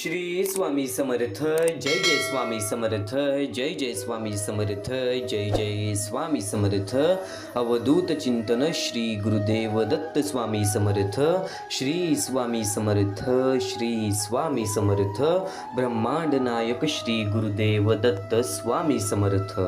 श्री स्वामी समर्थ. जय जय स्वामी समर्थ. जय जय स्वामी समर्थ. जय जय स्वामी समर्थ. अवधूत चिंतन श्री गुरुदेव दत्त स्वामी समर्थ. श्री स्वामी समर्थ. श्री स्वामी समर्थ. ब्रह्मांड नायक श्री गुरुदेव दत्त स्वामी समर्थ.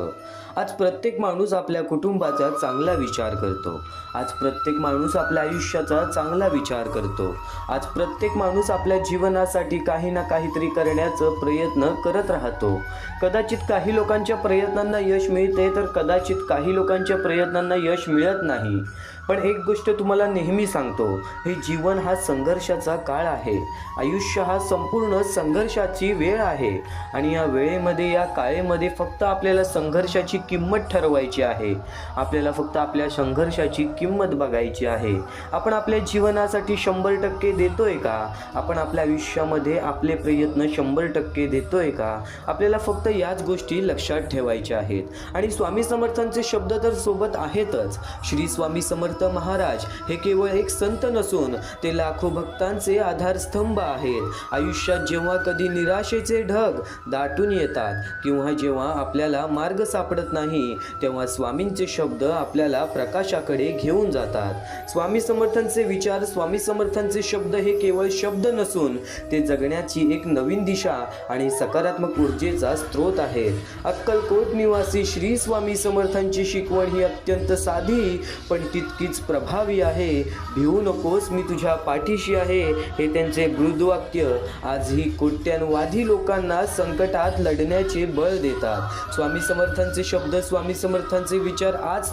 आज प्रत्येक माणूस आपल्या कुटुंबाचा चांगला विचार करतो. आज प्रत्येक माणूस आपल्या आयुष्याचा चांगला विचार करतो. आज प्रत्येक माणूस आपल्या जीवनासाठी काही ना काहीतरी करण्याचा प्रयत्न करत राहतो. कदाचित काही लोकांच्या प्रयत्नांना यश मिळते तर कदाचित काही लोकांच्या प्रयत्नांना यश मिळत नाही. पण एक गोष्ट तुम्हाला नेहमी सांगतो, हे जीवन हा संघर्षाचा काळ आहे. आयुष्य हा संपूर्ण संघर्षाची वेळ आहे आणि या वेळेमध्ये, या काळेमध्ये फक्त आपल्याला संघर्षाची किंमत ठरवायची आहे. आपल्याला फक्त आपल्या संघर्षाची किंमत बघायची आहे. आपण आपल्या जीवनासाठी 100% देतोय का? आपण आपल्या आयुष्यामध्ये आपले प्रयत्न 100% देतोय का? आपल्याला फक्त याच गोष्टी लक्षात ठेवायच्या आहेत. आणि स्वामी समर्थांचे शब्द तर सोबत आहेतच. श्री स्वामी समर्थ महाराज हे केवळ एक संत नसून ते लाखो भक्तांचे आधारस्तंभ आहेत. आयुष्यात जेव्हा कधी निराशेचे ढग दाटून येतात किंवा जेव्हा आपल्याला मार्ग सापडत नाही, तेव्हा स्वामींचे शब्द आपल्याला प्रकाशाकडे घेऊन जातात. स्वामी समर्थांचे विचार, स्वामी समर्थांचे शब्द हे केवळ शब्द नसून ते जगण्याची एक नवीन दिशा आणि सकारात्मक ऊर्जेचा स्रोत आहेत. अक्कलकोट निवासी श्री स्वामी समर्थांची शिकवण ही अत्यंत साधी पण तितकीच प्रभावी आहे. भिवू नकोस, मी तुझ्या पाठीशी आहे, हे त्यांचे ब्रीदवाक्य आजही कोट्यानवाधी लोकांना संकटात लढण्याचे बळ देतात. स्वामी समर्थांचे शब्द, स्वामी समर्थांचे विचार आज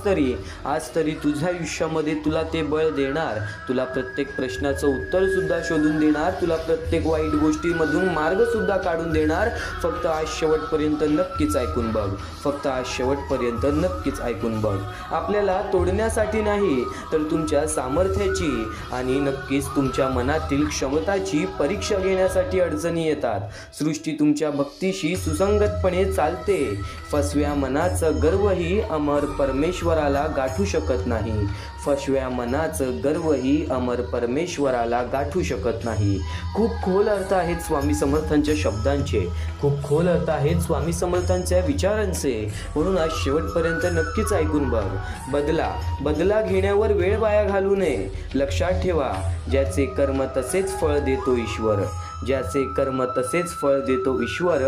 तरी तुझ्या आयुष्यामध्ये तुला ते बळ देणार. तुला प्रत्येक प्रश्नाचं उत्तर सुद्धा शोधून देणार. तुला प्रत्येक वाईट गोष्टीमधून मार्ग सुद्धा काढून देणार. फक्त आज शेवटपर्यंत नक्कीच ऐकून बघ. फक्त आज शेवटपर्यंत नक्कीच ऐकून बघ. आपल्याला तोडण्यासाठी नाही तर तुमच्या सामर्थ्याची आणि नक्कीच तुमच्या मनातील क्षमताची परीक्षा घेण्यासाठी अडचणी येतात. सृष्टी तुमच्या भक्तीशी सुसंगतपणे चालते. फसव्या मनाचं गर्वही अमर परमेश्वराला गाठू शकत नाही. फसव्या मनाचं गर्वही अमर परमेश्वराला गाठू शकत नाही. खूप खोल अर्थ आहेत स्वामी समर्थांच्या शब्दांचे. खूप खोल अर्थ आहेत स्वामी समर्थांच्या विचारांचे. म्हणून आज शेवटपर्यंत नक्कीच ऐकून बघ. बदला घेण्यावर वेळ वाया घालू नये. लक्षात ठेवा, ज्याचे कर्म तसेच फळ देतो ईश्वर. ज्याचे कर्म तसेच फळ देतो ईश्वर.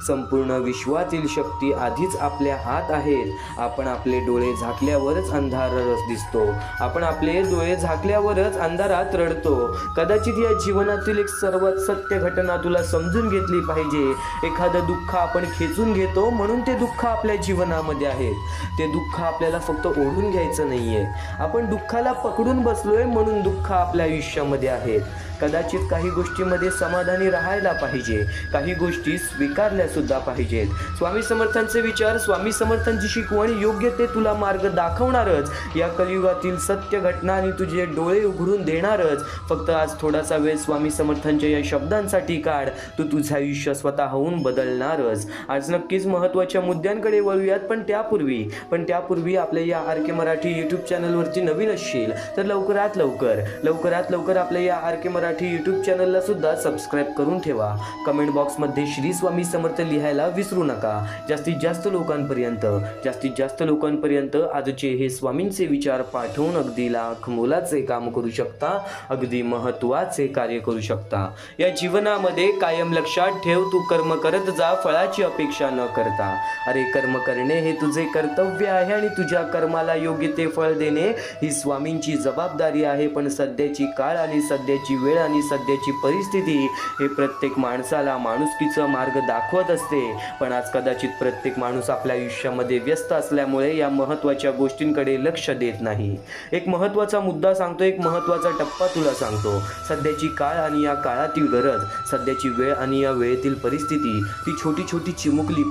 संपूर्ण विश्वातील शक्ती आधीच आपल्या हात आहेत. आपण आपले डोळे झाकल्यावरच अंधारच दिसतो. आपण आपले डोळे झाकल्यावरच अंधारात रडतो. कदाचित या जीवनातील एक सर्वात सत्य घटना तुला समजून घेतली पाहिजे. एखादं दुःख आपण खेचून घेतो म्हणून ते दुःख आपल्या जीवनामध्ये आहेत. ते दुःख आपल्याला फक्त ओढून घ्यायचं नाहीये. आपण दुःखाला पकडून बसलोय म्हणून दुःख आपल्या आयुष्यामध्ये आहेत. कदाचित काही गोष्टीमध्ये समाधानी राहायला पाहिजे. काही गोष्टी स्वीकारल्या सुद्धा पाहिजेत. स्वामी समर्थांचे विचार, स्वामी समर्थांची शिकवण योग्य ते तुला मार्ग दाखवणारच. या कलियुगातील सत्य घटना आणि तुझे डोळे उघडून देणारच. फक्त आज थोडासा वेळ स्वामी समर्थांच्या या शब्दांसाठी काढ. तू तुझं आयुष्य स्वतःहून बदलणारच. आज नक्कीच महत्त्वाच्या मुद्द्यांकडे वळूयात. पण त्यापूर्वी आपल्या या आर के मराठी यूट्यूब चॅनलवरती नवीन असशील तर लवकरात लवकर आपल्या या आर के मराठी यूट्यूब चॅनलला सुद्धा सबस्क्राईब करून ठेवा. कमेंट बॉक्समध्ये श्री स्वामी समर्थ लिहायला विसरू नका. जास्तीत जास्त लोकांपर्यंत आजचे हे स्वामींचे विचार पाठवून अगदी लाख मोलाचे काम करू शकता. अगदी महत्त्वाचे कार्य करू शकता. या जीवनामध्ये कायम लक्षात ठेव, तू कर्म करत जा फळाची अपेक्षा न करता. अरे कर्म करणे हे तुझे कर्तव्य आहे आणि तुझ्या कर्माला योग्य ते फळ देणे ही स्वामींची जबाबदारी आहे. पण सध्याची काळ आणि सध्याची वेळ आणि सध्याची परिस्थिती हे प्रत्येक माणसाला माणुसकीचा मार्ग दाखवत असते. पण आज कदाचित प्रत्येक माणूस आपल्या आयुष्यामध्ये व्यस्त असल्यामुळे या महत्त्वाच्या गोष्टींकडे लक्ष देत नाही. एक महत्त्वाचा मुद्दा सांगतो, एक महत्त्वाचा टप्पा तुला सांगतो. सध्याची काळ आणि या काळातील गरज, सध्याची वेळ आणि या वेळेतील परिस्थिती, ती छोटी चिमुकली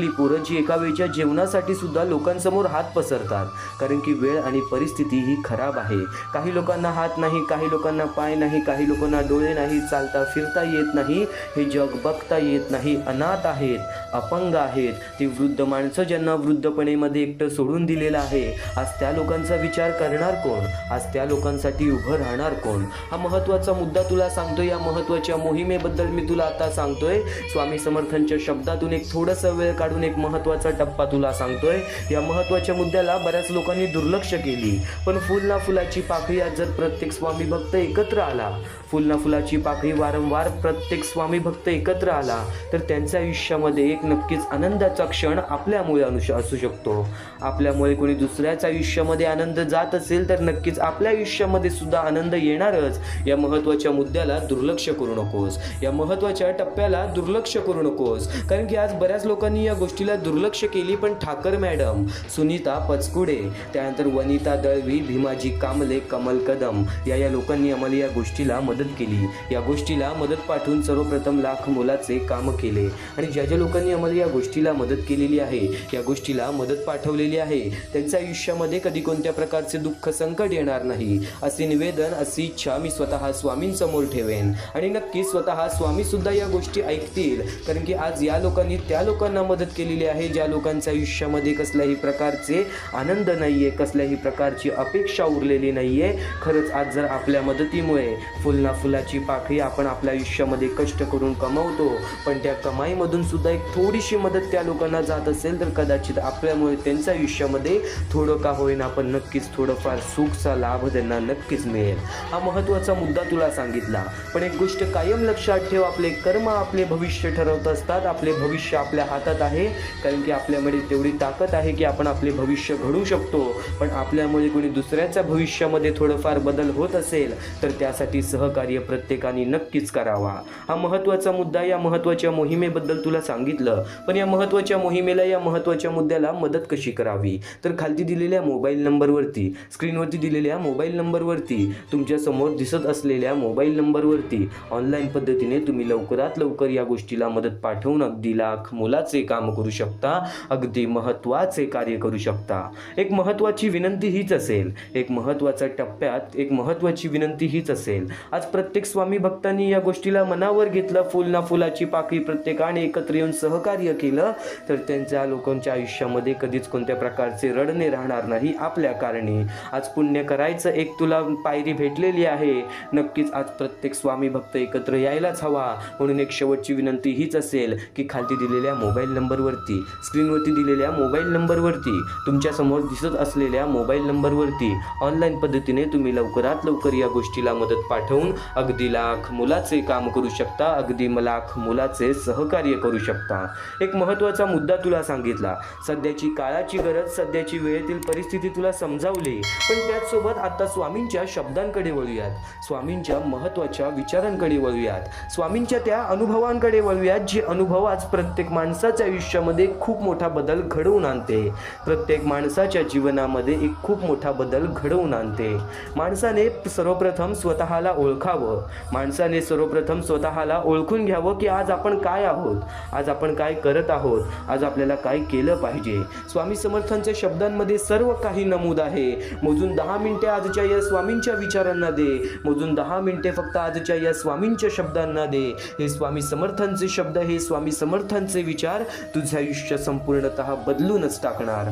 पोरं जी एका वेळच्या जेवणासाठी सुद्धा लोकांसमोर हात पसरतात. कारण की वेळ आणि परिस्थिती ही खराब आहे. काही लोकांना हात नाही, काही काही लोकांना पाय नाही, काही लोकांना डोळे नाही, चालता फिरता येत नाही, हे जग बघता येत नाही, अनाथ आहेत, अपंग आहेत, ती वृद्ध माणसं ज्यांना वृद्धपणेमध्ये एकटं सोडून दिलेलं आहे, आज त्या लोकांचा विचार करणार कोण? आज त्या लोकांसाठी उभं राहणार कोण? हा महत्त्वाचा मुद्दा तुला सांगतोय. या महत्त्वाच्या मोहिमेबद्दल मी तुला आता सांगतोय. स्वामी समर्थांच्या शब्दातून एक थोडासा वेळ काढून एक महत्त्वाचा टप्पा तुला सांगतोय. या महत्त्वाच्या मुद्द्याला बऱ्याच लोकांनी दुर्लक्ष केली, पण फुल ना फुलाची पाकळी आज जर प्रत्येक स्वामी भक्त एकत्र आला, फुल ना फुलाची पाकळी वारंवार प्रत्येक स्वामी भक्त एकत्र आला, तर त्यांच्या आयुष्यामध्ये एक नक्कीच आनंदाचा क्षण आपल्यामुळे असू शकतो. आपल्यामुळे कोणी दुसऱ्याच्या आयुष्यामध्ये आनंद जात असेल तर नक्कीच आपल्या आयुष्यामध्ये सुद्धा आनंद येणारच. या महत्त्वाच्या मुद्द्याला दुर्लक्ष करू नकोस, या महत्त्वाच्या टप्प्याला दुर्लक्ष करू नकोस. कारण की आज बऱ्याच लोकांनी या गोष्टीला दुर्लक्ष केली, पण ठाकर मॅडम, सुनीता पचकुडे, त्यानंतर वनिता दळवी, भीमाजी कामले, कमल कदम या लोकांनी आम्हाला या गोष्टीला मदत केली. या गोष्टीला मदत पाठवून सर्वप्रथम लाख मोलाचे काम केले. आणि ज्या लोकांनी आम्हाला या गोष्टीला मदत केलेली आहे, या गोष्टीला मदत पाठवलेली आहे, त्यांच्या आयुष्यामध्ये कधी कोणत्या प्रकारचे दुःख संकट येणार नाही, असे निवेदन, अशी इच्छा मी स्वतः स्वामींसमोर ठेवेन. आणि नक्की स्वतः स्वामी सुद्धा या गोष्टी ऐकतील. कारण की आज या लोकांनी त्या लोकांना मदत केलेली आहे, ज्या लोकांच्या आयुष्यामध्ये कसल्याही प्रकारचे आनंद नाहीये, कसल्याही प्रकारची अपेक्षा उरलेली नाहीये. खरंच आज जर आपल्या मदतीमुळे फुलाची पाकळी आपण आपल्या आयुष्यामध्ये कष्ट करून कमवतो, पण त्या कमाईमधून सुद्धा एक थोडीशी मदत त्या लोकांना जात असेल, तर कदाचित आपल्यामुळे त्यांच्या आयुष्यामध्ये थोडं का होईना पण नक्कीच थोडंफार सुखचा लाभ त्यांना नक्कीच मिळेल. हा महत्त्वाचा मुद्दा तुला सांगितला. पण एक गोष्ट कायम लक्षात ठेव, आपले कर्म आपले भविष्य ठरवत असतात. आपले भविष्य आपल्या हातात आहे, कारण की आपल्यामध्ये तेवढी ताकद आहे की आपण आपले भविष्य घडवू शकतो. पण आपल्यामुळे कोणी दुसऱ्याच्या भविष्यामध्ये थोडंफार बदल होत असेल तर त्यासाठी सहकार्य प्रत्येकाने नक्कीच करावा. हा महत्त्वाचा मुद्दा. या महत्त्वाच्या मोहिमेबद्दल तुला सांगितलं. पण या महत्त्वाच्या मोहिमेला, या महत्त्वाच्या मुद्द्याला मदत कशी करावी, तर खालती दिलेल्या मोबाईल नंबरवरती, स्क्रीनवरती दिलेल्या मोबाईल नंबरवरती, तुमच्या समोर दिसत असलेल्या मोबाईल नंबरवरती ऑनलाईन पद्धतीने तुम्ही लवकरात लवकर या गोष्टीला मदत पाठवून अगदी लाख मोलाचे काम करू शकता, अगदी महत्त्वाचे कार्य करू शकता. एक महत्त्वाची विनंती हीच असेल, एक महत्त्वाच्या टप्प्यात एक महत्त्वाची विनंती हीच असेल. आज प्रत्येक स्वामी भक्तांनी या गोष्टीला मनावर घेतलं, फुल ना फुलाची पाकळी प्रत्येकाने एकत्र येऊन सहकार्य केलं, तर त्यांच्या लोकांच्या आयुष्यामध्ये कधीच कोणत्या प्रकारचे रडणे राहणार नाही आपल्या कारणे. आज पुण्य करायचं एक तुला पायरी भेटलेली आहे. नक्कीच आज प्रत्येक स्वामी भक्त एकत्र यायलाच हवा. म्हणून एक शेवटची विनंती हीच असेल की खालती दिलेल्या मोबाईल नंबरवरती, स्क्रीनवरती दिलेल्या मोबाईल नंबरवरती, तुमच्या समोर दिसत असलेल्या मोबाईल नंबरवरती ऑनलाईन पद्धतीने तुम्ही लवकरात लवकर या गोष्टीला मदत पाठवून अगदी लाख मोलाचे काम करू शकता, अगदी लाख मोलाचे सहकार्य करू शकता. एक महत्त्वाचा मुद्दा तुला सांगितला. सध्याची काळाची गरज, सध्याची वेळेतील परिस्थिती तुला समजावली. पण त्याचसोबत आता स्वामींच्या शब्दांकडे वळूयात, स्वामींच्या महत्त्वाच्या विचारांकडे वळूयात, स्वामींच्या त्या अनुभवांकडे वळूयात, जे अनुभव आज प्रत्येक माणसाच्या आयुष्यामध्ये खूप मोठा बदल घडवून आणते. प्रत्येक माणसाच्या जीवनामध्ये एक खूप मोठा बदल घडवून आणते. माणसाने सर्वप्रथम स्वतःला ओळखावं, माणसाने सर्वप्रथम स्वतःला ओळखून घ्यावं की आज आपण काय आहोत, आज आपण काय करत आहोत, आज आपल्याला काय केलं पाहिजे. स्वामी समर्थांच्या शब्दांमध्ये सर्व काही नमूद आहे. मोजून 10 मिनिटे आजच्या या स्वामींच्या विचारांना दे, मोजून 10 मिनिटे फक्त आजच्या या स्वामींच्या शब्दांना दे. हे स्वामी समर्थांचे शब्द, हे स्वामी समर्थांचे विचार तुझं आयुष्य संपूर्णतः बदलूनच टाकणार.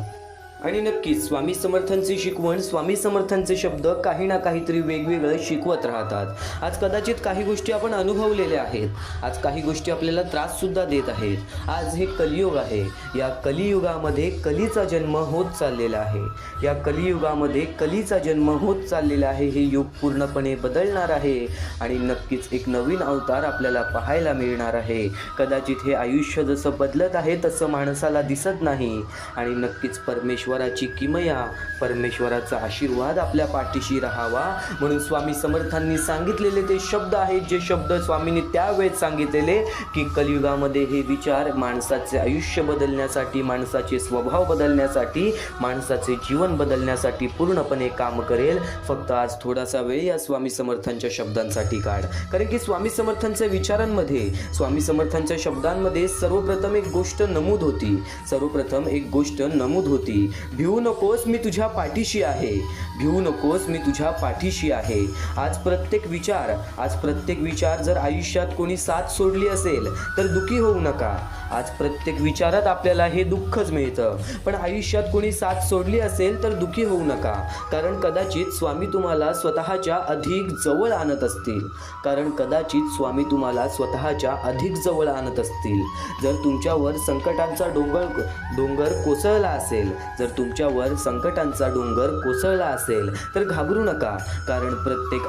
आणि नक्कीच स्वामी समर्थांची शिकवण, स्वामी समर्थांचे शब्द काही ना काहीतरी वेगवेगळं शिकवत राहतात. आज कदाचित काही गोष्टी आपण अनुभवलेल्या आहेत, आज काही गोष्टी आपल्याला त्राससुद्धा देत आहेत. आज हे कलियुग आहे. या कलियुगामध्ये कलीचा जन्म होत चाललेला आहे. या कलियुगामध्ये कलीचा जन्म होत चाललेला आहे. हे युग पूर्णपणे बदलणार आहे आणि नक्कीच एक नवीन अवतार आपल्याला पाहायला मिळणार आहे. कदाचित हे आयुष्य जसं बदलत आहे तसं माणसाला दिसत नाही. आणि नक्कीच परमेश्वराची किमया, परमेश्वराचा आशीर्वाद आपल्या पाठीशी राहावा म्हणून स्वामी समर्थांनी सांगितलेले ते शब्द आहेत, जे शब्द स्वामींनी त्यावेळेस सांगितलेले की कलियुगामध्ये हे विचार माणसाचे आयुष्य बदलण्यासाठी, माणसाचे स्वभाव बदलण्यासाठी, माणसाचे जीवन बदलण्यासाठी पूर्णपणे काम करेल. फक्त आज थोडासा वेळ या स्वामी समर्थांच्या शब्दांसाठी काढ. कारण की स्वामी समर्थांच्या विचारांमध्ये, स्वामी समर्थांच्या शब्दांमध्ये सर्वप्रथम एक गोष्ट नमूद होती, सर्वप्रथम एक गोष्ट नमूद होती भिवू नकोस, मी तुझ्या पाठीशी आहे. भिवू नकोस, मी तुझ्या पाठीशी आहे. आज प्रत्येक विचार जर आयुष्यात कोणी साथ सोडली असेल तर दुःखी होऊ नका. आज प्रत्येक विचारात आपल्याला हे दुःखच मिळतं, पण आयुष्यात कोणी साथ सोडली असेल तर दुःखी होऊ नका. कारण कदाचित स्वामी तुम्हाला स्वतःच्या अधिक जवळ आणत असतील. जर तुमच्यावर संकटांचा डोंगर कोसळला असेल तर घाबरू नका. कारण प्रत्येक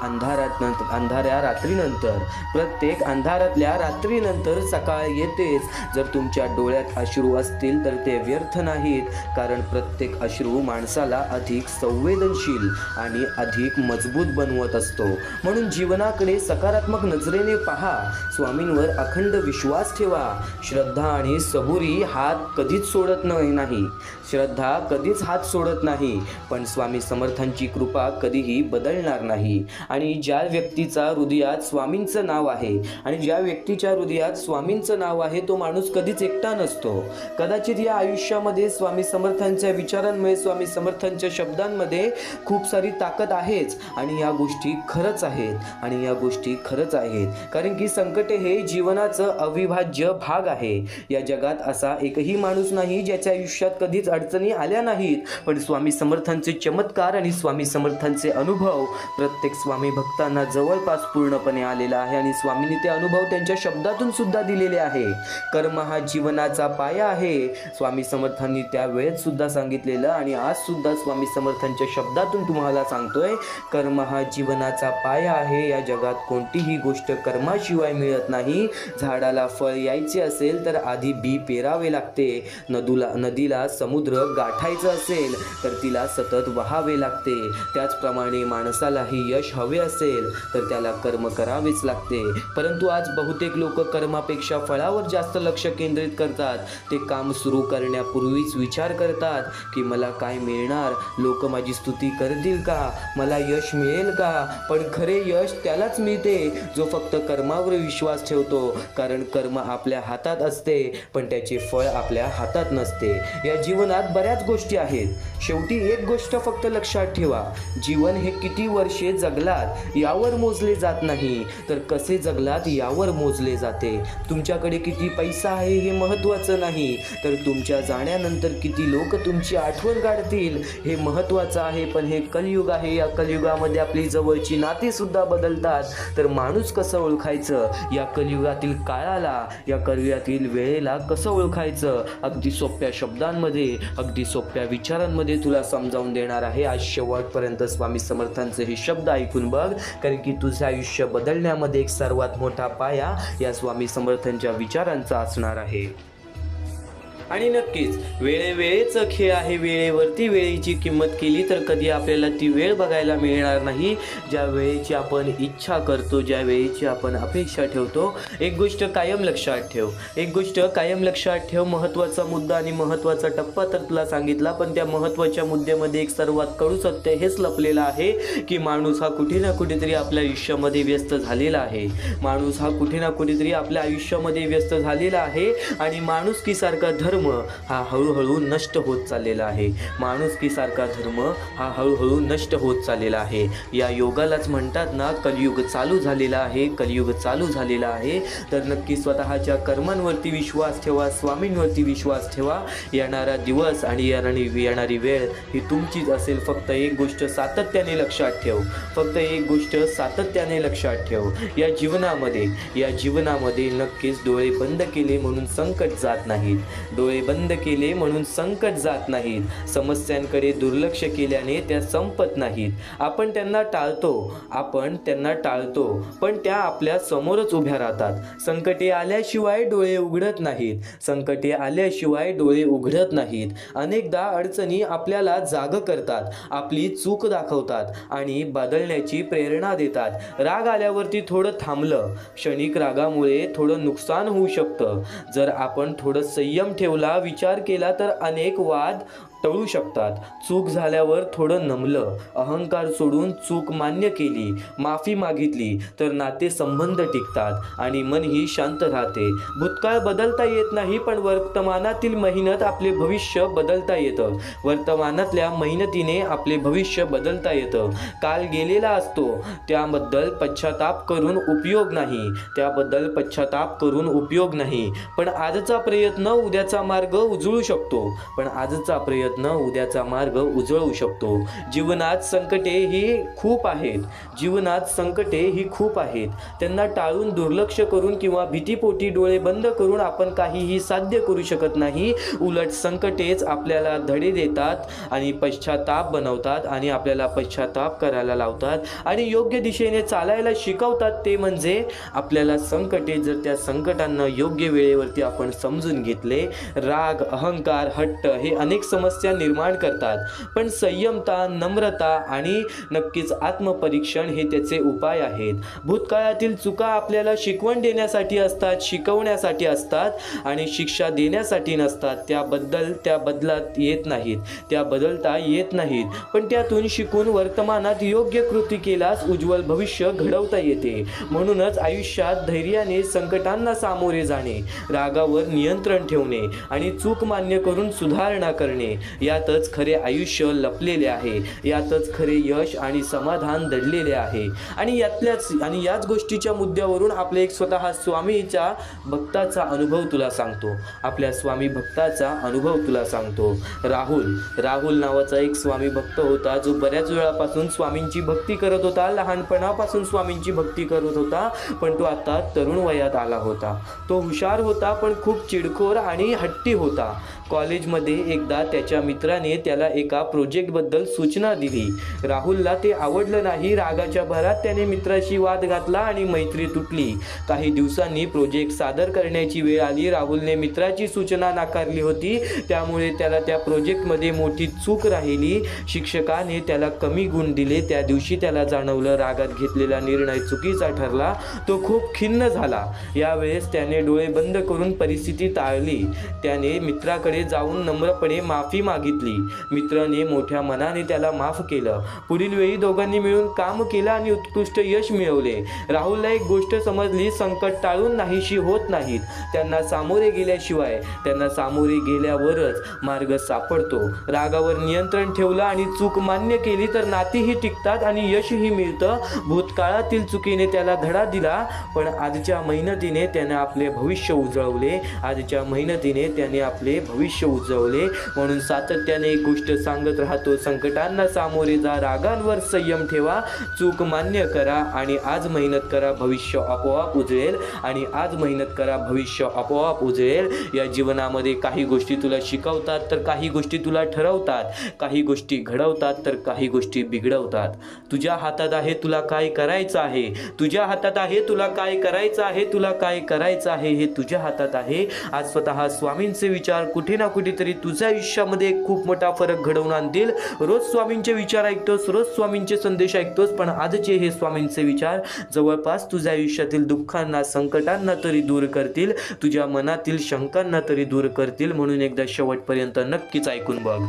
अंधारातल्या रात्रीनंतर सकाळ येतेच. जर तुमच्या डोळ्यात अश्रू असतील तर ते व्यर्थ नाहीत, कारण प्रत्येक अश्रू माणसाला अधिक संवेदनशील आणि अधिक मजबूत बनवत असतो. म्हणून जीवनाकडे सकारात्मक नजरेने पहा. स्वामींवर अखंड विश्वास ठेवा. श्रद्धा आणि सबुरी हात कधीच सोडत नाही. पण स्वामी समर्थांची कृपा कधीही बदलणार नाही. आणि ज्या व्यक्तीच्या हृदयात स्वामींचं नाव आहे तो माणूस कधीच एकटा नसतो. कदाचित या आयुष्यामध्ये स्वामी समर्थांच्या विचारांमुळे, स्वामी समर्थांच्या शब्दांमध्ये खूप सारी ताकद आहेच. आणि या गोष्टी खरंच आहेत. कारण की संकटे हे जीवनाचं अविभाज्य भाग आहे. या जगात असा एकही माणूस नाही ज्याच्या आयुष्यात कधीच अडचणी आल्या नाहीत. पण स्वामी समर्थांचे चमत्कार आणि स्वामी समर्थांचे अनुभव प्रत्येक स्वामी भक्तांना जवळपास पूर्णपणे आलेला आहे. आणि स्वामींनी ते अनुभव त्यांच्या शब्दातून सुद्धा दिलेले आहे. कर्म हा जीवनाचा पाया आहे. स्वामी समर्थांनी त्या वेळेत सुद्धा सांगितलेलं आणि आज सुद्धा स्वामी समर्थांच्या शब्दातून तुम्हाला सांगतोय, कर्म हा जीवनाचा पाया आहे. या जगात कोणतीही गोष्ट कर्माशिवाय मिळत नाही. झाडाला फळ यायचे असेल तर आधी बी पेरावे लागते. नदीला समुद्र गाठायचं असेल तर तिला सतत वहावे लागते. त्याचप्रमाणे माणसालाही यश हवे असेल तर त्याला कर्म करावेच लागते. परंतु आज बहुतेक लोक कर्मापेक्षा फळावर जास्त लक्ष केंद्रित करतात. ते काम सुरू करण्यापूर्वीच विचार करतात की मला काय मिळणार, लोक माझी स्तुती करतील का, मला यश मिळेल का. पण खरे यश त्यालाच मिळते जो फक्त कर्मावर विश्वास ठेवतो. कारण कर्म आपल्या हातात असते पण त्याचे फळ आपल्या हातात नसते. या जीवनात बऱ्याच गोष्टी आहेत. शेवटी एक गोष्ट फक्त लक्षात ठेवा, जीवन हे किती वर्षे जगलात यावर मोजले जात नाही, तर कसे जगलात यावर मोजले जाते. तुमच्याकडे किती पैसा आहे हे महत्त्वाचं नाही, तर तुमच्या जाण्यानंतर किती लोक तुमची आठवण काढतील हे महत्त्वाचं आहे. पण हे कलियुग आहे. या कलियुगामध्ये आपली जवळची नाती सुद्धा बदलतात. तर माणूस कसं ओळखायचं, या कलियुगातील काळाला, या कलियुगातील वेळेला कसं ओळखायचं, अगदी सोप्या शब्दांमध्ये, अगदी सोप्या विचारांमध्ये तुला समजावून देणार आहे. आज शेवटपर्यंत स्वामी समर्थांचे हे शब्द ऐकून बघ, कारण की तुझं आयुष्य बदलण्यामध्ये एक सर्वात मोठा पाया या स्वामी समर्थांच्या विचारांचा असणार आहे. आणि नक्कीच वेळेचा खेळ आहे. वेळेवरती वेळेची किंमत केली तर कधी आपल्याला ती वेळ बघायला मिळणार नाही. ज्या वेळेची आपण इच्छा करतो, ज्या वेळेची आपण अपेक्षा ठेवतो, एक गोष्ट कायम लक्षात ठेव. महत्त्वाचा मुद्दा आणि महत्त्वाचा टप्पा तर तुला सांगितला, पण त्या महत्त्वाच्या मुद्द्यामध्ये एक सर्वात कडू सत्य हेच लपलेलं आहे की माणूस हा कुठे ना कुठेतरी आपल्या आयुष्यामध्ये व्यस्त झालेला आहे. आणि माणुसकीसारखा धर्म हा हळूहळू नष्ट होत चाललेला आहे. या योगालाच म्हणतात ना, कलियुग चालू झालेला आहे. तर नक्की स्वतःच्या कर्मांवरती विश्वास ठेवा, स्वामींवरती विश्वास ठेवा. येणारा दिवस आणि येणारी वेळ ही तुमचीच असेल. फक्त एक गोष्ट सातत्याने लक्षात ठेव. या जीवनामध्ये नक्कीच डोळे बंद केले म्हणून संकट जात नाहीत. समस्यांकडे दुर्लक्ष केल्याने त्या संपत नाहीत. आपण त्यांना टाळतो पण त्या आपल्या समोरच उभ्या राहतात. संकटे आल्याशिवाय डोळे उघडत नाहीत. अनेकदा अडचणी आपल्याला जाग करतात, आपली चूक दाखवतात आणि बदलण्याची प्रेरणा देतात. राग आल्यावरती थोडं थांबलं, क्षणिक रागामुळे थोडं नुकसान होऊ शकतं. जर आपण थोडं संयम ठेवला, विचार केला तर अनेक वाद टळू शकतात. चूक झाल्यावर थोडं नमलं, अहंकार सोडून चूक मान्य केली, माफी मागितली तर नाते संबंध टिकतात आणि मनही शांत राहते. भूतकाळ बदलता येत नाही, पण वर्तमानातील मेहनत आपले भविष्य बदलता येतं. वर्तमानातल्या मेहनतीने आपले भविष्य बदलता येतं. काल गेलेला असतो, त्याबद्दल पश्चाताप करून उपयोग नाही, पण आजचा प्रयत्न उद्याचा मार्ग उजळू शकतो. जीवनात संकटे ही खूप आहेत. त्यांना टाळून, दुर्लक्ष करून किंवा भीतीपोटी डोळे बंद करून आपण काहीही साध्य करू शकत नाही. उलट संकटेच आपल्याला धडे देतात आणि पश्चाताप बनवतात आणि आपल्याला पश्चाताप करायला लावतात आणि योग्य दिशेने चालायला शिकवतात. ते म्हणजे आपल्याला संकटे, जर त्या संकटांना योग्य वेळेवरती आपण समजून घेतले. राग, अहंकार, हट्ट हे अनेक समस्या निर्माण करतात, पण संयमता, नम्रता आणि नक्कीच आत्मपरीक्षण हे त्याचे उपाय आहेत. भूतकाळातील चुका आपल्याला शिकवण देण्यासाठी असतात, शिकवण्यासाठी असतात आणि शिक्षा देण्यासाठी नसतात. त्या बदलता येत नाहीत, पण त्यातून शिकून वर्तमानात योग्य कृती केल्यास उज्ज्वल भविष्य घडवता येते. म्हणूनच आयुष्यात धैर्याने संकटांना सामोरे जाणे, रागावर नियंत्रण ठेवणे आणि चूक मान्य करून सुधारणा करणे, यातच खरे आयुष्य लपलेले आहे. यातच खरे यश आणि समाधान दडलेले आहे. आणि याच गोष्टीच्या मुद्द्यावरून आपले एक स्वतः स्वामीच्या भक्ताचा अनुभव तुला सांगतो. राहुल नावाचा एक स्वामी भक्त होता, जो बऱ्याच वेळापासून स्वामींची भक्ती करत होता. लहानपणापासून स्वामींची भक्ती करत होता, पण तो आता तरुण वयात आला होता. तो हुशार होता, पण खूप चिडखोर आणि हट्टी होता. कॉलेजमध्ये एकदा त्याच्या मित्राने त्याला एका प्रोजेक्टबद्दल सूचना दिली. राहुलला ते आवडलं नाही. रागाच्या भरात त्याने मित्राशी वाद घातला आणि मैत्री तुटली. काही दिवसांनी प्रोजेक्ट सादर करण्याची वेळ आली. राहुलने मित्राची सूचना नाकारली होती, त्यामुळे त्याला त्या प्रोजेक्टमध्ये मोठी चूक राहिली. शिक्षकाने त्याला कमी गुण दिले. त्या दिवशी त्याला जाणवलं, रागात घेतलेला निर्णय चुकीचा ठरला. तो खूप खिन्न झाला. यावेळेस त्याने डोळे बंद करून परिस्थिती टाळली. त्याने मित्राकडे जाऊन नम्रपणे माफी मागितली. मित्राने मोठ्या मनाने त्याला माफ केलं. पुढील वेळी दोघांनी मिळून काम केलं आणि उत्कृष्ट यश मिळवले. राहुलला एक गोष्ट समजली, संकट टाळून नाहीशी होत नाहीत, त्यांना सामोरे गेल्यावरच मार्ग सापडतो. रागावर नियंत्रण ठेवलं आणि चूक मान्य केली तर नातीही टिकतात आणि यशही मिळतं. भूतकाळातील चुकीने त्याला धडा दिला, पण आजच्या मेहनतीने त्याने आपले भविष्य उजळवले. म्हणून सातत्याने एक गोष्ट सांगत राहतो, संकटांना सामोरे जा, रागांवर संयम ठेवा, चूक मान्य करा आणि आज मेहनत करा, भविष्य आपोआप उजळेल. या जीवनामध्ये काही गोष्टी तुला शिकवतात तर काही गोष्टी तुला ठरवतात, काही गोष्टी घडवतात तर काही गोष्टी बिघडवतात. तुझ्या हातात आहे तुला काय करायचं आहे, तुला काय करायचं आहे हे तुझ्या हातात आहे. आज स्वतः स्वामींचे विचार कुठे ना कुठेतरी तुझ्या आयुष्यामध्ये खूप मोठा फरक घडवून आणतील. रोज स्वामींचे विचार ऐकतोस, रोज स्वामींचे संदेश ऐकतोस, पण आजचे हे स्वामींचे विचार जवळपास तुझ्या आयुष्यातील दुःखांना, संकटांना तरी दूर करतील, तुझ्या मनातील शंकांना तरी दूर करतील. म्हणून एकदा शेवटपर्यंत नक्कीच ऐकून बघ.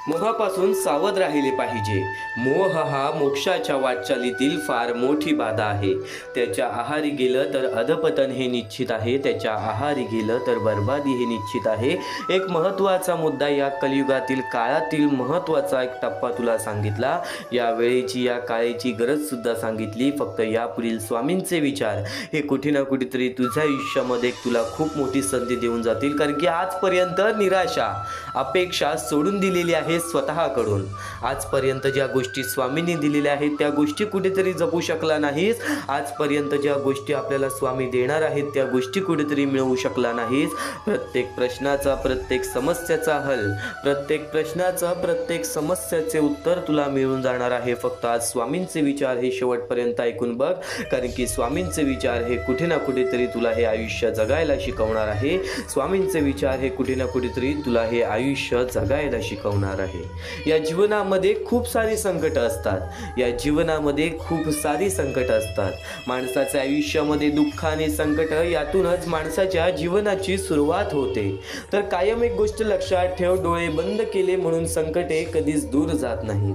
मोहापासून सावध राहिले पाहिजे. मोह हा मोक्षाच्या वाटचालीतील फार मोठी बाधा आहे. त्याच्या आहारी गेलं तर अधपतन हे निश्चित आहे, त्याच्या आहारी गेलं तर बर्बादी हे निश्चित आहे. एक महत्त्वाचा मुद्दा, या कलियुगातील काळातील महत्त्वाचा एक टप्पा तुला सांगितला. या वेळेची, या काळेची गरज सुद्धा सांगितली. फक्त यापुढील स्वामींचे विचार हे कुठे ना कुठेतरी तुझ्या आयुष्यामध्ये तुला खूप मोठी संधी देऊन जातील. कारण की आजपर्यंत निराशा, अपेक्षा सोडून दिलेली आहे स्वतःकडून. आजपर्यंत ज्या गोष्टी स्वामींनी दिलेल्या आहेत त्या गोष्टी कुठेतरी जपू शकला नाहीस. आजपर्यंत ज्या गोष्टी आपल्याला स्वामी देणार आहेत त्या गोष्टी कुठेतरी मिळवू शकला नाहीस. प्रत्येक प्रश्नाचा, प्रत्येक समस्याचा हल, प्रत्येक समस्याचे उत्तर तुला मिळून जाणार आहे. फक्त आज स्वामींचे विचार हे शेवटपर्यंत ऐकून बघ, कारण की स्वामींचे विचार हे कुठे ना कुठेतरी तुला हे आयुष्य जगायला शिकवणार आहे. स्वामींचे विचार हे कुठे ना कुठेतरी तुला हे आयुष्य जगायला शिकवणार आहे. आहे. या जीवनामध्ये खूप सारी संकट असतात. या जीवनामध्ये खूप सारी संकट असतात. माणसाच्या आयुष्यामध्ये दुःख आणि संकट यातूनच माणसाच्या जीवनाची सुरुवात होते. तर कायम एक गोष्ट लक्षात ठेव, डोळे बंद केले म्हणून संकटे कधीच दूर जात नाहीत.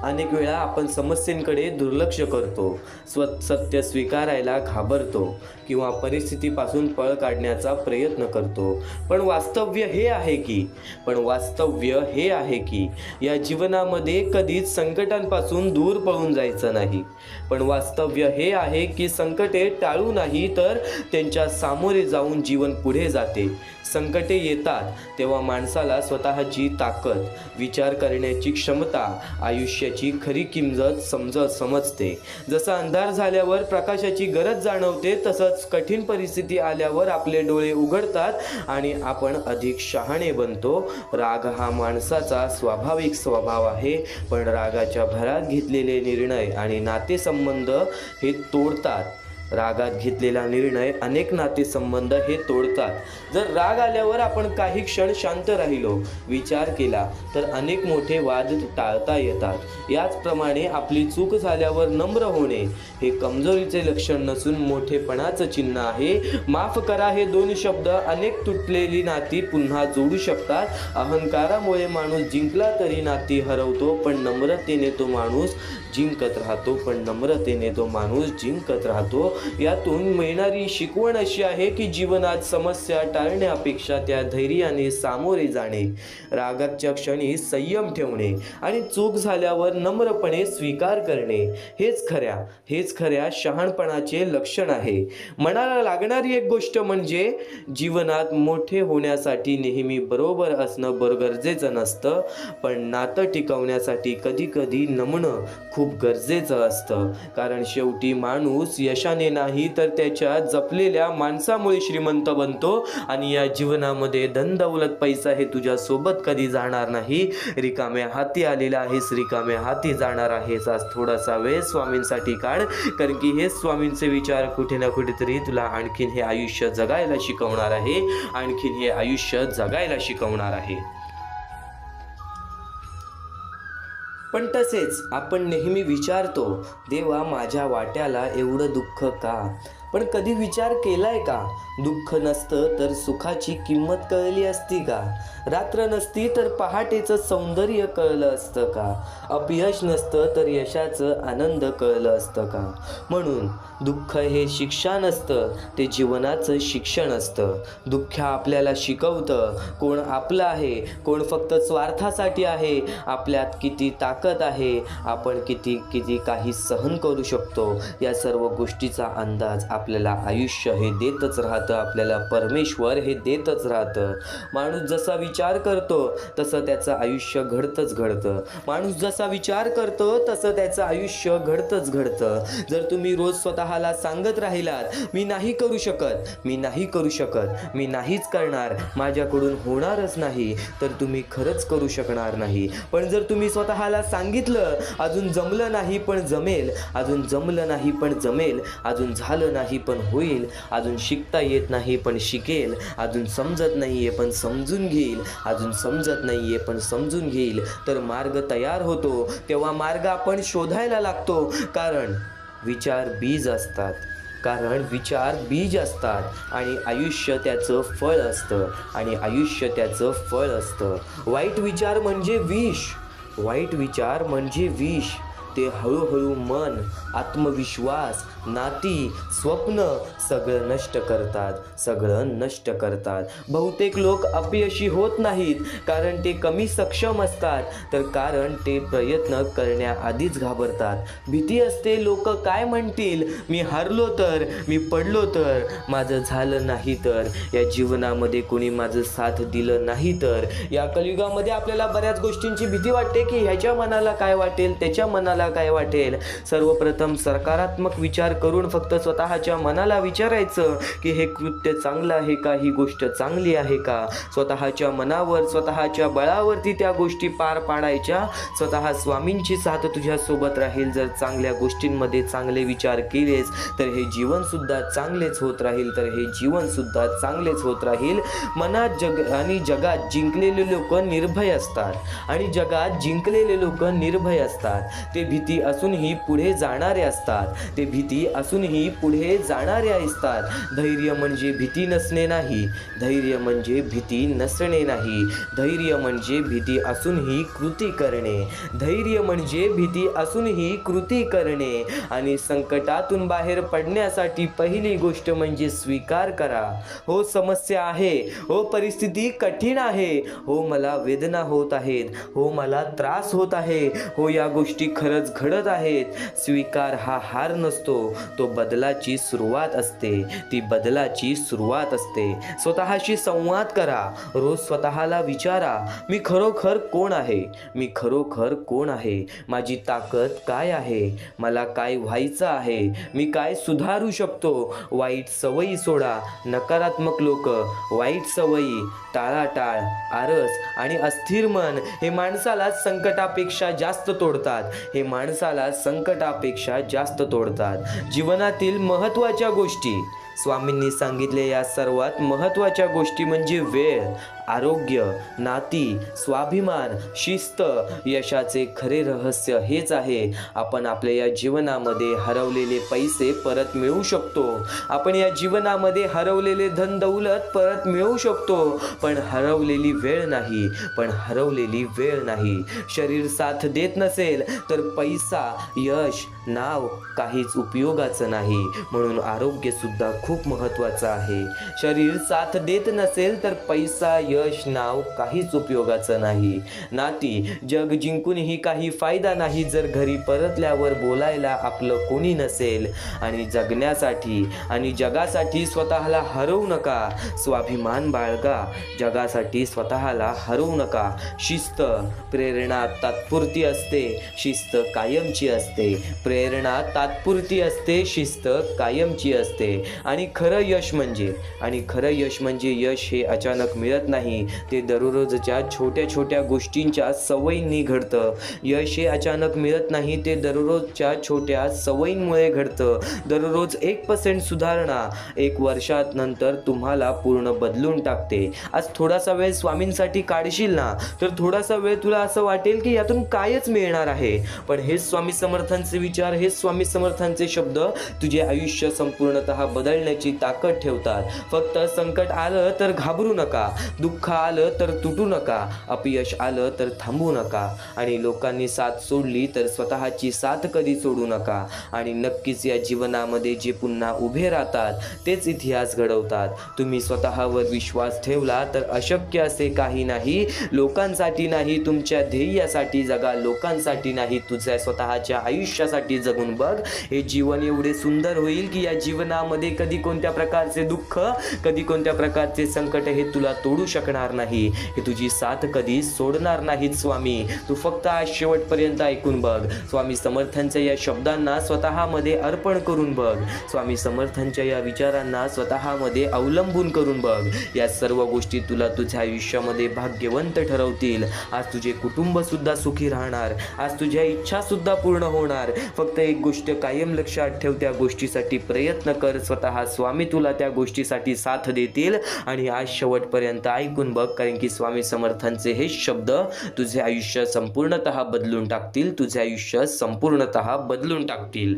अनेक वेळा आपण समस्येकडे दुर्लक्ष करतो, सत्य स्वीकारायला घाबरतो किंवा परिस्थितीपासून पळ काढण्याचा प्रयत्न करतो. पण वास्तव्य हे आहे की या जीवनामध्ये कधीच संकटांपासून दूर पळून जायचं नाही. पण वास्तव्य हे आहे की संकटे टाळू नाही तर त्यांच्या सामोरे जाऊन जीवन पुढे जाते. संकटे येतात तेव्हा माणसाला स्वतःची ताकद, विचार करण्याची क्षमता, आयुष्याची खरी किंमत समजते. जसं अंधार झाल्यावर प्रकाशाची गरज जाणवते, तसंच कठीण परिस्थिती आल्यावर आपले डोळे उघडतात आणि आपण अधिक शहाणे बनतो. राग हा माणसाचा स्वाभाविक स्वभाव आहे, पण रागाच्या भरात घेतलेले निर्णय आणि नातेसंबंध हे तोडतात. रागात घेतलेला निर्णय अनेक नातेसंबंध हे तोडतात. जर राग आल्यावर आपण काही क्षण शांत राहिलो, विचार केला तर अनेक मोठे वाद टाळता येतात. याचप्रमाणे आपली चूक झाल्यावर नम्र होणे हे कमजोरीचे लक्षण नसून मोठेपणाचं चिन्ह आहे. माफ करा हे दोन शब्द अनेक तुटलेली नाती पुन्हा जोडू शकतात. अहंकारामुळे माणूस जिंकला तरी नाती हरवतो, पण नम्रतेने तो माणूस जिंकत राहतो. यातून मिळणारी शिकवण अशी आहे की जीवनात समस्या टाळण्यापेक्षा त्या धैर्याने सामोरे जाणे, रागाच्या क्षणी संयम ठेवणे आणि चूक झाल्यावर नम्रपणे स्वीकार करणे हेच खऱ्या शहाणपणाचे लक्षण आहे. मनाला लागणारी एक गोष्ट म्हणजे जीवनात मोठे होण्यासाठी नेहमी बरोबर असणं गरजेचं नसतं, पण नातं टिकवण्यासाठी कधी नमणं खूप गरजेचं असतं. कारण शेवटी माणूस यशाने नाही तर त्याच्या जपलेल्या माणसामुळे श्रीमंत बनतो. आणि या जीवनामध्ये धन दौलत पैसा हे तुझ्या सोबत कधी जाणार नाही. रिकाम्या हाती आलेला आहेस, रिकाम्या हाती जाणार आहेस. आज थोडासा वेळ स्वामींसाठी काढ, कारण की हे स्वामींचे विचार कुठे ना कुठेतरी तुला आणखीन हे आयुष्य जगायला शिकवणार आहे. पण तसेच आपण नेहमी विचारतो, देवा माझ्या वाट्याला एवढं दुःख का? पण कधी विचार केलाय का, दुःख नसतं तर सुखाची किंमत कळली असती का? रात्र नसती तर पहाटेचं सौंदर्य कळलं असतं का? अपयश नसतं तर यशाचं आनंद कळलं असतं का? म्हणून दुःख हे शिक्षा नसतं, ते जीवनाचं शिक्षण असतं. दुःख आपल्याला शिकवतं कोण आपलं आहे, कोण फक्त स्वार्थासाठी आहे, आपल्यात किती ताकद आहे, आपण किती काही सहन करू शकतो. या सर्व गोष्टीचा अंदाज आपल्याला आयुष्य हे देतच राहतं, आपल्याला परमेश्वर हे देतच राहतं. माणूस जसा विचार करतो तसं त्याचं आयुष्य घडतं. माणूस जसा विचार करतो तसं त्याचं आयुष्य घडतं. जर तुम्ही रोज स्वतःला सांगत राहिलात, मी नाही करू शकत, मी नाहीच करणार, माझ्याकडून होणारच नाही, तर तुम्ही खरंच करू शकणार नाही. पण जर तुम्ही स्वतःला सांगितलं, अजून जमलं नाही पण जमेल, अजून झालं नाही पण होईल, अजून शिकता येत नाही पण शिकेल, अजून समजत नाहीये पण समजून घेईल, तर मार्ग तयार होतो. तेव्हा मार्ग आपण शोधायला लागतो, कारण विचार बीज असतात आणि आयुष्य त्याचं फळ असतं. वाईट विचार म्हणजे विष, ते हळूहळू मन, आत्मविश्वास, नाती, स्वप्न सगळं नष्ट करतात. बहुतेक लोक अपयशी होत नाहीत कारण ते कमी सक्षम असतात, तर कारण ते प्रयत्न करण्याआधीच घाबरतात. भीती असते, लोक काय म्हणतील, मी हारलो तर, मी पडलो तर, माझं झालं नाही तर, या जीवनामध्ये कोणी माझं साथ दिलं नाही तर. या कलियुगामध्ये आपल्याला बऱ्याच गोष्टींची भीती वाटते की ह्याच्या मनाला काय वाटेल, त्याच्या मनाला मला काय वाटेल. सर्वप्रथम सकारात्मक विचार करून फक्त स्वतःच्या मनाला विचारायचं की हे कृत्य चांगलं आहे का, ही गोष्ट चांगली आहे का. स्वतःच्या मनावर स्वतःच्या बळावरती त्या गोष्टी पार पाडायच्या. स्वतः स्वामींची साथ तुझ्यासोबत राहील. जर चांगल्या गोष्टींमध्ये चांगले विचार केलेस तर हे जीवनसुद्धा चांगलेच होत राहील, तर हे जीवनसुद्धा चांगलेच होत राहील. मनात आणि जगात जिंकलेले लोक निर्भय असतात आणि जगात जिंकलेले लोक निर्भय असतात. ते भीती असूनही पुढे जाणारे असतात. ते भीती असूनही पुढे जाणारे असतात. धैर्य म्हणजे भीती नसणे नाही. धैर्य म्हणजे भीती नसणे नाही. धैर्य म्हणजे भीती असूनही कृती करणे. धैर्य म्हणजे भीती असूनही कृती करणे. आणि संकटातून बाहेर पडण्यासाठी पहिली गोष्ट म्हणजे स्वीकार करा. हो, समस्या आहे. हो, परिस्थिती कठीण आहे. हो, मला वेदना होत आहेत. हो, मला त्रास होत आहे. हो, या गोष्टी खरंच घडत आहेत. स्वीकार हा हार नसतो, तो बदलाची सुरुवात असते. ती बदलाची सुरुवात असते. स्वतःशी संवाद करा. रोज स्वतःला विचारा, मी खरोखर कोण आहे. मी खरोखर कोण आहे. माझी ताकद काय आहे. मला काय व्हायचं आहे. मी काय सुधारू शकतो. वाईट सवयी सोडा. नकारात्मक लोक, वाईट सवयी, टाळाटाळ, आळस आणि अस्थिर मन हे माणसाला संकटापेक्षा जास्त तोडतात. हे माणसाला संकटापेक्षा जास्त तोडतात. जीवनातील महत्त्वाच्या गोष्टी स्वामींनी सांगितले, या सर्वात महत्त्वाच्या गोष्टी म्हणजे वेळ, आरोग्य, नाती, स्वाभिमान, शिस्त. यशाचे खरे रहस्य हेच आहे. आपण आपल्या या जीवनामध्ये हरवलेले पैसे परत मिळवू शकतो. आपण या जीवनामध्ये हरवलेले धन दौलत परत मिळवू शकतो, पण हरवलेली वेळ नाही. पण हरवलेली वेळ नाही. शरीर साथ देत नसेल तर पैसा, यश, नाव काहीच उपयोगाचं नाही. म्हणून आरोग्य सुद्धा खूप महत्त्वाचं आहे. शरीर साथ देत नसेल तर पैसा, यश, नाव काहीच उपयोगाचं नाही. नाती, जग जिंकूनही काही फायदा नाही जर घरी परतल्यावर बोलायला आपलं कोणी नसेल. आणि जगण्यासाठी आणि जगासाठी स्वतःला हरवू नका. स्वाभिमान बाळगा. जगासाठी स्वतःला हरवू नका. शिस्त, प्रेरणा तात्पुरती असते, शिस्त कायमची असते. प्रेरणा तात्पुरती असते, शिस्त कायमची असते. आणि खरं यश म्हणजे यश हे अचानक मिळत नाही. ते दररोजच्या छोट्या छोट्या गोष्टींच्या सवयींनी घडतं. यश हे अचानक मिळत नाही. ते दररोजच्या छोट्या सवयींमुळे घडतं. दररोज 1% सुधारणा 1 वर्षात नंतर तुम्हाला पूर्ण बदलून टाकते. आज थोडासा वेळ स्वामींसाठी काढशील ना, तर थोडासा वेळ तुला असं वाटेल की यातून कायच मिळणार आहे. पण हेच स्वामी समर्थांचे विचार, हेच स्वामी समर्थांचे शब्द तुझे आयुष्य संपूर्णतः बदलण्याची ताकद ठेवतात. फक्त संकट आलं तर घाबरू नका. दुःख आलं तर तुटू नका. अपयश आलं तर थांबू नका. आणि लोकांनी साथ सोडली तर स्वतःची साथ कधी सोडू नका. आणि नक्कीच या जीवनामध्ये जे पुन्हा उभे राहतात तेच इतिहास घडवतात. तुम्ही स्वतःवर विश्वास ठेवला तर अशक्य असे काही नाही. लोकांसाठी नाही, तुमच्या ध्येयासाठी जगा. लोकांसाठी नाही, तुझ्या स्वतःच्या आयुष्यासाठी जगून बघ. हे जीवन एवढे सुंदर होईल की या जीवनामध्ये कधी कोणत्या प्रकारचे दुःख, कधी कोणत्या प्रकारचे संकट हे तुला तोडू शकणार नाही. हे तुझी साथ कधी सोडणार नाहीत स्वामी. तू फक्त आज शेवटपर्यंत ऐकून बघ. स्वामी समर्थांच्या या शब्दांना स्वतःमध्ये अर्पण करून बघ. स्वामी समर्थांच्या या विचारांना स्वतःमध्ये अवलंबून करून बघ. या सर्व गोष्टी तुला तुझ्या आयुष्यामध्ये भाग्यवंत ठरवतील. आज तुझे कुटुंब सुद्धा सुखी राहणार. आज तुझ्या इच्छा सुद्धा पूर्ण होणार. फक्त एक गोष्ट कायम लक्षात ठेव, त्या गोष्टीसाठी प्रयत्न कर. स्वतः स्वामी तुला त्या गोष्टीसाठी साथ देतील. आणि आज शेवटपर्यंत ऐकून बघ, कारण की स्वामी समर्थांचे हे शब्द तुझे आयुष्य संपूर्णतः बदलून टाकतील. तुझे आयुष्य संपूर्णतः बदलून टाकतील.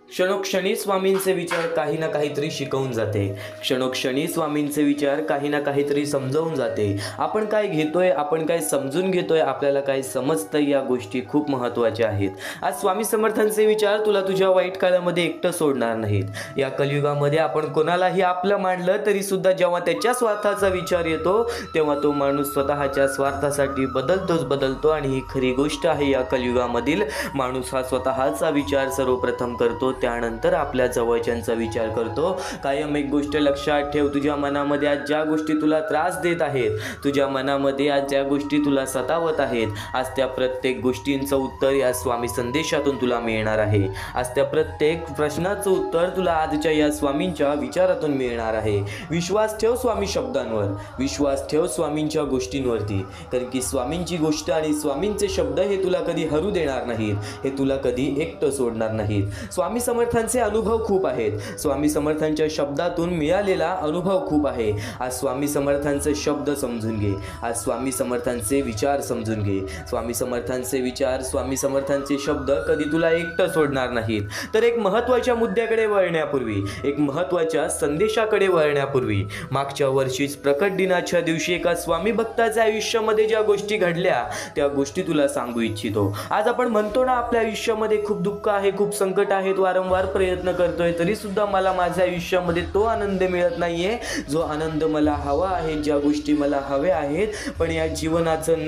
क्षणोक्षणी स्वामींचे विचार काही ना काहीतरी शिकवून जाते. क्षणोक्षणी स्वामींचे विचार काही ना काहीतरी समजावून जाते. आपण काय घेतोय, आपण काय समजून घेतोय, आपल्याला काय समजतंय, या गोष्टी खूप महत्त्वाच्या आहेत. आज स्वामी समर्थांचे विचार तुला तुझ्या वाईट काळामध्ये एकटं सोडणार नाहीत. या कलियुगामध्ये आपण कोणालाही आपलं मानलं तरी सुद्धा जेव्हा त्याच्या स्वार्थाचा विचार येतो तेव्हा तो माणूस स्वतःच्या स्वार्थासाठी बदलतो. आणि ही खरी गोष्ट आहे. या कलियुगामधील माणूस हा स्वतःचा विचार सर्वप्रथम करतो, त्यानंतर आपल्या जवळच्यांचा विचार करतो. कायम एक गोष्ट लक्षात ठेव, तुझ्या मनामध्ये आज ज्या गोष्टी तुला त्रास देत आहेत, तुझ्या मनामध्ये आज ज्या गोष्टी तुला सतावत आहेत, आज त्या प्रत्येक गोष्टींचं उत्तर या स्वामी संदेशातून तुला मिळणार आहे. आज त्या प्रत्येक प्रश्नाचं उत्तर तुला आजच्या या स्वामींच्या विचारातून मिळणार आहे. विश्वास ठेव स्वामी शब्दांवर, विश्वास ठेव स्वामींच्या गोष्टींवरती, कारण की स्वामींची गोष्ट आणि स्वामींचे शब्द हे तुला कधी हरू देणार नाहीत, हे तुला कधी एकटं सोडणार नाहीत. स्वामी समर्थांचे अनुभव खूप आहेत, स्वामी समर्थांच्या शब्दातून मिळालेला अनुभव खूप आहे. आज स्वामी समर्थांचे शब्द समजून घे, आज स्वामी समर्थांचे विचार समजून घे. स्वामी समर्थांचे विचार, स्वामी समर्थांचे शब्द कधी तुला एकटं सोडणार नाहीत. तर एक महत्त्वाच्या मुद्द्याकडे वळण्यापूर्वी, एक महत्त्वाच्या संदेशाकडे वळण्यापूर्वी, मागच्या वर्षीच प्रकट दिनाच्या दिवशी एका स्वामी भक्ताच्या आयुष्यामध्ये ज्या गोष्टी घडल्या त्या गोष्टी तुला सांगू इच्छितो. आज आपण म्हणतो ना, आपल्या आयुष्यामध्ये खूप दुःख आहे, खूप संकट आहेत, वारंवार प्रयत्न करतोय, तरी सुद्धा मला माझ्या आयुष्यामध्ये तो आनंद मिळत नाहीये जो आनंद मला हवा आहे, ज्या गोष्टी मला हव्या आहेत. पण या जीवनाचं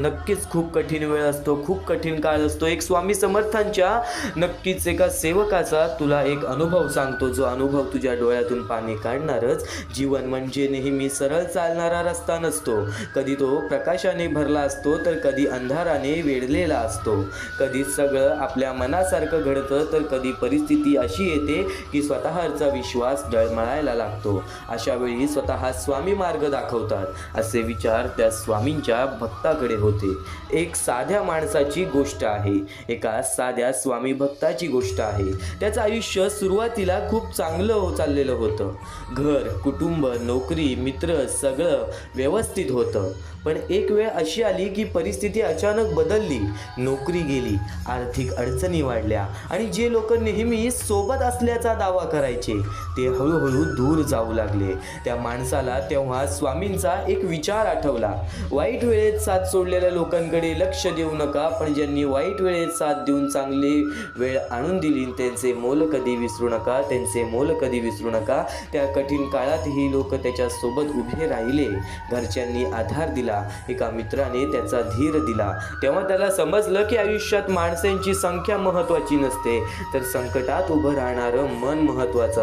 नक्कीच खूप कठीण वेळ असतो, खूप कठीण काळ असतो. एक स्वामी समर्थांच्या नक्कीच एका सेवकाचा तुला एक अनुभव सांगतो, जो अनुभव तुझ्या डोळ्यातून पाणी काढणारच. जीवन म्हणजे नेहमी सरळ चालणारा रस्ता नसतो, कधी तो प्रकाशाने भरला असतो तर कधी अंधाराने वेढलेला असतो. कधी सगळं आपल्या मनासारखं घडतं तर कधी परिस्थिती अशी येते की स्वतःचा विश्वास डळमळायला लागतो. अशा वेळी स्वतः स्वामी मार्ग दाखवतात, असे विचार त्या स्वामींच्या भक्ताकडे होते. एक साध्या माणसाची गोष्ट आहे, एका साध्या स्वामी भक्ताची गोष्ट आहे. त्याचं आयुष्य सुरुवातीला खूप चांगलं चाललेलं होतं. घर, कुटुंब, नोकरी, मित्र सगळं व्यवस्थित होतं. पण एक वेळ अशी आली की परिस्थिती अचानक बदलली. नोकरी गेली, आर्थिक अडचणी वाढल्या आणि जे लोक नेहमी सोबत असल्याचा दावा करायचे ते हळूहळू दूर जाऊ लागले. त्या माणसाला तेव्हा स्वामींचा एक विचार आठवला. वाईट वेळेत साथ सोडलेल्या लोकांकडे लक्ष देऊ नका, पण ज्यांनी वाईट वेळेत साथ देऊन चांगली वेळ आणून दिली त्यांचे मोल कधी विसरू नका, त्यांचे मोल कधी विसरू नका. त्या कठीण काळात ही लोक त्याच्यासोबत उभे राहिले. घरच्यांनी आधार दिला, एका मित्राने त्याचा धीर दिला. तेव्हा त्याला समजलं की आयुष्यात माणसांची संख्या महत्त्वाची नसते, तर संकटात उभं राहणारं मन महत्त्वाचं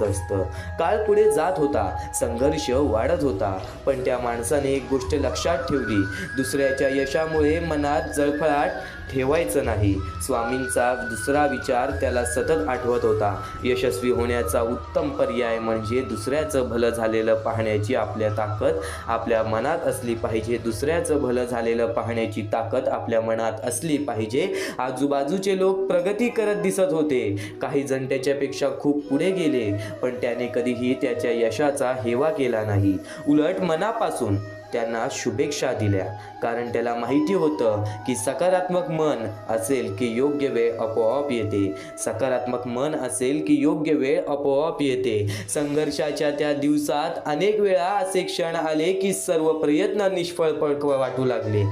असतं, काळ पुढे जात होता, संघर्ष वाढत होता, पण त्या माणसाने एक गोष्ट लक्षात ठेवली, दुसऱ्याच्या यशामुळे मनात जळफळाट ठेवायचं नाही. स्वामींचा दुसरा विचार त्याला सतत आठवत होता. यशस्वी होण्याचा उत्तम पर्याय म्हणजे दुसऱ्याचं भलं झालेलं पाहण्याची आपल्या ताकद आपल्या मनात असली पाहिजे. दुसऱ्याचं भलं झालेलं पाहण्याची ताकद आपल्या मनात असली पाहिजे. आजूबाजूचे लोक प्रगती करत दिसत होते, काही जण त्याच्यापेक्षा खूप पुढे गेले, पण त्याने कधीही त्याच्या यशाचा हेवा केला नाही. उलट मनापासून त्यांना शुभेच्छा दिल्या, कारण त्याला माहिती होतं की सकारात्मक मन असेल की योग्य वेळ आपोआप येते. सकारात्मक मन असेल की योग्य वेळ आपोआप येते. संघर्षाच्या त्या दिवसात अनेक वेळा असे क्षण आले की सर्व प्रयत्न निष्फळ वाटू लागले.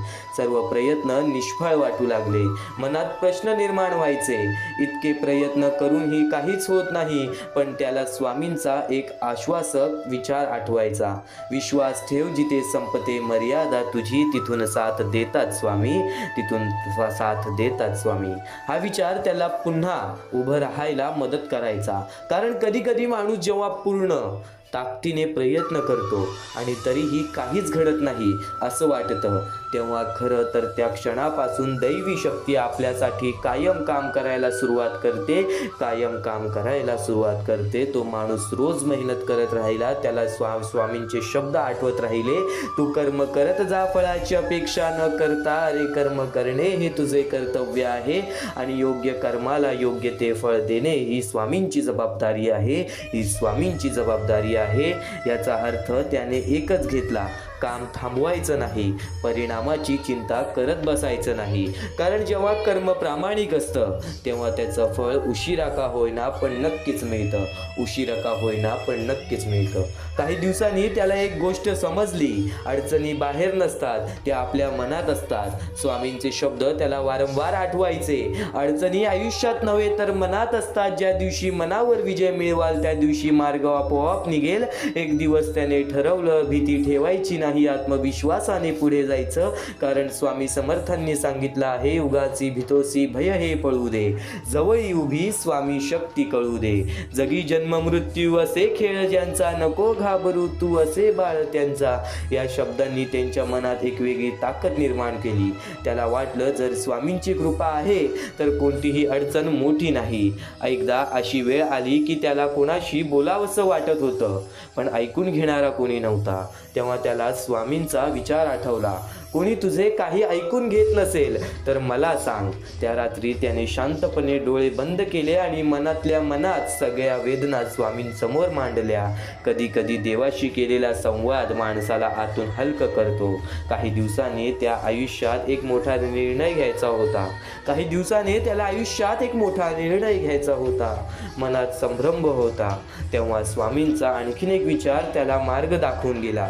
मनात प्रश्न निर्माण व्हायचे, इतके प्रयत्न करूनही काहीच होत नाही. पण त्याला स्वामींचा एक आश्वासक विचार आठवायचा, विश्वास ठेव, जिथे संपते मर्यादा तुझी तिथून साथ देतात स्वामी. हा विचार त्याला पुन्हा उभं राहायला मदत करायचा. कारण कधी कधी माणूस जेव्हा पूर्ण ताकदीने प्रयत्न करतो आणि तरीही काहीच घडत नाही असं वाटतं, तेव्हा खरं तर त्या क्षणापासून दैवी शक्ती आपल्यासाठी कायम काम करायला सुरुवात करते. तो माणूस रोज मेहनत करत राहिला, त्याला स्वामींचे शब्द आठवत राहिले, तू कर्म करत जा, फळाची अपेक्षा न करता. अरे कर्म करणे हे तुझे कर्तव्य आहे आणि योग्य कर्माला योग्य ते फळ देणे ही स्वामींची जबाबदारी आहे. याचा अर्थ त्याने एकच घेतला, काम थांबवायचं नाही, परिणामाची चिंता करत बसायचं नाही. कारण जेव्हा कर्म प्रामाणिक असतं तेव्हा त्याचं फळ उशिरा का होईना पण नक्कीच मिळतं. काही दिवसांनी त्याला एक गोष्ट समजली, अडचणी बाहेर नसतात, त्या आपल्या मनात असतात. स्वामींचे शब्द त्याला वारंवार आठवायचे, अडचणी आयुष्यात नव्हे तर मनात असतात. ज्या दिवशी मनावर विजय मिळवाल त्या दिवशी मार्ग आपोआप निघेल. एक दिवस त्याने ठरवलं, भीती ठेवायची नाही, नाही, आत्मविश्वासाने पुढे जायचं. कारण स्वामी समर्थांनी सांगितलं आहे, उगाची भितोसी भय हे पळू दे, जवळी उभी स्वामी शक्ती कळू दे. जगी जन्म मृत्यू असे खेळ ज्यांचा, नको घाबरू तू असे बाळ त्यांचा. या शब्दांनी त्यांच्या मनात एक वेगळी ताकद निर्माण केली. त्याला वाटलं, जर स्वामींची कृपा आहे तर कोणतीही अडचण मोठी नाही. एकदा अशी वेळ आली की त्याला कोणाशी बोलावंसं वाटत होतं, पण ऐकून घेणारा कोणी नव्हता. तेव्हा त्याला स्वामींचा विचार आठवला. कोणी तुझे काही ऐकून घेत नसेल तर मला सांग. त्या रात्री त्याने शांतपणे डोळे बंद केले आणि मनातल्या मनात सगळ्या वेदना स्वामींसमोर मांडल्या. कधी कधी देवाशी केलेला संवाद माणसाला आतून हलकं करतो. काही दिवसांनी त्या आयुष्यात एक मोठा निर्णय घ्यायचा होता. मनात संभ्रम होता. तेव्हा स्वामींचा आणखीन एक विचार त्याला मार्ग दाखवून गेला.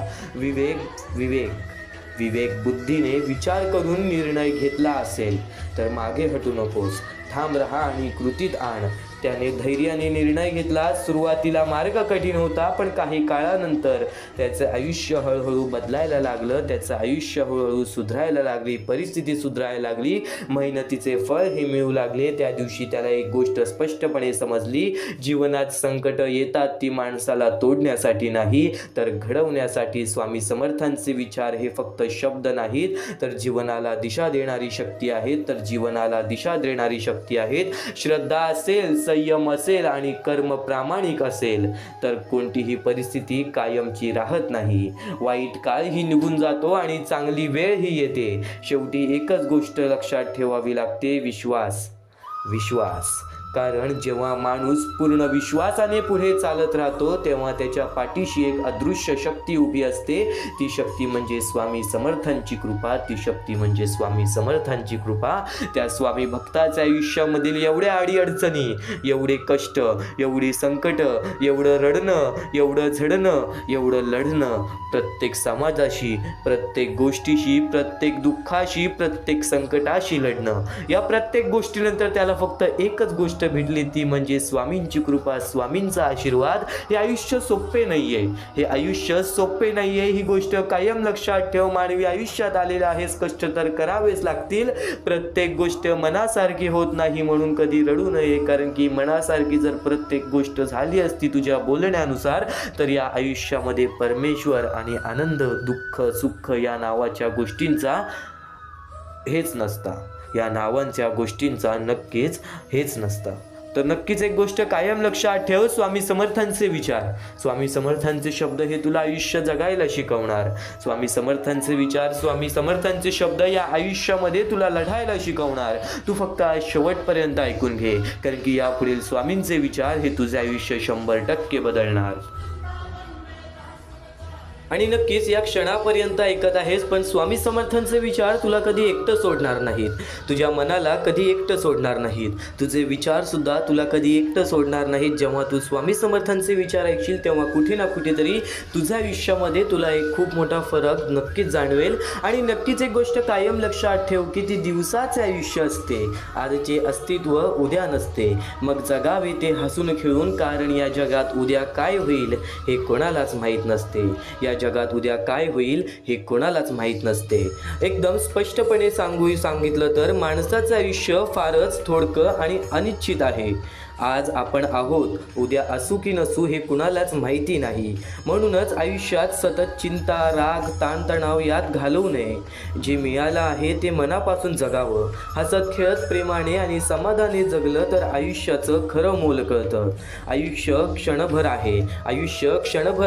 विवेक बुद्धीने विचार करून निर्णय घेतला असेल तर मागे हटू नकोस, ठाम रहा आणि कृतीत आण. त्याने धैर्याने निर्णय घेतला. सुरुवातीला मार्ग कठीण होता, पण काही काळानंतर त्याचं आयुष्य हळूहळू बदलायला लागलं. त्याचं आयुष्य हळूहळू सुधारायला लागली, परिस्थिती सुधारायला लागली, मेहनतीचे फळ हे मिळू लागले. त्या दिवशी त्याला एक गोष्ट स्पष्टपणे समजली, जीवनात संकट येतात ती माणसाला तोडण्यासाठी नाही तर घडवण्यासाठी. स्वामी समर्थांचे विचार हे फक्त शब्द नाहीत तर जीवनाला दिशा देणारी शक्ती आहेत. श्रद्धा असेल, संयम असेल आणि कर्म प्रामाणिक असेल तर कोणतीही परिस्थिती कायमची राहत नाही. वाईट काळही निघून जातो आणि चांगली वेळ ही येते. शेवटी एकच गोष्ट लक्षात ठेवावी लागते, विश्वास. कारण जेव्हा माणूस पूर्ण विश्वासाने पुढे चालत राहतो तेव्हा त्याच्या पाठीशी एक अदृश्य शक्ती उभी असते. ती शक्ती म्हणजे स्वामी समर्थांची कृपा. त्या स्वामी भक्ताच्या आयुष्यामधील एवढ्या अडीअडचणी, एवढे कष्ट, एवढी संकट, एवढं रडणं, एवढं झडणं, एवढं लढणं, प्रत्येक समाजाशी, प्रत्येक गोष्टीशी, प्रत्येक दुःखाशी, प्रत्येक संकटाशी लढणं, या प्रत्येक गोष्टीनंतर त्याला फक्त एकच गोष्ट भेटली, ती म्हणजे स्वामींची कृपा, स्वामींचा आशीर्वाद. हे आयुष्य सोपे नाहीये. ही गोष्ट कायम लक्षात ठेव. मानवी आयुष्यात आलेला आहेस, कष्ट तर करावेच लागतील. प्रत्येक गोष्ट मनासारखी होत नाही म्हणून कधी रडू नये. कारण की मनासारखी जर प्रत्येक गोष्ट झाली असती तुझ्या बोलण्यानुसार तर या आयुष्यामध्ये परमेश्वर आणि आनंद, दुःख, सुख या नावाच्या गोष्टींचा हेच नसता. तर नक्कीच एक गोष्ट कायम लक्षात ठेव, स्वामी समर्थांचे विचार, स्वामी समर्थांचे शब्द हे तुला आयुष्य जगायला शिकवणार. स्वामी समर्थांचे विचार, स्वामी समर्थांचे शब्द या आयुष्यामध्ये तुला लढायला शिकवणार. तू फक्त आज शेवटपर्यंत ऐकून घे, कारण की यापुढील स्वामींचे विचार हे तुझे आयुष्य 100% बदलणार. आणि नक्कीच या क्षणापर्यंत ऐकत आहेस, पण स्वामी समर्थांचे विचार तुला कधी एकटं सोडणार नाहीत. तुझ्या मनाला कधी एकटं सोडणार नाहीत. तुझे विचार सुद्धा तुला कधी एकटं सोडणार नाहीत. जेव्हा तू स्वामी समर्थांचे विचार ऐकशील तेव्हा कुठे ना कुठेतरी तुझ्या आयुष्यामध्ये तुला एक खूप मोठा फरक नक्कीच जाणवेल. आणि नक्कीच एक गोष्ट कायम लक्षात ठेव की ती दिवसाचे आयुष्य असते. आजचे अस्तित्व उद्या नसते. मग जगावे ते हसून खेळून, कारण या जगात उद्या काय होईल हे कोणालाच माहीत नसते. जगात उद्या काय होईल हे कोणालाच माहीत नसते. एकदम स्पष्टपणे सांगितलं तर माणसाचं आयुष्य फारच थोडकं आणि अनिश्चित आहे. आज आपण आहोत, उद्या असू की नसू हे कुणालाच माहिती नाही. म्हणूनच आयुष्यात सतत चिंता, राग, ताणतणाव यात घालवू नये. जे मिळालं आहे ते मनापासून जगावं. हसत खेळत प्रेमाने आणि समाधाने जगलं तर आयुष्याचं खरं मोल कळतं. आयुष्य क्षणभर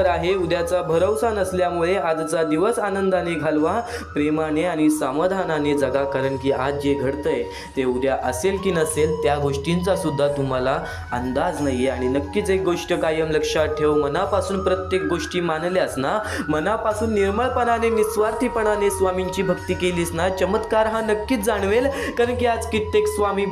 आहे. उद्याचा भरवसा नसल्यामुळे आजचा दिवस आनंदाने घालवा, प्रेमाने आणि समाधानाने जगा. कारण की आज जे घडतंय ते उद्या असेल की नसेल त्या गोष्टींचा सुद्धा तुम्हाला अंदाज नाहीये. आणि नक्कीच एक गोष्ट कायम लक्षात ठेव, मनापासून प्रत्येक गोष्टी मानल्यास ना, मनापासून निर्मळपणाने, निस्वार्थीपणाने स्वामींची भक्ती केलीस ना, चमत्कार हा नक्कीच जाणवेल. कारण की आज कित्येक स्वामी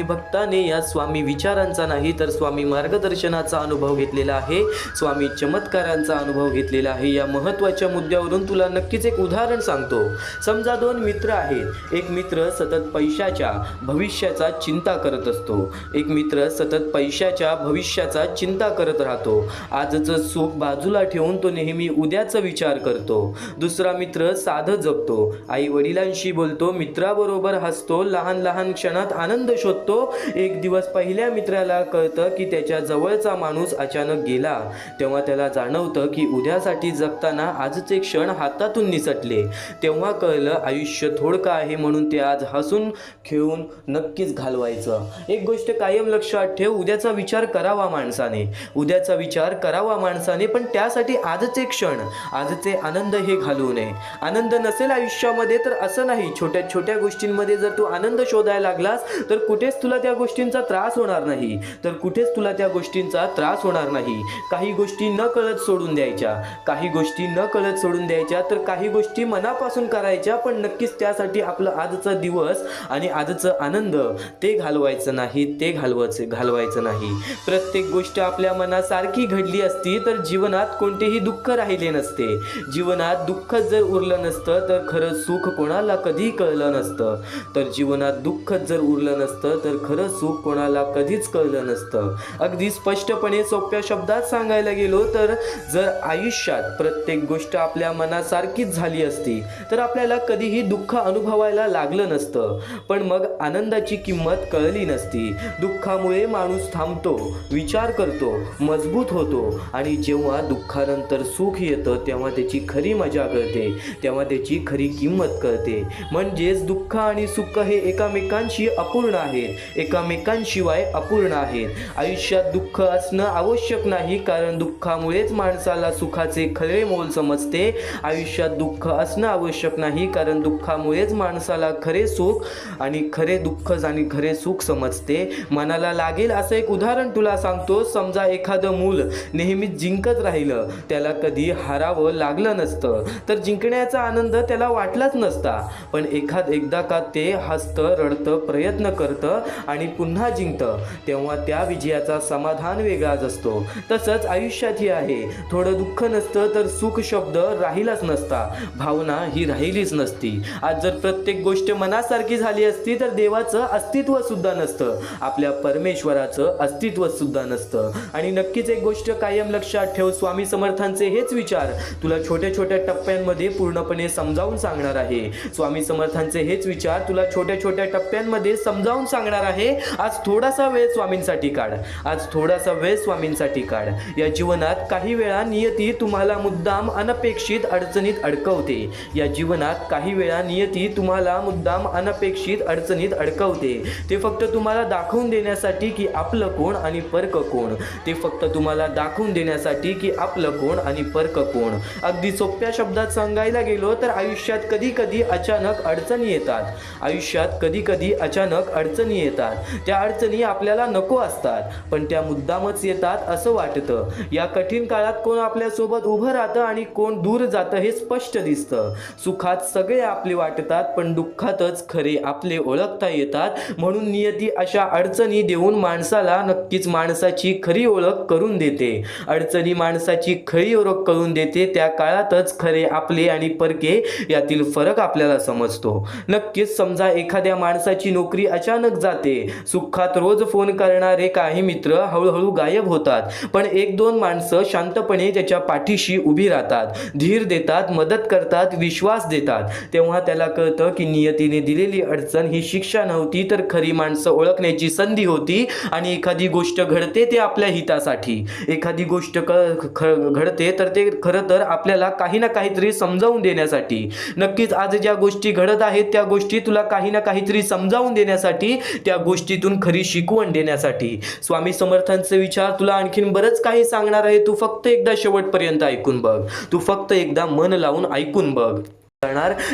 भक्ताने या स्वामी विचारांचा नाही तर स्वामी मार्गदर्शनाचा अनुभव घेतलेला आहे, स्वामी चमत्कारांचा अनुभव घेतलेला आहे. या महत्त्वाच्या मुद्द्यावरून तुला नक्कीच एक उदाहरण सांगतो. समजा 2 मित्र आहेत. एक मित्र सतत पैशाच्या, भविष्याचा चिंता चिंता करत असतो. एक मित्र सतत पैशाच्या भविष्याचा चिंता करत राहतो. आजचं सुख बाजूला ठेवून तो नेहमी उद्याचा विचार करतो. दुसरा मित्र साधं जगतो, आई वडिलांशी बोलतो, मित्राबरोबर हसतो, लहान लहान क्षणात आनंद शोधतो. एक दिवस पहिल्या मित्राला कळतं की त्याच्या जवळचा माणूस अचानक गेला. तेव्हा त्याला जाणवतं की उद्यासाठी जगताना आजचे क्षण हातातून निसटले. तेव्हा कळलं आयुष्य थोडकं आहे, म्हणून ते आज हसून खेळून नक्कीच घालवायचं. एक गोष्ट कायम लक्षात ठेव, उद्याचा विचार करावा माणसाने, उद्याचा विचार करावा माणसाने, पण त्यासाठी आजचे क्षण, आजचे आनंद हे घालवू नये. आनंद नसेल आयुष्यामध्ये तर असं नाही, छोट्या छोट्या गोष्टींमध्ये जर तू आनंद शोधायला लागलास तर कुठेच तुला त्या गोष्टींचा त्रास होणार नाही, तर कुठेच तुला त्या गोष्टींचा त्रास होणार नाही. काही गोष्टी न कळत सोडून द्यायच्या, काही गोष्टी न कळत सोडून द्यायच्या, तर काही गोष्टी मनापासून करायच्या, पण नक्कीच त्यासाठी आपलं आजचा दिवस आणि आजचं आनंद ते घालवायचं नाही, ते घालवायचं नाही. प्रत्येक गोष्ट आपल्या मनासारखी घडली असती तर जीवनात कोणतेही दुःख राहिले नसते. जीवनात दुःखच जर उरलं नसतं तर खरं सुख कोणाला कधी कळलं नसतं. तर जीवनात दुःखच जर उरलं नसतं तर खरं सुख कोणाला कधीच कळलं नसतं. अगदी स्पष्टपणे सोप्या शब्दात सांगायला गेलो तर जर आयुष्यात प्रत्येक गोष्ट आपल्या मनासारखीच झाली असती तर आपल्याला कधीही दुःख अनुभवायला लागलं नसतं, पण मग आनंदाची किंमत कळली नसती. दुःखामुळे माणूस थांबतो, विचार करतो, मजबूत होतो, आणि जेव्हा दुःखानंतर सुख येतं तेव्हा त्याची खरी मजा कळते, तेव्हा त्याची खरी किंमत कळते. म्हणजेच दुःख आणि सुख हे एकामेकांशी अपूर्ण आहेत, एकामेकांशिवाय अपूर्ण आहेत. आयुष्यात दुःख असणं आवश्यक नाही, कारण दुःखामुळेच माणसाला सुखाचे खरे मोल समजते. आयुष्यात दुःख असणं आवश्यक नाही, कारण दुःखामुळेच माणसाला खरे सुख आणि खरे दुःख आणि खरे सुख समजते. मनाला लागेल असं एक उदाहरण तुला सांगतो. समजा एखादं मूल नेहमीच जिंकत राहिलं, त्याला कधी हारावं लागलं नसतं तर जिंकण्याचा आनंद त्याला वाटलाच नसता. पण एकदा का ते हसतं, रडतं, प्रयत्न करतं आणि पुन्हा जिंकतं, तेव्हा त्या विजयाचा समाधान वेगळाच असतो. तसंच आयुष्यातही आहे, थोडं दुःख नसतं तर सुख शब्द राहिलाच नसता, भावना ही राहिलीच नसती. आज जर प्रत्येक गोष्ट मनासारखी झाली असती तर देवाचं अस्तित्व सुद्धा नसतं, आपल्या परमेश्वराचं अस्तित्व सुद्धा नसतं. आणि नक्कीच एक गोष्ट कायम लक्षात ठेव, स्वामी समर्थांचे हेच विचार तुला छोट्या छोट्या टप्प्यांमध्ये पूर्णपणे समजावून सांगणार आहे. स्वामी समर्थांचे हेच विचार तुला छोट्या छोट्या टप्प्यांमध्ये समजावून सांगणार आहे. आज थोडासा वेळ स्वामींसाठी काढ, आज थोडासा वेळ स्वामींसाठी काढ. या जीवनात काही वेळा नियती तुम्हाला मुद्दाम अनपेक्षित अडचणीत अडकवते. या जीवनात काही वेळा नियती तुम्हाला मुद्दाम अनपेक्षित अडचणीत अडकवते. ते फक्त तुम्हाला दाखवून देण्यासाठी की आपलं कोण आणि परक कोण, ते फक्त तुम्हाला दाखवून देण्यासाठी की आपलं कोण आणि परक कोण. अगदी सोप्या शब्दात सांगायला गेलो तर आयुष्यात कधी कधी अचानक अडचणी येतात, आयुष्यात कधी कधी अचानक अडचणी येतात. त्या अडचणी आपल्याला नको असतात, पण त्या मुद्दामच येतात असं वाटतं. या कठीण काळात कोण आपल्यासोबत उभं राहतं आणि कोण दूर जातं हे स्पष्ट दिसतं. सुखात सगळे आपले वाटतात, पण दुःखातच खरे आपले ओळखता येतात. म्हणून नियती अशा अडचणी देऊन माणसाला नक्कीच माणसाची खरी ओळख करून देते. अडचणी माणसाची खरी ओळख करून देते. त्या काळातच खरे आपले आणि परके यातील फरक आपल्याला समजतो. नक्कीच समजा एखाद्या माणसाची नोकरी अचानक जाते, सुखात रोज फोन करणारे काही मित्र हळूहळू गायब होतात, पण एक दोन माणसं शांतपणे त्याच्या पाठीशी उभी राहतात, धीर देतात, मदत करतात, विश्वास देतात. तेव्हा त्याला कळतं की नियतीने दिलेली अडचण ही शिक्षा नव्हती, तर खरी माणसं ओळखण्याची संधी होती. आणि एखादी गोष्ट घडते ते आपल्या हितासाठी, एखादी गोष्ट घडते तर ते खरं तर आपल्याला काही ना काहीतरी समजावून देण्यासाठी. नक्कीच आज ज्या गोष्टी घडत आहेत त्या गोष्टी तुला काही ना काहीतरी समजावून देण्यासाठी, त्या गोष्टीतून खरी शिकवण देण्यासाठी. स्वामी समर्थांचे विचार तुला आणखीन बरंच काही सांगणार आहे. तू फक्त एकदा शेवटपर्यंत ऐकून बघ, तू फक्त एकदा मन लावून ऐकून बघ.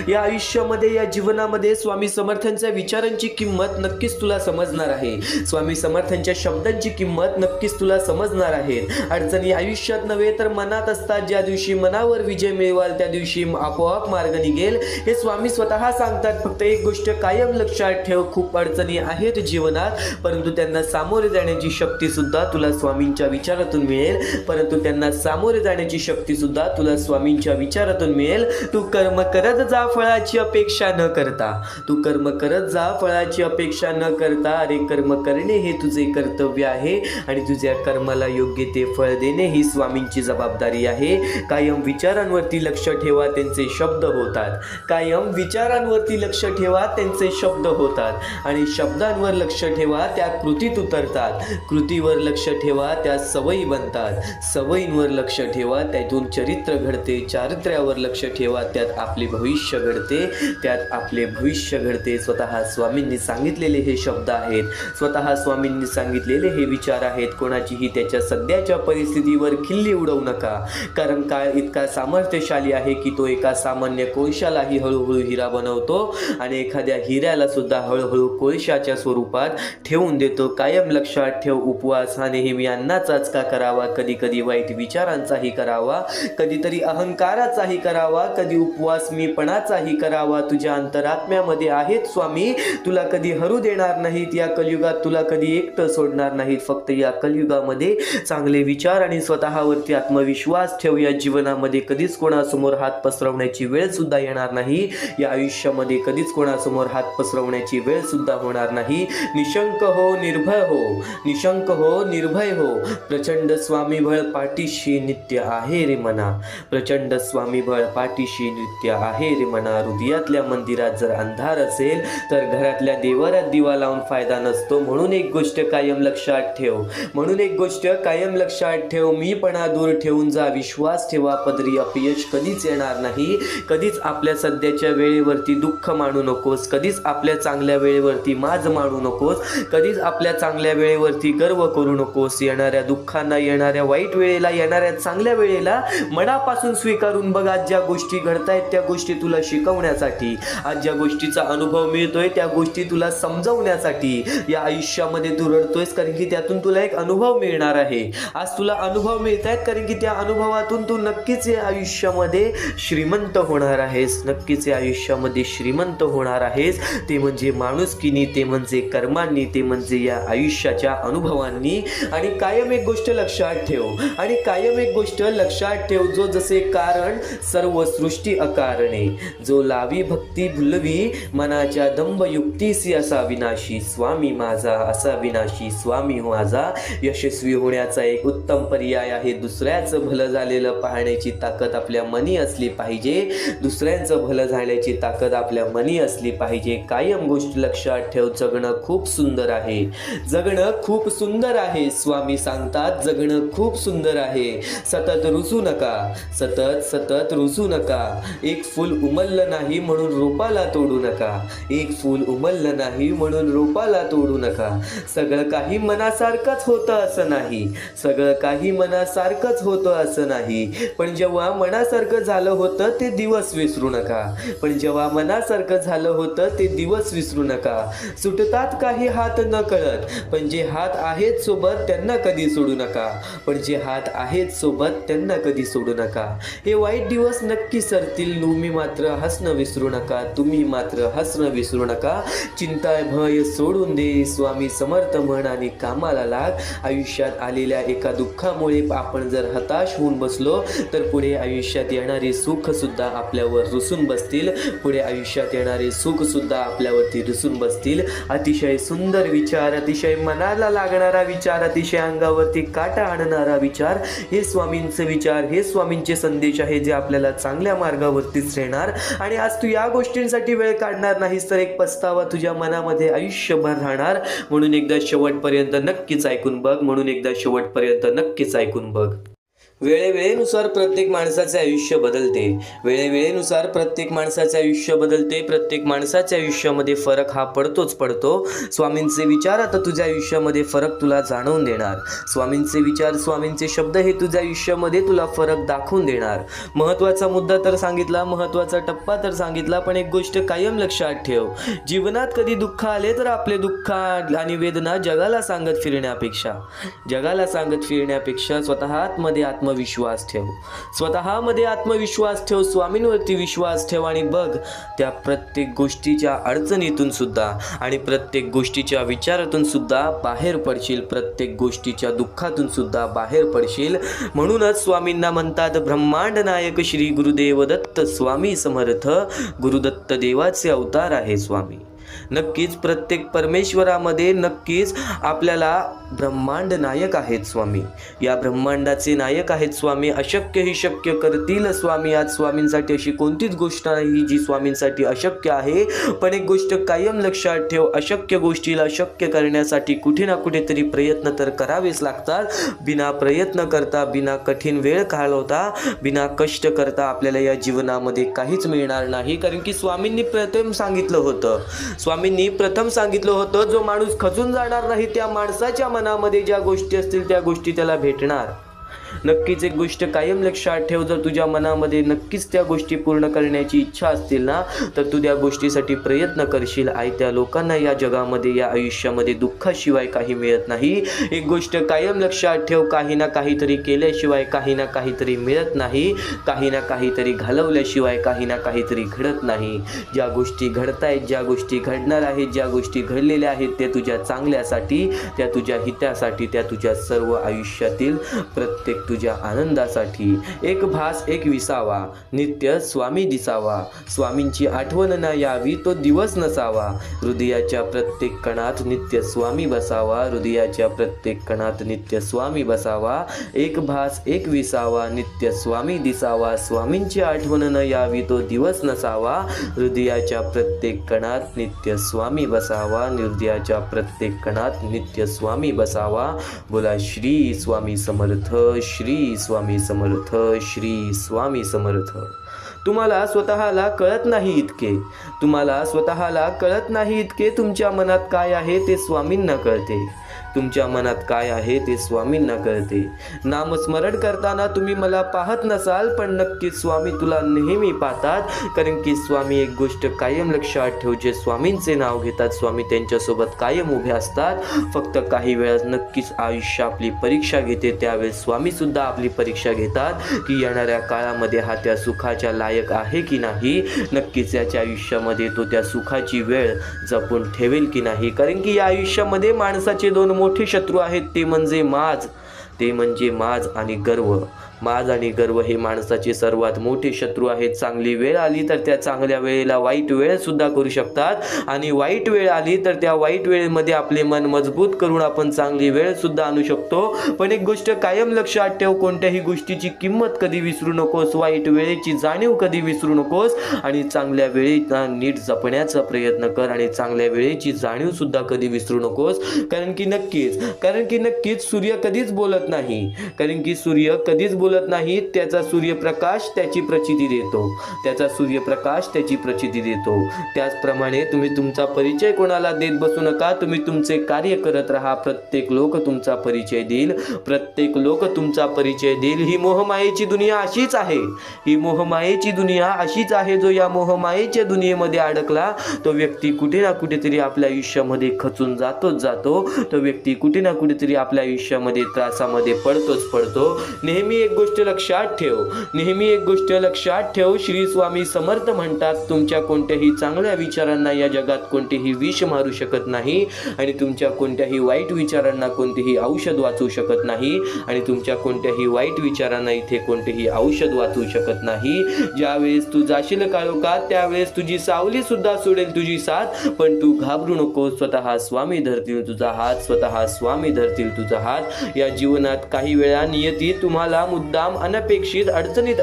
या आयुष्यामध्ये, या जीवनामध्ये स्वामी समर्थांच्या विचारांची किंमत नक्कीच तुला समजणार आहे. स्वामी समर्थांच्या शब्दांची किंमत नक्कीच तुला समजणार आहे. अडचणी आयुष्यात नव्हे तर मनात असतात. ज्या दिवशी मनावर विजय मिळवाल त्या दिवशी आपोआप मार्ग निघेल, हे स्वामी स्वतः सांगतात. फक्त एक गोष्ट कायम लक्षात ठेव, खूप अडचणी आहेत जीवनात, परंतु त्यांना सामोरे जाण्याची शक्ती सुद्धा तुला स्वामींच्या विचारातून मिळेल. परंतु त्यांना सामोरे जाण्याची शक्ती सुद्धा तुला स्वामींच्या विचारातून मिळेल. तू कर्म करत जा फळाची अपेक्षा न करता. तू कर्म करत जा फळाची अपेक्षा न करता. अरे कर्म करणे हे तुझे कर्तव्य आहे आणि तुझ्या कर्माला योग्य ते फळ देणे ही स्वामींची जबाबदारी आहे. कायम विचारांवरती लक्ष ठेवा, त्यांचे शब्द होतात. कायम विचारांवरती लक्ष ठेवा, त्यांचे शब्द होतात. आणि शब्दांवर लक्ष ठेवा, त्या कृतीत उतरतात. कृतीवर लक्ष ठेवा, त्या सवयी बनतात. सवयींवर लक्ष ठेवा, त्यातून चरित्र घडते. चारित्र्यावर लक्ष ठेवा, त्यात आपले भविष्य घडते. त्यात आपले भविष्य घडते. स्वतः स्वामींनी सांगितलेले हे शब्द आहेत. स्वतः स्वामींनी सांगितलेले हे विचार आहेत. कोणाचीही त्याच्या सध्याच्या परिस्थितीवर खिल्ली उडवू नका, कारण काळ इतका सामर्थ्यशाली आहे की तो एका सामान्य कोळशालाही हळूहळू हिरा बनवतो आणि एखाद्या हिऱ्याला सुद्धा हळूहळू कोळशाच्या स्वरूपात ठेवून देतो. कायम लक्षात ठेव, उपवास हा नेहमी अन्नाचाच का करावा, कधी कधी वाईट विचारांचाही करावा, कधीतरी अहंकाराचाही करावा, कधी उपवास मीपणाचाही करावा. तुझ्या अंतरात्म्यामध्ये आहेत स्वामी, तुला कधी हरू देणार नाहीत. या कलियुगात तुला कधी एकटं सोडणार नाहीत. फक्त या कलियुगामध्ये चांगले विचार आणि स्वतःवरती आत्मविश्वास ठेव. या जीवनामध्ये कधीच कोणासमोर हात पसरवण्याची वेळ सुद्धा येणार नाही. या आयुष्यामध्ये कधीच कोणासमोर हात पसरवण्याची वेळ सुद्धा होणार नाही. निशंक हो, निर्भय हो, निशंक हो, निर्भय हो. प्रचंड स्वामी बळ पाठीशी नित्य आहे रे मना. प्रचंड स्वामी बळ पाठीशी नित्य आहे रे मना. हृदयातल्या मंदिरात जर अंधार असेल तर घरातल्या देवाऱ्यात दिवा लावून फायदा नसतो. म्हणून एक गोष्ट कायम लक्षात ठेव, म्हणून एक गोष्ट कायम लक्षात ठेव. मीपणा दूर ठेवून जा, विश्वास ठेवा. पदरी अपयश कधीच येणार नाही. कधीच आपल्या सध्याच्या वेळेवरती दुःख मानू नकोस. कधीच आपल्या चांगल्या वेळेवरती माज मानू नकोस. कधीच आपल्या चांगल्या वेळेवरती गर्व करू नकोस. येणाऱ्या दुःखांना, येणाऱ्या वाईट वेळेला, येणाऱ्या चांगल्या वेळेला मनापासून स्वीकारून बघ. आज ज्या गोष्टी घडतायत त्या गोष्टी तुला शिकवण्यासाठी, आज ज्या गोष्टीचा अनुभव मिळतोय त्या गोष्टी तुला समजवण्यासाठी या आयुष्यामध्ये तू रडतोयस, कारण की त्यातून तुला एक अनुभव मिळणार आहे. आज तुला अनुभव मिळत आहेत कारण की त्या अनुभवातून तू नक्कीच या आयुष्यामध्ये श्रीमंत होणार आहेस. नक्कीच या आयुष्यामध्ये श्रीमंत होणार आहेस. ते म्हणजे माणुसकीनी, ते म्हणजे कर्मांनी, ते म्हणजे या आयुष्याच्या अनुभवांनी. आणि कायम एक गोष्ट लक्षात ठेव, आणि कायम एक गोष्ट लक्षात ठेव. जो जसे कारण सर्व सृष्टी अकारणे, जो लावी भक्ती भुलवी मनाच्या दंभ युक्तीसी असा विनाशी. स्वामी माझा असा विनाशी, स्वामी माझा. यशस्वी होण्याचा एक उत्तम पर्याय आहे. दुसऱ्याचं भलं झालेलं पाहण्याची ताकद आपल्या मनी असली पाहिजे. दुसऱ्यांचं भलं झाल्याची ताकद आपल्या मनी असली पाहिजे. कायम गोष्ट लक्षात ठेव, जगणं खूप सुंदर आहे. जगणं खूप सुंदर आहे. स्वामी सांगतात जगणं खूप सुंदर आहे. सतत रुसू नका, सतत सतत रुसू नका. एक फूल उमललं नाही म्हणून रोपाला तोडू नका. एक फूल उमललं नाही म्हणून रोपाला तोडू नका. सगळं काही मनासारखंच होतं असं नाही. सगळं काही मनासारखंच होतं असं नाही. पण जेव्हा मनासारखं झालं होतं ते दिवस विसरू नका. पण जेव्हा मनासारखं झालं होतं ते दिवस विसरू नका. सुटतात काही हात न कळत, पण जे हात आहेत सोबत त्यांना कधी सोडू नका. पण जे हात आहेत सोबत त्यांना कधी सोडू नका. हे वाईट दिवस नक्की सरतील. तुम्ही मात्र हसणं विसरू नका. तुम्ही मात्र हसणं विसरू नका. चिंता भय सोडून दे. स्वामी समर्थ म्हण आणि कामाला लाग. आयुष्यात आलेल्या एका दुःखामुळे आपण जर हताश होऊन बसलो तर पुढे आयुष्यात येणारे सुख सुद्धा आपल्यावर रुसून बसतील. पुढे आयुष्यात येणारे सुख सुद्धा आपल्यावरती रुसून बसतील. अतिशय सुंदर विचार, अतिशय मनाला लागणारा विचार, अतिशय अंगावरती काटा आणणारा विचार, हे स्वामींचे विचार, हे स्वामींचे संदेश आहे जे आपल्याला चांगल्या मार्गावरतीच नेणार. आणि आज तू या गोष्टींसाठी वेळ काढणार नाहीस तर एक पस्तावा तुझ्या मनामध्ये आयुष्यभर राहणार. म्हणून एकदा शेवटपर्यंत नक्कीच ऐकून बघ. म्हणून एकदा शेवटपर्यंत नक्कीच ऐकून बघ. वेळेवेळेनुसार प्रत्येक माणसाचे आयुष्य बदलते. वेळेवेळेनुसार प्रत्येक माणसाचे आयुष्य बदलते. प्रत्येक माणसाच्या आयुष्यामध्ये फरक हा पडतोच पडतो. स्वामींचे विचार आता तुझ्या आयुष्यामध्ये फरक तुला जाणवून देणार. स्वामींचे विचार, स्वामींचे शब्द हे तुझ्या आयुष्यामध्ये तुला फरक दाखवून देणार. महत्त्वाचा मुद्दा तर सांगितला, महत्त्वाचा टप्पा तर सांगितला, पण एक गोष्ट कायम लक्षात ठेव. जीवनात कधी दुःख आले तर आपले दुःख आणि वेदना जगाला सांगत फिरण्यापेक्षा स्वतः आतमध्ये आत्मविश्वास ठेव, स्वतःमध्ये आत्मविश्वास ठेव, स्वामींवरती विश्वास ठेव आणि बघ त्या प्रत्येक गोष्टीच्या अडचणीतून सुद्धा आणि प्रत्येक गोष्टीच्या विचारातून सुद्धा बाहेर पडशील, प्रत्येक गोष्टीच्या दुःखातून सुद्धा बाहेर पडशील. म्हणूनच स्वामींना म्हणतात ब्रह्मांड नायक श्री गुरुदेव दत्त स्वामी समर्थ. गुरुदत्त देवाचे अवतार आहे स्वामी. नक्कीच प्रत्येक परमेश्वरामध्ये नक्कीच आपल्याला ब्रह्मांड नायक आहेत स्वामी. या ब्रह्मांडाचे नायक आहेत स्वामी. अशक्य ही शक्य करतील स्वामी. आज स्वामींसाठी अशी कोणतीच गोष्ट नाही जी स्वामींसाठी अशक्य आहे. पण एक गोष्ट कायम लक्षात ठेव, अशक्य गोष्टीला शक्य करण्यासाठी कुठे ना कुठेतरी प्रयत्न तर करावेच लागतात. बिना प्रयत्न करता, बिना कठीण वेळ घालवता, बिना कष्ट करता आपल्याला या जीवनामध्ये काहीच मिळणार नाही. कारण की स्वामींनी प्रथम सांगितलं होतं, जो माणूस खचून जाणार नाही त्या माणसाच्या मनामध्ये ज्या गोष्टी असतील त्या गोष्टी त्याला भेटणार. नक्कीच एक गोष्ट कायम लक्षात ठेव, जर तुझ्या मनामध्ये नक्कीच त्या गोष्टी पूर्ण करण्याची इच्छा असतील ना, तर तू त्या गोष्टीसाठी प्रयत्न करशील. त्या लोकांना या जगामध्ये, या आयुष्यामध्ये दुःखाशिवाय काही मिळत नाही. एक गोष्ट कायम लक्षात ठेव, काही ना काहीतरी केल्याशिवाय काही ना काहीतरी मिळत नाही. काही ना काहीतरी घालवल्याशिवाय काही ना काहीतरी घडत नाही. ज्या गोष्टी घडतायत, ज्या गोष्टी घडणार आहेत, ज्या गोष्टी घडलेल्या आहेत, त्या तुझ्या चांगल्यासाठी, त्या तुझ्या हितासाठी, त्या तुझ्या सर्व आयुष्यातील प्रत्येक तुझ्या आनंदासाठी. एक भास एक विसावा, नित्य स्वामी दिसावा. स्वामींची आठवण न यावी तो दिवस नसावा. हृदयाच्या प्रत्येक कणात नित्य स्वामी बसावा. हृदयाच्या प्रत्येक कणात नित्य स्वामी बसावा. एक भास एक विसावा, नित्य स्वामी दिसावा. स्वामींची आठवण न यावी तो दिवस नसावा. हृदयाच्या प्रत्येक कणात नित्य स्वामी बसावा. हृदयाच्या प्रत्येक कणात नित्य स्वामी बसावा. बोला श्री स्वामी समर्थ, श्री स्वामी समर्थ, श्री स्वामी समर्थ. तुम्हाला स्वतःला कळत नाही इतके तुमच्या मनात काय आहे ते स्वामींना कळते. तुमच्या मनात काय आहे ते स्वामींना कळते. नामस्मरण करताना तुम्ही मला पाहत नसाल, पण नक्कीच स्वामी तुला नेहमी पाहतात. कारण की स्वामी एक गोष्ट कायम लक्षात ठेव, जे स्वामींचे नाव घेतात स्वामी त्यांच्यासोबत कायम उभे असतात. फक्त काही वेळा नक्कीच आयुष्य आपली परीक्षा घेते, त्यावेळेस स्वामी सुद्धा आपली परीक्षा घेतात की येणाऱ्या काळामध्ये हा त्या सुखाच्या लायक आहे की नाही. नक्कीच याच्या आयुष्यामध्ये तो त्या सुखाची वेळ जपून ठेवेल की नाही. कारण की या आयुष्यामध्ये माणसाचे दोन मोठे शत्रू आहेत, ते म्हणजे माज आणि गर्व. माज आणि गर्व हे माणसाचे सर्वात मोठे शत्रू आहेत. चांगली वेळ आली तर त्या चांगल्या वेळेला वाईट वेळ सुद्धा करू शकतात, आणि वाईट वेळ आली तर त्या वाईट वेळेमध्ये आपले मन मजबूत करून आपण चांगली वेळ सुद्धा आणू शकतो. पण एक गोष्ट कायम लक्षात ठेव, कोणत्याही गोष्टीची किंमत कधी विसरू नकोस, वाईट वेळेची जाणीव कधी विसरू नकोस, आणि चांगल्या वेळेला नीट जपण्याचा प्रयत्न कर, आणि चांगल्या वेळेची जाणीव सुद्धा कधी विसरू नकोस. कारण की नक्कीच सूर्य कधीच बोलत नाही. त्याचा सूर्यप्रकाश त्याची प्रचिती देतो. त्याचप्रमाणे तुम्ही तुमचा परिचय कोणाला देत बसू नका. तुम्ही तुमचे कार्य करत राहा. प्रत्येक लोक तुमचा परिचय देईल. ही मोहमायेची दुनिया अशीच आहे. जो या मोहमायेच्या दुनियेमध्ये अडकला तो व्यक्ती कुठे ना कुठेतरी आपल्या आयुष्यामध्ये खचून जातो. तो व्यक्ती कुठे ना कुठेतरी आपल्या आयुष्यामध्ये त्रासामध्ये पडतो. नेहमी एक गोष्ट लक्षात ठेव, श्री स्वामी समर्थ म्हणतात, तुमच्या कोणत्याही चांगल्या विचारांना या जगात कोणतेही विष मारू शकत नाही, आणि तुमच्या कोणत्याही वाईट विचारांना कोणतेही औषध वाचू शकत नाही, आणि तुमच्या कोणत्याही वाईट विचारांना इथे कोणतेही औषध वाचू शकत नाही. ज्यावेळेस तू जाशील काळोखात त्यावेळेस तुझी सावली सुद्धा सोडेल तुझी साथ, पण तू घाबरू नको. स्वतः स्वामी धरतील तुझा हात. या जीवनात काही वेळा नियती तुम्हाला मुद्दाम अनपेक्षित अडचणीत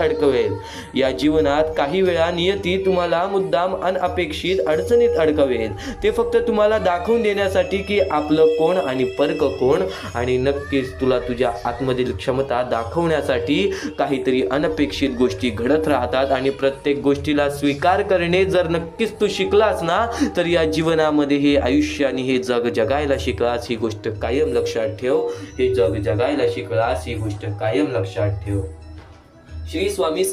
अडकवेल. ते फक्त तुम्हाला दाखवून देण्यासाठी की आपलं कोण आणि परक कोण, आणि नक्कीच तुला तुझ्या आतमधील क्षमता दाखवण्यासाठी काहीतरी अनपेक्षित गोष्टी घडत राहतात. आणि प्रत्येक गोष्टीला स्वीकार करणे जर नक्कीच तू शिकलास ना, तर या जीवनामध्ये हे आयुष्य आणि हे जग जगायला शिकलास, ही गोष्ट कायम लक्षात ठेव. श्री स्वामी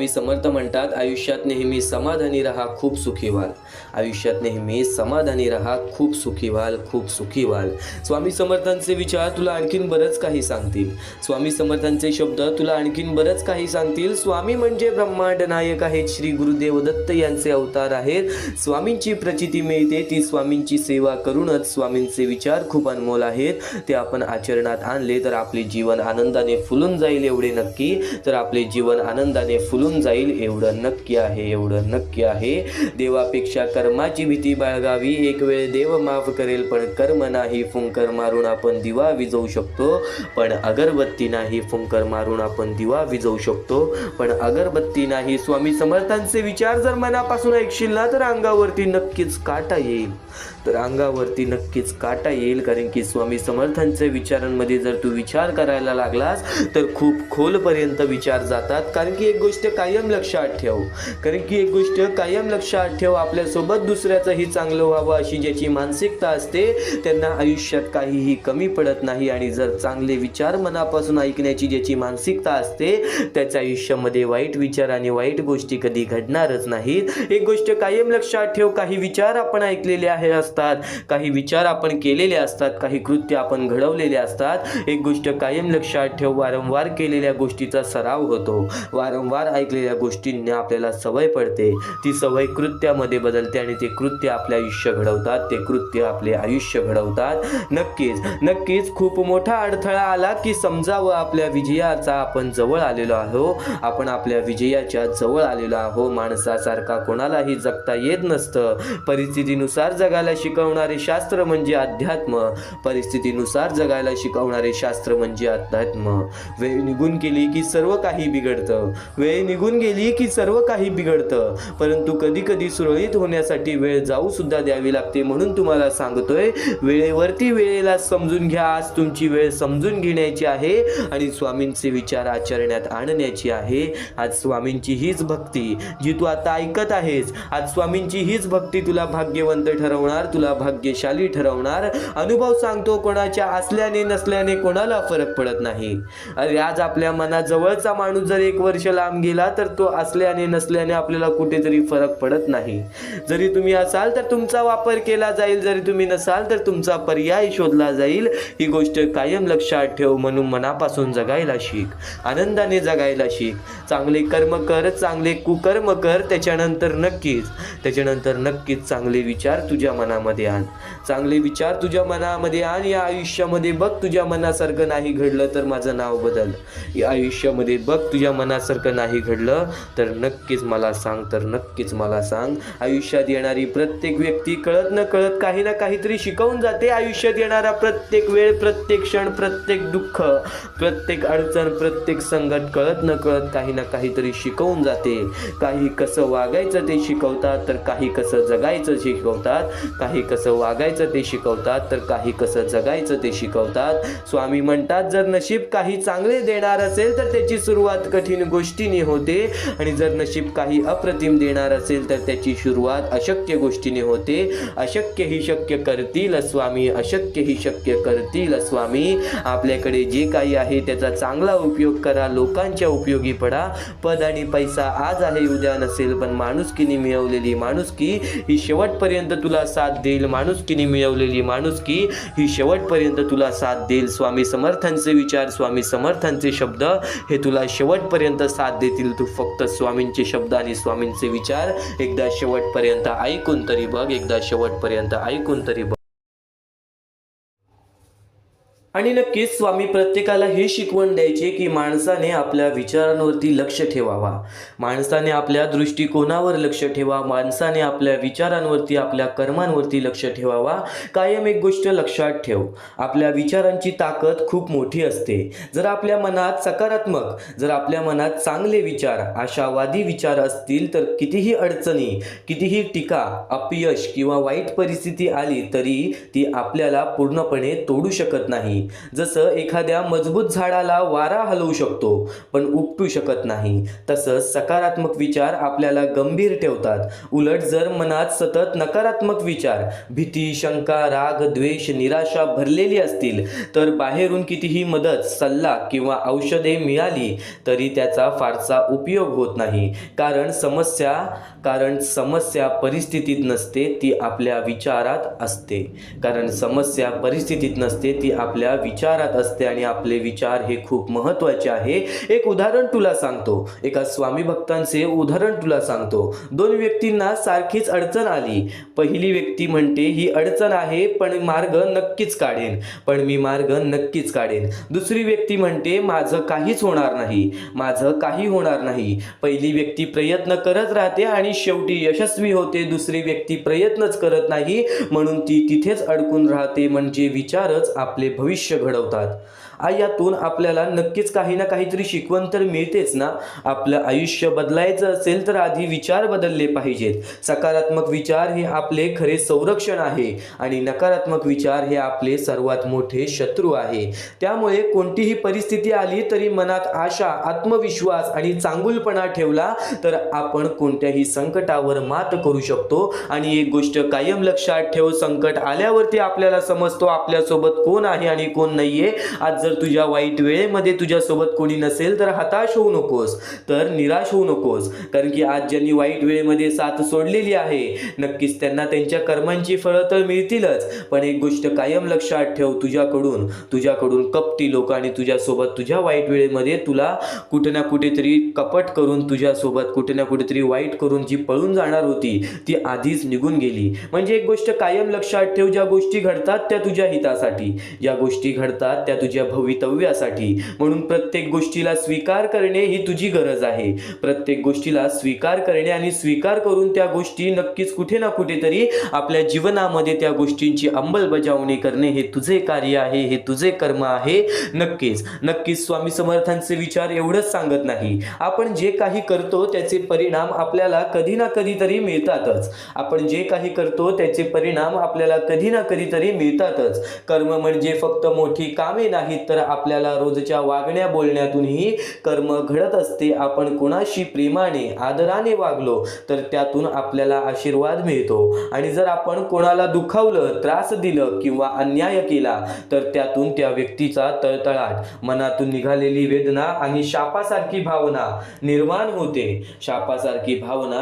समर्थ म्हणतात आयुष्यात नेहमी समाधानी राहा, खूप सुखी व्हाल. आयुष्यात नेहमी समाधानी राहा, खूप सुखी व्हाल, खूप सुखी व्हाल. स्वामी समर्थांचे विचार तुला आणखीन बरंच काही सांगतील. स्वामी समर्थांचे शब्द तुला आणखीन बरंच काही सांगतील. स्वामी म्हणजे ब्रह्मांड नायक आहेत. श्री गुरुदेव दत्त यांचे अवतार आहेत. स्वामींची प्रचिती मिळते ती स्वामींची सेवा करूनच. स्वामींचे विचार खूप अनमोल आहेत. ते आपण आचरणात आणले तर आपले जीवन आनंदाने फुलून जाईल, एवढे नक्की. तर आपले जीवन आनंदाने फुलून जाईल, एवढं नक्की आहे, एवढं नक्की आहे. देवापेक्षा कर्माची भीती बाळगावी. एक वेळ देव माफ करेल, पण कर्म नाही. फुंकर मारून आपण दिवा विझवू शकतो, पण अगरबत्ती नाही. फुंकर मारून आपण दिवा विझवू शकतो, पण अगरबत्ती नाही. स्वामी समर्थांचे विचार जर मनापासून ऐकशील ना तर अंगावरती नक्कीच काटा येईल, तर अंगावरती नक्कीच काटा येईल. कारण की स्वामी समर्थांच्या विचारांमध्ये जर तू विचार करायला लागलास तर खूप खोलपर्यंत विचार जातात. कारण की एक गोष्ट कायम लक्षात ठेव, आपल्यासोबत दुसऱ्याचंही चांगलं व्हावं अशी ज्याची मानसिकता असते त्यांना आयुष्यात काहीही कमी पडत नाही. आणि जर चांगले विचार मनापासून ऐकण्याची ज्याची मानसिकता असते त्याच्या आयुष्यामध्ये वाईट विचार आणि वाईट गोष्टी कधी घडणारच नाहीत. एक गोष्ट कायम लक्षात ठेव, काही विचार आपण ऐकलेले असतात, काही विचार आपण केलेले असतात, काही कृत्य आपण घडवलेले असतात. एक गोष्ट कायम लक्षात ठेव, वारंवार केलेल्या गोष्टीचा सराव होतो. वारंवार ऐकलेल्या गोष्टींना आपल्याला सवय पडते. ती सवय कृत्यामध्ये बदलते आणि ते कृत्य आपले आयुष्य घडवतात, ते कृत्य आपले आयुष्य घडवतात. नक्कीच खूप मोठा अडथळा आला की समजावं, आपल्या विजयाचा आपण जवळ आलेलो आहो. आपण आपल्या विजयाच्या जवळ आलेलो आहो. माणसासारखा कोणालाही जगता येत नसतं. परिस्थितीनुसार जगायला शिकवणारे शास्त्र म्हणजे अध्यात्म. परिस्थितीनुसार जगायला शिकवणारे शास्त्र म्हणजे अध्यात्म. वेळ निघून गेली की सर्व काही बिघडतं. परंतु कधी कधी सुरळीत होण्यासाठी वेळ जाऊ सुद्धा द्यावी लागते. म्हणून तुम्हाला सांगतोय, वेळेवरती वेळेला समजून घ्या. आज तुमची वेळ समजून घेण्याची आहे आणि स्वामींचे विचार आचरण्यात आणण्याची आहे. आज स्वामींची हीच भक्ती जी तू आता ऐकत आहेस, आज स्वामींची हीच भक्ती तुला भाग्यवंत ठरवणार, तुला भाग्यशाली ठरवणार. अनुभव सांगतो, कोणाच्या असल्याने नसल्याने कोणाला फरक पडत नाही. अरे आज आपल्या मनाजवळचा माणूस जर 1 वर्ष लांब गेला तर तो असल्याने नसल्याने आपल्याला कुठेतरी फरक पडत नाही. जरी तुम्ही असाल तर तुमचा वापर केला जाईल, जरी तुम्ही नसाल तर तुमचा पर्याय शोधला जाईल. ही गोष्ट कायम लक्षात ठेव. म्हणून मनापासून जगायला शिक, आनंदाने जगायला शिक. चांगले कर्म कर, चांगले कुकर्म कर. त्याच्यानंतर नक्कीच चांगले विचार तुझ्या मनामध्ये आण. चांगले विचार तुझ्या मनामध्ये आण. या आयुष्यामध्ये बघ तुझ्या मनासारखं नाही घडलं तर माझं नाव बदल. या आयुष्यामध्ये बघ तुझ्या मनासारखं नाही घडलं तर नक्कीच मला सांग. आयुष्यात येणारी प्रत्येक व्यक्ती कळत न कळत काही ना काहीतरी शिकवून जाते. आयुष्यात येणारा प्रत्येक वेळ, प्रत्येक क्षण, प्रत्येक दुःख, प्रत्येक अडचण, प्रत्येक संकट कळत न कळत काही ना काहीतरी शिकवून जाते. काही कसं वागायचं ते शिकवतात, तर काही कसं जगायचं शिकवतात. काही कसं वागायचं ते शिकवतात, तर काही कसं जगायचं ते शिकवतात. स्वामी म्हणतात, जर नशीब काही चांगले देणार असेल तर त्याची सुरुवात कठीण गोष्टीने होते, आणि जर नशीब काही अप्रतिम देणार असेल तर त्याची सुरुवात अशक्य गोष्टीने होते. अशक्य ही शक्य करतील स्वामी, अशक्य ही शक्य करतील स्वामी. आपल्याकडे जे काही आहे त्याचा चांगला उपयोग करा, लोकांच्या उपयोगी पडा. पद आणि पैसा आज आहे उद्या नसेल, पण माणुसकीने मिळवलेली माणुसकी ही शेवटपर्यंत तुला साथ देईल. माणुसकीने मिळवलेली माणुसकी ही शेवटपर्यंत तुला साथ देईल. स्वामी समर्थांचे विचार, स्वामी समर्थांचे शब्द हे तुला शेवटपर्यंत साथ देतील. तू फक्त स्वामींचे शब्द आणि स्वामींचे विचार एकदा शेवटपर्यंत ऐकून तरी बघ. आणि नक्कीच स्वामी प्रत्येकाला हे शिकवण द्यायचे की माणसाने आपल्या विचारांवरती लक्ष ठेवावा, माणसाने आपल्या दृष्टिकोनावर लक्ष ठेवा, माणसाने आपल्या विचारांवरती, आपल्या कर्मांवरती लक्ष ठेवावा. कायम एक गोष्ट लक्षात ठेव, आपल्या विचारांची ताकद खूप मोठी असते. जर आपल्या मनात सकारात्मक, जर आपल्या मनात चांगले विचार, आशावादी विचार असतील तर कितीही अडचणी, कितीही टीका, अपयश किंवा वाईट परिस्थिती आली तरी ती आपल्याला पूर्णपणे तोडू शकत नाही. नाही. जसं एखाद्या मजबूत झाडाला वारा हलवू शकतो पण उपटू शकत नाही, तसंच सकारात्मक विचार आपल्याला गंभीर ठेवतात. उलट जर मनात सतत नकारात्मक विचार, भीती, शंका, राग, द्वेष, निराशा भरलेली असतील तर बाहेरून कितीही मदत, सल्ला किंवा औषधे मिळाली तरी त्याचा फारसा उपयोग होत नाही. कारण समस्या परिस्थितीत नसते, ती आपल्या विचारात असते. आपल्या विचारात असते आणि आपले विचार हे खूप महत्त्वाचे आहे. एक उदाहरण तुला सांगतो. एका स्वामी भक्तांचे उदाहरण तुला सांगतो. दोन व्यक्तींना सारखीच अडचण आली. पहिली व्यक्ती म्हणते ही अडचण आहे पण मी मार्ग नक्कीच काढेन. दुसरी व्यक्ती म्हणते माझं काही होणार नाही. पहिली व्यक्ती प्रयत्न करत राहते आणि शेवटी यशस्वी होते. दुसरी व्यक्ती प्रयत्नच करत नाही म्हणून ती तिथेच अडकून राहते. म्हणजे विचारच आपले भविष्य घडवतात. यातून आपल्याला नक्कीच काही ना काहीतरी शिकवण तर मिळतेच ना. आपलं आयुष्य बदलायचं असेल तर आधी विचार बदलले पाहिजेत. सकारात्मक विचार हे आपले खरे संरक्षण आहे आणि नकारात्मक विचार हे आपले सर्वात मोठे शत्रू आहे. त्यामुळे कोणतीही परिस्थिती आली तरी मनात आशा, आत्मविश्वास आणि चांगुलपणा ठेवला तर आपण कोणत्याही संकटावर मात करू शकतो. आणि एक गोष्ट कायम लक्षात ठेव, संकट आल्यावरती आपल्याला समजतो आपल्यासोबत कोण आहे आणि कोण नाहीये. आज जर तुझ्या वाईट वेळेमध्ये तुझ्यासोबत कोणी नसेल तर हताश होऊ नकोस, तर निराश होऊ नकोस. कारण की आज ज्यांनी वाईट वेळेमध्ये साथ सोडलेली आहे नक्कीच त्यांना त्यांच्या कर्मांची फळं तर मिळतीलच. पण एक गोष्ट कायम लक्षात ठेव, तुझ्याकडून कपटी लोक आणि तुझ्यासोबत तुझ्या वाईट वेळेमध्ये तुला कुठे ना कुठेतरी कपट करून, तुझ्यासोबत कुठे ना कुठेतरी वाईट करून जी पळून जाणार होती ती आधीच निघून गेली. म्हणजे एक गोष्ट कायम लक्षात ठेव, ज्या गोष्टी घडतात त्या तुझ्या हितासाठी, ज्या गोष्टी घडतात त्या तुझ्या भवितव्यासाठी. म्हणून प्रत्येक गोष्टीला स्वीकार करणे ही तुझी गरज आहे. प्रत्येक गोष्टीला स्वीकार करणे आणि स्वीकार करून त्या गोष्टी नक्कीच कुठे ना कुठेतरी आपल्या जीवनामध्ये त्या गोष्टींची अंमलबजावणी करणे हे तुझे कार्य आहे, हे तुझे कर्म आहे. नक्कीच स्वामी समर्थांचे विचार एवढंच सांगत नाही, आपण जे काही करतो त्याचे परिणाम आपल्याला कधी ना कधीतरी मिळतातच. कर्म म्हणजे फक्त मोठी कामे नाहीत तर आपल्याला रोजच्या वागण्या बोलण्यातूनही कर्म घडत असते. आपण कोणाशी प्रेमाने, आदराने वागलो तर त्यातून आपल्याला आशीर्वाद मिळतो. आणि जर आपण कोणाला दुखावलं, त्रास दिलं किंवा अन्याय केला तर त्यातून त्या व्यक्तीचा तळतळाट, मनातून निघालेली वेदना आणि शापासारखी भावना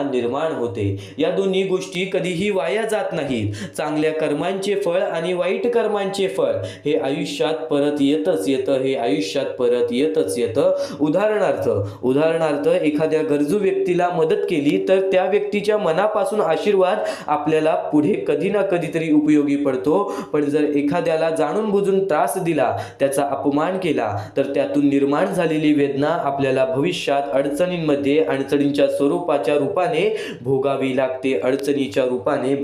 निर्माण होते. या दोन्ही गोष्टी कधीही वाया जात नाहीत. चांगल्या कर्मांचे फळ आणि वाईट कर्मांचे फळ हे आयुष्यात परत येतच येतं. उदाहरणार्थ एखाद्या गरजू व्यक्तीला मदत केली तर त्या व्यक्तीच्या मनापासून आशीर्वाद आपल्याला पुढे कधी ना कधीतरी उपयोगी पडतो. पण जर एखाद्याला जाणून बुजून त्रास दिला, त्याचा अपमान केला तर त्यातून निर्माण झालेली वेदना आपल्याला भविष्यात अडचणींच्या रूपाने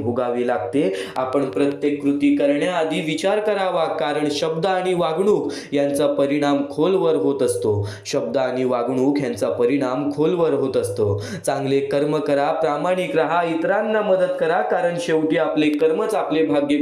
भोगावी लागते. आपण प्रत्येक कृती करण्याआधी विचार करावा, कारण शब्द आणि वागणूक यांचा परिणाम खोलवर होत असतो. चांगले कर्म करा, प्रामाणिक राहा, इतरांना मदत करा, कारण शेवटी आपले कर्मच आपले भाग्य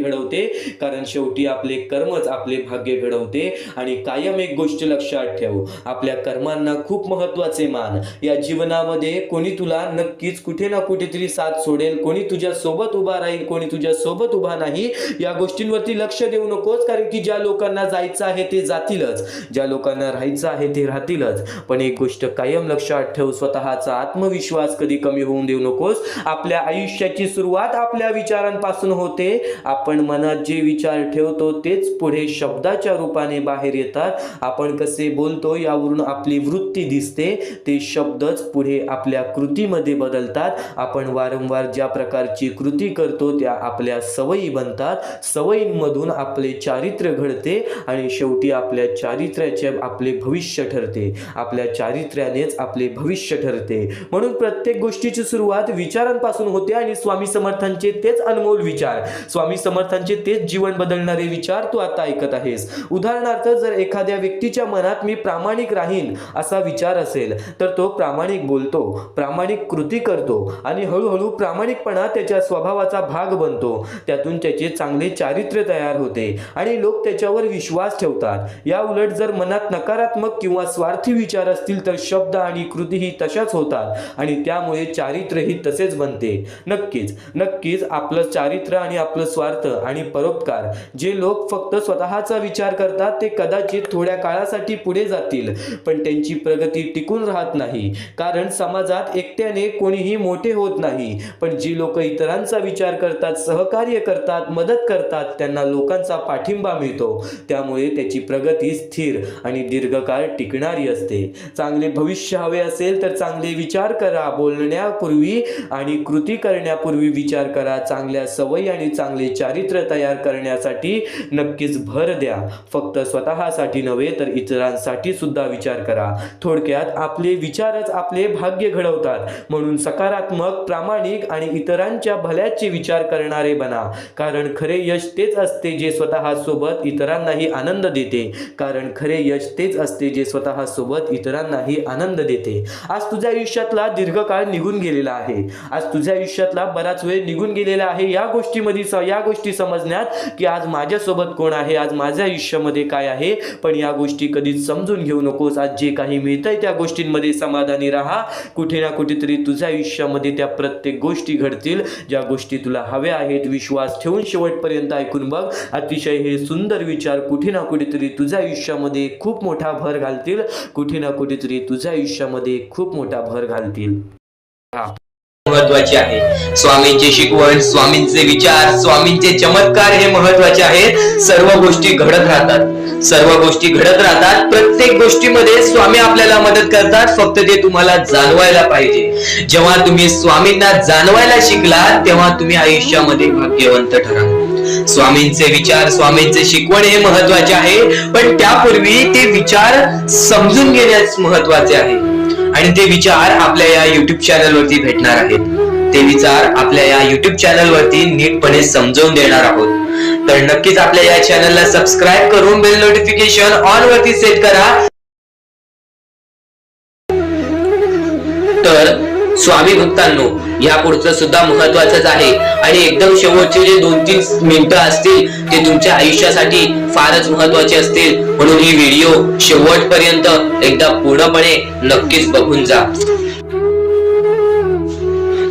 घडवते. आणि कायम एक गोष्ट लक्षात ठेव, आपल्या कर्मांना खूप महत्त्वाचे मान. या जीवनामध्ये कोणी तुला नक्कीच कुठे ना कुठेतरी साथ सोडेल, कोणी तुझ्या सोबत उभा राहील, कोणी तुझ्या सोबत उभा नाही. या गोष्टींवरती लक्ष देऊ नकोस, कारण की ज्या लोकांना जायचं आहे ते जातीलच, ज्या लोकांना राहायचं आहे ते राहतीलच. पण एक गोष्ट कायम लक्षात ठेव, स्वतःचा आत्मविश्वास कधी कमी होऊन देऊ नकोस. आपल्या आयुष्याची सुरुवात आपल्या विचारांपासून होते. आपण मनात जे विचार ठेवतो तेच पुढे शब्दाच्या रूपाने बाहेर येतात. आपण कसे बोलतो यावरून आपली वृत्ती दिसते, ते शब्दच पुढे आपल्या कृतीमध्ये बदलतात. आपण वारंवार ज्या प्रकारची कृती करतो त्या आपल्या सवयी बनतात. सवयींमधून आपले चारित्र्य घडते आणि शेवटी आपल्या चारित्र्याचे आपले भविष्य ठरते. आपल्या चारित्र्यानेच आपले भविष्य ठरते. म्हणून प्रत्येक गोष्टीची सुरुवात विचारांपासून होते आणि स्वामी समर्थांचे तेच अनमोल विचार, स्वामी समर्थांचे तेच जीवन बदलणारे विचार तू आता ऐकत आहेस. उदाहरणार्थ, जर एखाद्या व्यक्तीच्या मनात मी प्रामाणिक राहीन असा विचार असेल तर तो प्रामाणिक बोलतो, प्रामाणिक कृती करतो आणि हळूहळू प्रामाणिकपणा त्याच्या स्वभावाचा भाग बनतो. त्यातून त्याचे चांगले चारित्र्य तयार होते आणि लोक त्याच्या त्यांच्यावर विश्वास ठेवतात। या उलट जर मनात नकारात्मक किंवा स्वार्थी विचार असतील तर शब्द आणि कृतीही तशाच होतात आणि त्यामुळे चारित्र्यही तसेच बनते। नक्कीच आपलं चारित्र्य आणि आपलं स्वार्थ आणि परोपकार, जे लोक फक्त स्वतःचा विचार करतात ते कदाचित थोड्या काळासाठी पुढे जातील, पण त्यांची प्रगती टिकून राहत नाही, कारण समाजात एकट्याने कोणीही मोठे होत नाही। पण जी लोक इतरांचा विचार करतात, सहकार्य करतात, मदत करतात, त्यांना लोकांचा पाठिंबा मिळतो, त्यामुळे त्याची प्रगती स्थिर आणि दीर्घकाळ टिकणारी असते। चांगले भविष्य हवे असेल तर चांगले विचार करा, बोलण्यापूर्वी आणि कृती करण्यापूर्वी विचार करा, चांगल्या सवयी आणि चांगले चारित्र्य तयार करण्यासाठी नक्कीच भर द्या। फक्त स्वतःसाठी नव्हे तर इतरांसाठी सुद्धा विचार करा। थोडक्यात आपले विचारच आपले भाग्य घडवतात, म्हणून सकारात्मक, प्रामाणिक आणि इतरांच्या भल्याचे विचार करणारे बना, कारण खरे यश तेच असते जे स्वतः सोबत इतरांनाही आनंद देते, आनंद देते। आज तुझ्या आयुष्यातला दीर्घकाळ निघून गेलेला आहे, आज तुझ्या आयुष्यातला बराच वेळ निघून गेलेला आहे या गोष्टी समजण्यात की आज माझ्यासोबत कोण आहे, आज माझ्या आयुष्यामध्ये काय आहे। पण या गोष्टी कधीच समजून घेऊ नकोस। आज जे काही मिळतंय त्या गोष्टींमध्ये समाधानी राहा। कुठे ना कुठेतरी तुझ्या आयुष्यामध्ये त्या प्रत्येक गोष्टी घडतील ज्या गोष्टी तुला हव्या आहेत। विश्वास ठेवून शेवटपर्यंत ऐकून बघ। अतिशय हे सुंदर विचार कुठे ना कुठेतरी तुझ्या आयुष्यामध्ये खूप मोठा भर घालतील, महत्वाचे आहे। स्वामींची शिकवण, स्वामींचे विचार, स्वामींचे चमत्कार हे महत्वाचे आहेत। सर्व गोष्टी घडत राहतात, प्रत्येक गोष्टीमध्ये स्वामी आपल्याला मदत करतात, फक्त ते तुम्हाला जाणवायला पाहिजे। जेव्हा तुम्ही स्वामींना जाणवायला शिकलात तेव्हा तुम्ही आयुष्यामध्ये भाग्यवंत ठराल। स्वामींचे विचार, स्वामींचे शिकवण हे महत्वाचे आहे, पण त्यापूर्वी ते विचार समजून घेण्यास महत्वाचे आहे आणि ते विचार आपल्या या युट्यूब चॅनल वरती भेटणार आहेत। ते विचार आपल्या या युट्यूब चॅनल वरती नीटपणे समजावून देणार आहोत। तर नक्कीच आपल्या या चॅनलला सबस्क्राईब करून बेल नोटिफिकेशन ऑन वरती सेट करा। तर स्वामी भक्तांनो, या पुढचं सुद्धा महत्वाचंच आहे आणि एकदम शेवटचे जे 2-3 मिनिटं असतील ते तुमच्या आयुष्यासाठी फारच महत्वाचे असतील, म्हणून ही व्हिडिओ शेवटपर्यंत एकदा पूर्णपणे नक्कीच बघून जा।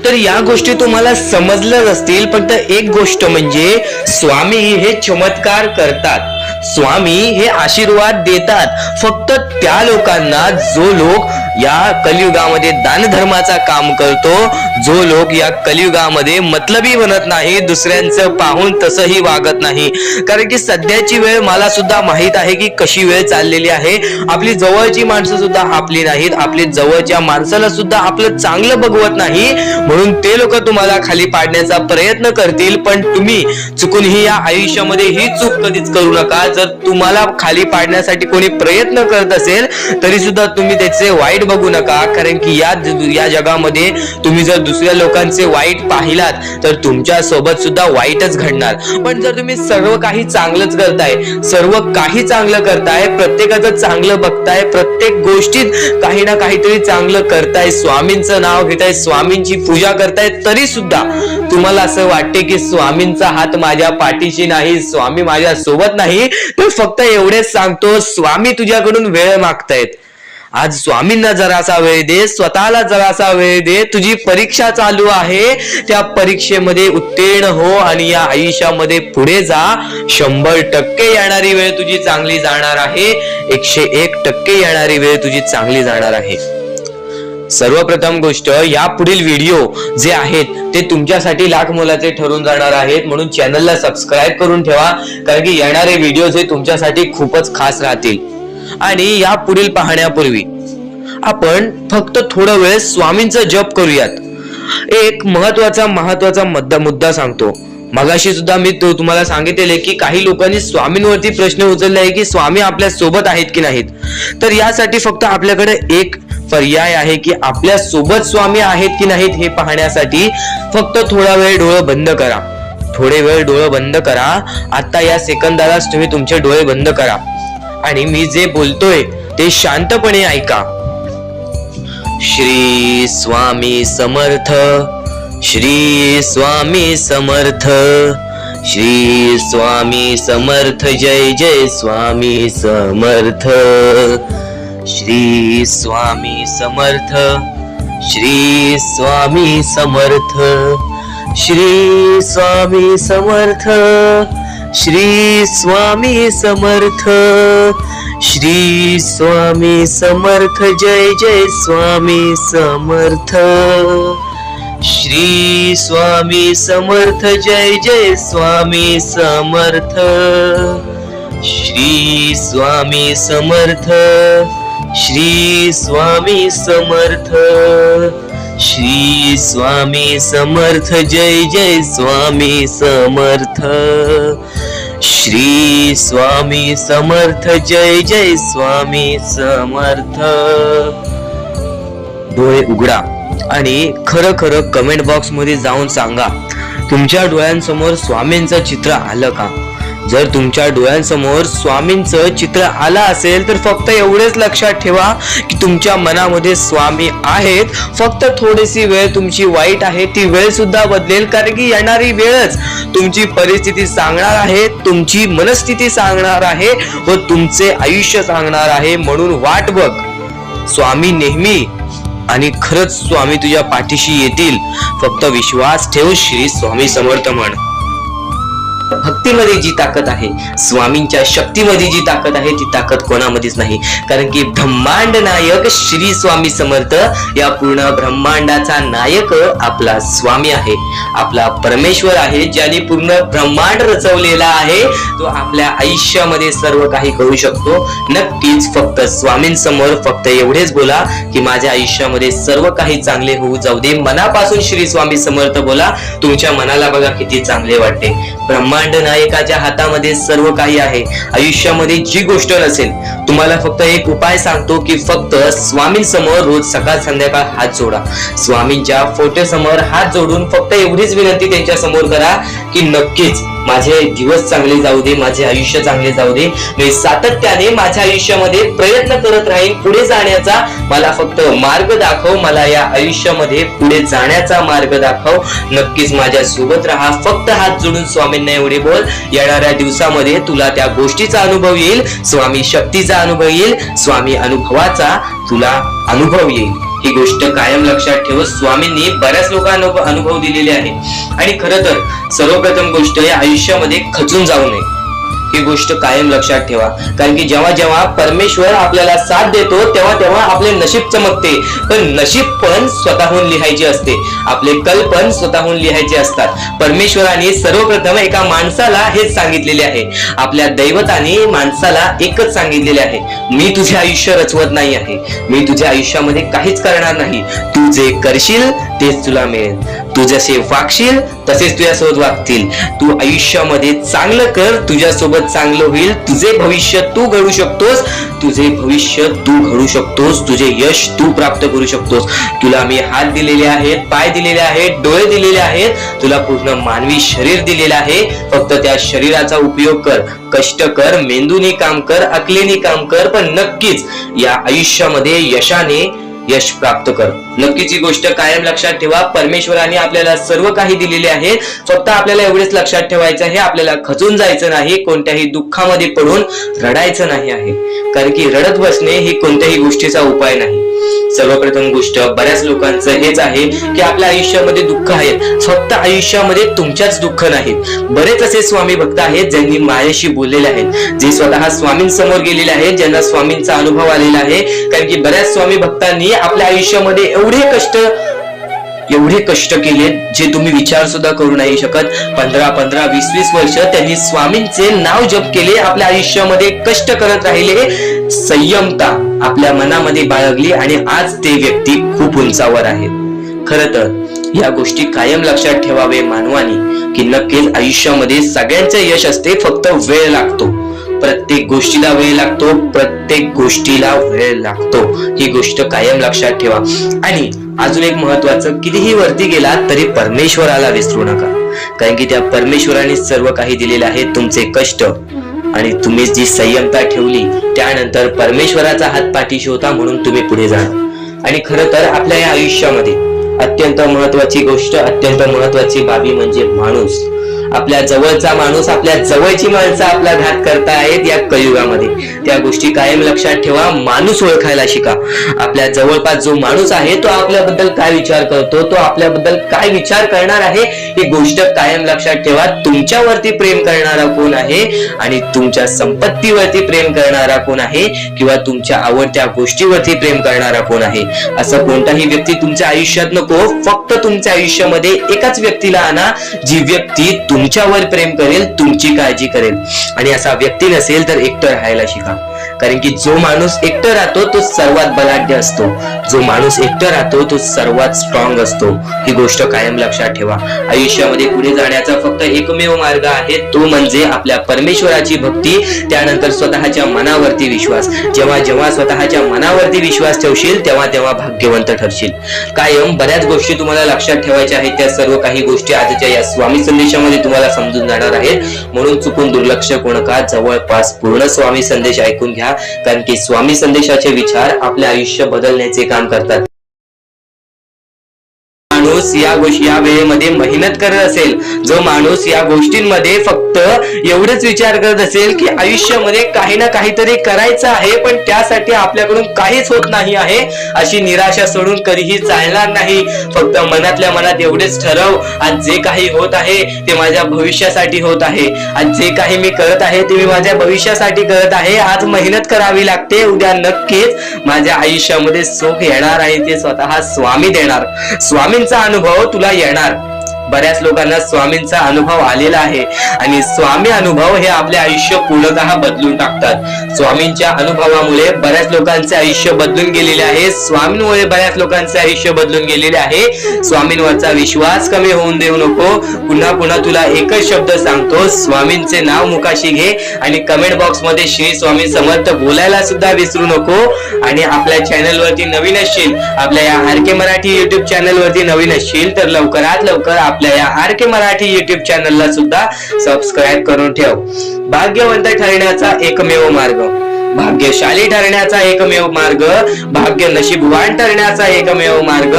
तर या गोष्टी तुम्हाला समजल्याच असतील, फक्त एक गोष्ट म्हणजे स्वामी हे चमत्कार करतात, स्वामी हे आशीर्वाद देतात फक्त त्या लोकांना जो लोक या कलियुगामध्ये दान धर्माचा काम करतो, जो लोक या कलियुगामध्ये मतलबी बनत नाही, दुसऱ्यांचं पाहून तसंही वागत नाही। कारण की सध्याची वेळ मला सुद्धा माहित आहे की कशी वेळ चाललेली आहे। आपली जवळची माणसं सुद्धा आपली नाहीत, आपली जवळच्या माणसाला सुद्धा आपलं चांगलं बघवत नाही, म्हणून ते लोक तुम्हाला खाली पाडण्याचा प्रयत्न करतील। पण तुम्ही चुकूनही या आयुष्यामध्ये ही चूक कधीच करू नका। जर तुम्हाला खाली पाडण्यासाठी कोणी प्रयत्न करत असेल तरी सुद्धा तुम्ही त्याचे वाईट बघू नका, कारण की या जगामध्ये तुम्ही जर दुसऱ्या लोकांचे वाईट पाहिलात तर तुमच्या सोबत सुद्धा वाईटच घडणार। पण जर तुम्ही सर्व काही चांगलंच करताय, सर्व काही चांगलं करताय, प्रत्येकाचं चांगलं बघताय, प्रत्येक गोष्टीत काही ना काहीतरी चांगलं करताय, स्वामींचं नाव घेताय, स्वामींची पूजा करताय, तरी सुद्धा तुम्हाला असं वाटते की स्वामींचा हात माझ्या पाठीशी नाही, स्वामी माझ्या सोबत नाही, तर फक्त एवढेच सांगतो, स्वामी तुझ्याकडून वेळ मागतायत। आज स्वामींना जरासा वेळ दे, स्वतःला जरासा वेळ दे। तुझी परीक्षा चालू आहे, त्या परीक्षेमध्ये उत्तीर्ण हो आणि या आयुष्यामध्ये पुढे जा। 100% येणारी वेळ तुझी चांगली जाणार आहे, 101% येणारी वेळ तुझी चांगली जाणार आहे। सर्वप्रथम गोष्ट, या पुढील व्हिडिओ जे आहेत ते तुमच्यासाठी लाख मोलाचे ठरून जाणार आहेत, म्हणून चॅनलला सबस्क्राईब करून ठेवा, कारण की येणारे व्हिडिओ जे तुमच्यासाठी खूपच खास राहतील। आणि या पुढील पाहण्यापूर्वी आपण फक्त थोडा वेळ स्वामींचा जप करूयात। एक महत्वाचा मुद्दा सांगतो। मगाशी सुद्धा मी तुम्हाला सांगितले की काही लोकांनी स्वामींवरती प्रश्न उचलले आहे की स्वामी आपल्या सोबत आहेत की नाहीत। तर यासाठी फक्त आपल्याकडे एक पर्याय आहे की आपल्या सोबत स्वामी आहेत की नाहीत हे पाहण्यासाठी फक्त थोडा वेळ डोळे बंद करा, थोडे वेळ डोळे बंद करा। आता या सेकंदालाच तुम्ही तुमचे डोळे बंद करा आणि मी जे बोलतोय ते शांतपणे ऐका। श्री स्वामी समर्थ, श्री स्वामी समर्थ, श्री स्वामी समर्थ जय जय स्वामी समर्थ श्री स्वामी समर्थ श्री स्वामी समर्थ श्री स्वामी समर्थ श्री स्वामी समर्थ श्री स्वामी समर्थ जय जय स्वामी समर्थ श्री स्वामी समर्थ जय जय स्वामी समर्थ श्री स्वामी समर्थ श्री स्वामी समर्थ श्री स्वामी समर्थ जय जय स्वामी समर्थ श्री स्वामी समर्थ जय जय स्वामी समर्थ. डोळे उघडा आणि खरं खरं कमेंट बॉक्स मध्ये जाऊन सांगा, तुमच्या डोळ्यांसमोर स्वामींचं चित्र आलं का? जर तुमच्या डोळ्यांसमोर स्वामींचं चित्र आलं असेल तर फक्त एवढेच लक्षात ठेवा की तुमच्या मनामध्ये स्वामी आहेत. फक्त थोडीशी वेळ तुमची वाईट आहे, ती वेळ सुद्धा बदलेल, कारण की येणारी वेळच तुमची परिस्थिती सांगणार आहे, तुमची मनस्थिती सांगणार आहे व तुमचे आयुष्य सांगणार आहे. म्हणून वाट बघ, स्वामी नेहमी आणि खरंच स्वामी तुझ्या पाठीशी येतील. फक्त विश्वास ठेव. श्री स्वामी समर्थ म्हण. भक्तीमध्ये जी ताकद आहे, स्वामींच्या शक्तीमध्ये जी ताकद आहे, ती ताकद कोणामध्येच नाही. कारण की ब्रह्मांड नायक श्री स्वामी समर्थ, या पूर्ण ब्रह्मांडाचा नायक आपला स्वामी आहे, आपला परमेश्वर आहे, ज्याने पूर्ण ब्रह्मांड रचवलेला आहे. तो आपल्या आयुष्यामध्ये सर्व काही करू शकतो. नक्कीच फक्त स्वामींसमोर फक्त एवढेच बोला की माझ्या आयुष्यामध्ये सर्व काही चांगले होऊ जाऊ दे. मनापासून श्री स्वामी समर्थ बोला. तुमच्या मनाला बघा किती चांगले वाटते. ब्रह्मांड नायकाच्या हातामध्ये सर्व काही आहे. आयुष्यामध्ये जी गोष्ट नसेल, तुम्हाला फक्त एक उपाय सांगतो की फक्त स्वामींसमोर रोज सकाळ संध्याकाळ हात जोडा. स्वामींच्या फोटो समोर हात जोडून फक्त एवढीच विनंती त्यांच्या समोर करा की नक्कीच माझे दिवस चांगले जाऊ दे, माझे आयुष्य चांगले जाऊ दे. मी सातत्याने माझ्या आयुष्यामध्ये प्रयत्न करत राहीन पुढे जाण्याचा. मला फक्त मार्ग दाखव, मला या आयुष्यामध्ये पुढे जाण्याचा मार्ग दाखव. नक्कीच माझ्या सोबत राहा. फक्त हात जोडून स्वामींना एवढे बोल. येणाऱ्या दिवसामध्ये तुला त्या गोष्टीचा अनुभव येईल, स्वामी शक्तीचा अनुभव येईल, स्वामी अनुभवाचा तुला अनुभव येईल. ही गोष्ट कायम लक्षात ठेव. स्वामींनी बऱ्याच लोकांना अनुभव दिलेले आहे. आणि खरं तर सर्वप्रथम गोष्ट या आयुष्यामध्ये खचून जाऊ नये, ही गोष्ट कायम लक्षात ठेवा. कारण की जेव्हा जेव्हा परमेश्वर आपल्याला साथ देतो तेव्हा तेव्हा आपले नशीब चमकते. पण नशीब पण स्वतःहून लिहायचे असते, आपले कल पण स्वतःहून लिहायचे असतात. परमेश्वराने सर्वप्रथम एका माणसाला हेच सांगितलेले आहे, आपल्या दैवताने माणसाला एकच सांगितलेले आहे, मी तुझे आयुष्य रचवत नाही आहे, मी तुझ्या आयुष्यामध्ये काहीच करणार नाही. तू जे करशील तेच तुला मिळेल. तू जसे वागशील तसेच तुझ्यासोबत वागतील. तू आयुष्यामध्ये चांगलं कर, तुझ्यासोबत चांगलं होईल. तुझे भविष्य तू घडू शकतोस, तुझे भविष्य तू घडू शकतोस, तुझे यश तू प्राप्त करू शकतोस. तुला मी हात दिलेले आहेत, पाय दिलेले आहेत, डोळे दिलेले आहेत, तुला पूर्ण मानवी शरीर दिलेलं आहे. फक्त त्या शरीराचा उपयोग कर, कष्ट कर, मेंदूने काम कर, अकलेने काम कर, पण नक्कीच या आयुष्यामध्ये यशाने यश प्राप्त कर. नक्कीच ही गोष्ट कायम लक्षात ठेवा. परमेश्वराने आपल्याला सर्व काही दिलेले आहे. फक्त आपल्याला एवढेच लक्षात ठेवायचं आहे, आपल्याला खचून जायचं नाही, कोणत्याही दुःखामध्ये पडून रडायचं नाही आहे. कारण की रडत बसणे ही कोणत्याही गोष्टीचा उपाय नाही. सर्वप्रथम गोष्ट बऱ्याच लोकांचं हेच आहे की आपल्या आयुष्यामध्ये दुःख आहेत. फक्त आयुष्यामध्ये तुमच्याच दुःख नाहीत. बरेच असे स्वामी भक्त आहेत ज्यांनी माझ्याशी बोललेले आहेत, जे स्वतः स्वामींसमोर गेलेले आहेत, ज्यांना स्वामींचा अनुभव आलेला आहे. कारण की बऱ्याच स्वामी भक्तांनी आपल्या आयुष्यामध्ये एवढे कष्ट केले जे तुम्ही विचार सुद्धा करू नाही शकत. 15, 20 वर्ष त्यांनी स्वामींचे नाव जप केले, आपल्या आयुष्यामध्ये कष्ट करत राहिले, संयमता आपल्या मनामध्ये बाळगली आणि आज ते व्यक्ती खूप उंचावर आहेत. खरं तर या गोष्टी कायम लक्षात ठेवावे मानवानी की नक्कीच आयुष्यामध्ये सगळ्यांचे यश असते, फक्त वेळ लागतो. प्रत्येक गोष्टीला वेळ लागतो, प्रत्येक गोष्टीला वेळ लागतो. ही गोष्ट कायम लक्षात ठेवा. आणि अजून एक महत्वाचं, कितीही वरती गेला तरी परमेश्वराला विसरू नका. कारण की त्या परमेश्वराने सर्व काही दिलेले आहे. तुमचे कष्ट आणि तुम्ही जी संयमता ठेवली त्यानंतर परमेश्वराचा हात पाठीशी होता, म्हणून तुम्ही पुढे जाणार. आणि खरं तर आपल्या या आयुष्यामध्ये अत्यंत महत्वाची गोष्ट, अत्यंत महत्वाची बाबी म्हणजे माणूस. आपल्या जवळचा माणूस, आपल्या जवळची माणसं आपला घात करतायत या कलियुगामध्ये. त्या गोष्टी कायम लक्षात ठेवा. माणूस ओळखायला शिका. आपल्या जवळपास जो माणूस आहे तो आपल्याबद्दल काय विचार करतो, तो आपल्याबद्दल काय विचार करणार आहे, ही गोष्ट कायम लक्षात ठेवा. तुमच्यावरती प्रेम करणारा कोण आहे आणि तुमच्या संपत्तीवरती प्रेम करणारा कोण आहे किंवा तुमच्या आवडत्या गोष्टीवरती प्रेम करणारा कोण आहे. असं कोणताही व्यक्ती तुमच्या आयुष्यात नको. फक्त तुमच्या आयुष्यामध्ये एकाच व्यक्तीला आणा जी व्यक्ती तुमच्यावर प्रेम करेल, तुमची काळजी करेल. आणि असा व्यक्ती नसेल तर एकटं राहायला शिका. कारण की जो माणूस एकटं राहतो तो सर्वात बलाढ्य असतो. जो माणूस एकटं राहतो तो सर्वात स्ट्रॉंग असतो. ही गोष्ट कायम लक्षात ठेवा. आयुष्यामध्ये पुढे जाण्याचा फक्त एकमेव मार्ग आहे, तो म्हणजे आपल्या परमेश्वराची भक्ती, त्यानंतर स्वतःच्या मनावरती विश्वास. जेव्हा जेव्हा स्वतःच्या मनावरती विश्वास ठेवशील तेव्हा तेव्हा भाग्यवंत ठरशील. कायम बऱ्याच गोष्टी तुम्हाला लक्षात ठेवायच्या आहेत. त्या सर्व काही गोष्टी आजच्या या स्वामी संदेशामध्ये तुम्हाला समजून जाणार आहेत. म्हणून चुकून दुर्लक्ष करू नका. जवळपास पूर्ण स्वामी संदेश ऐकून घ्या. कारण की स्वामी संदेशाचे विचार आपले आयुष्य बदलण्याचे काम करतात. माणूस या वेळेमध्ये मेहनत करत असेल, जो माणूस या गोष्टींमध्ये फक्त एवढंच विचार करत असेल की आयुष्यामध्ये काही ना काहीतरी करायचं आहे पण त्यासाठी आपल्याकडून काहीच होत नाही आहे, अशी निराशा सोडून कधीही चालणार नाही. फक्त मनातल्या मनात एवढेच ठरव, आज जे काही होत आहे ते माझ्या भविष्यासाठी होत आहे. आज जे काही मी करत आहे ते मी माझ्या भविष्यासाठी करत आहे. आज मेहनत करावी लागते, उद्या नक्कीच माझ्या आयुष्यामध्ये सुख येणार आहे, ते स्वतः स्वामी देणार. स्वामींचा अनुभव तुला येणार. बऱ्याच लोकांना स्वामींचा अनुभव आलेला आहे आणि स्वामी अनुभव हे आपले आयुष्य पूर्णतः बदलून टाकतात. स्वामींच्या अनुभवामुळे बऱ्याच लोकांचे आयुष्य बदलून गेलेले आहे. स्वामींमुळे बऱ्याच लोकांचे आयुष्य बदलून गेलेले आहे. स्वामींवरचा विश्वास कमी होऊन देऊ नको. पुन्हा पुन्हा तुला एकच शब्द सांगतो, स्वामींचे नाव मुखाशी घे आणि कमेंट बॉक्स मध्ये श्री स्वामी समर्थ बोलायला सुद्धा विसरू नको. आणि आपल्या चॅनल वरती नवीन असशील, आपल्या या आरके मराठी युट्यूब चॅनल वरती नवीन असशील तर लवकरात लवकर आपल्या या आरके मराठी युट्यूब चॅनलला सुद्धा सबस्क्राईब करून ठेव. भाग्यवंत ठरण्याचा एकमेव मार्ग, भाग्यशाली ठरण्याचा एकमेव मार्ग, भाग्य नशीबवान ठरण्याचा एकमेव मार्ग,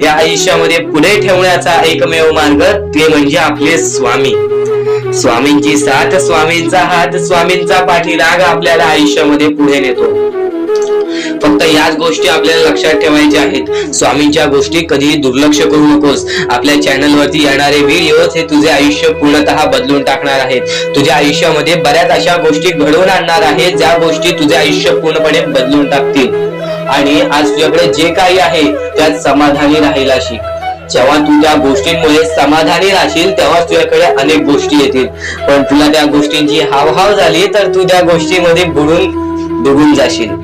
या आयुष्यामध्ये पुढे ठेवण्याचा एकमेव मार्ग ते म्हणजे आपले स्वामी. स्वामींची साथ, स्वामींचा हात, स्वामींचा पाठीराग आपल्याला आयुष्यामध्ये पुढे नेतो. फक्त याच गोष्टी आपल्याला लक्षात ठेवायच्या आहेत. स्वामींच्या गोष्टी कधीही दुर्लक्ष करू नकोस. आपल्या चॅनल वरती येणारे व्हिडिओज हे तुझे आयुष्य पूर्णतः बदलून टाकणार आहेत. तुझ्या आयुष्यामध्ये बऱ्याच अशा गोष्टी घडवून आणणार आहेत ज्या गोष्टी तुझे आयुष्य पूर्णपणे बदलून टाकतील. आणि आज तुझ्याकडे जे काही आहे त्यात समाधानी राहायला शिक. जेव्हा तू त्या गोष्टींमुळे समाधानी राहशील तेव्हा तुझ्याकडे अनेक गोष्टी येतील. पण तुला त्या गोष्टींची हावभाव झाली तर तू त्या गोष्टीमध्ये बुडून जाशील.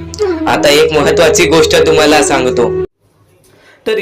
आता एक महत्वाची गोष्ट तुम्हाला सांगतो. तर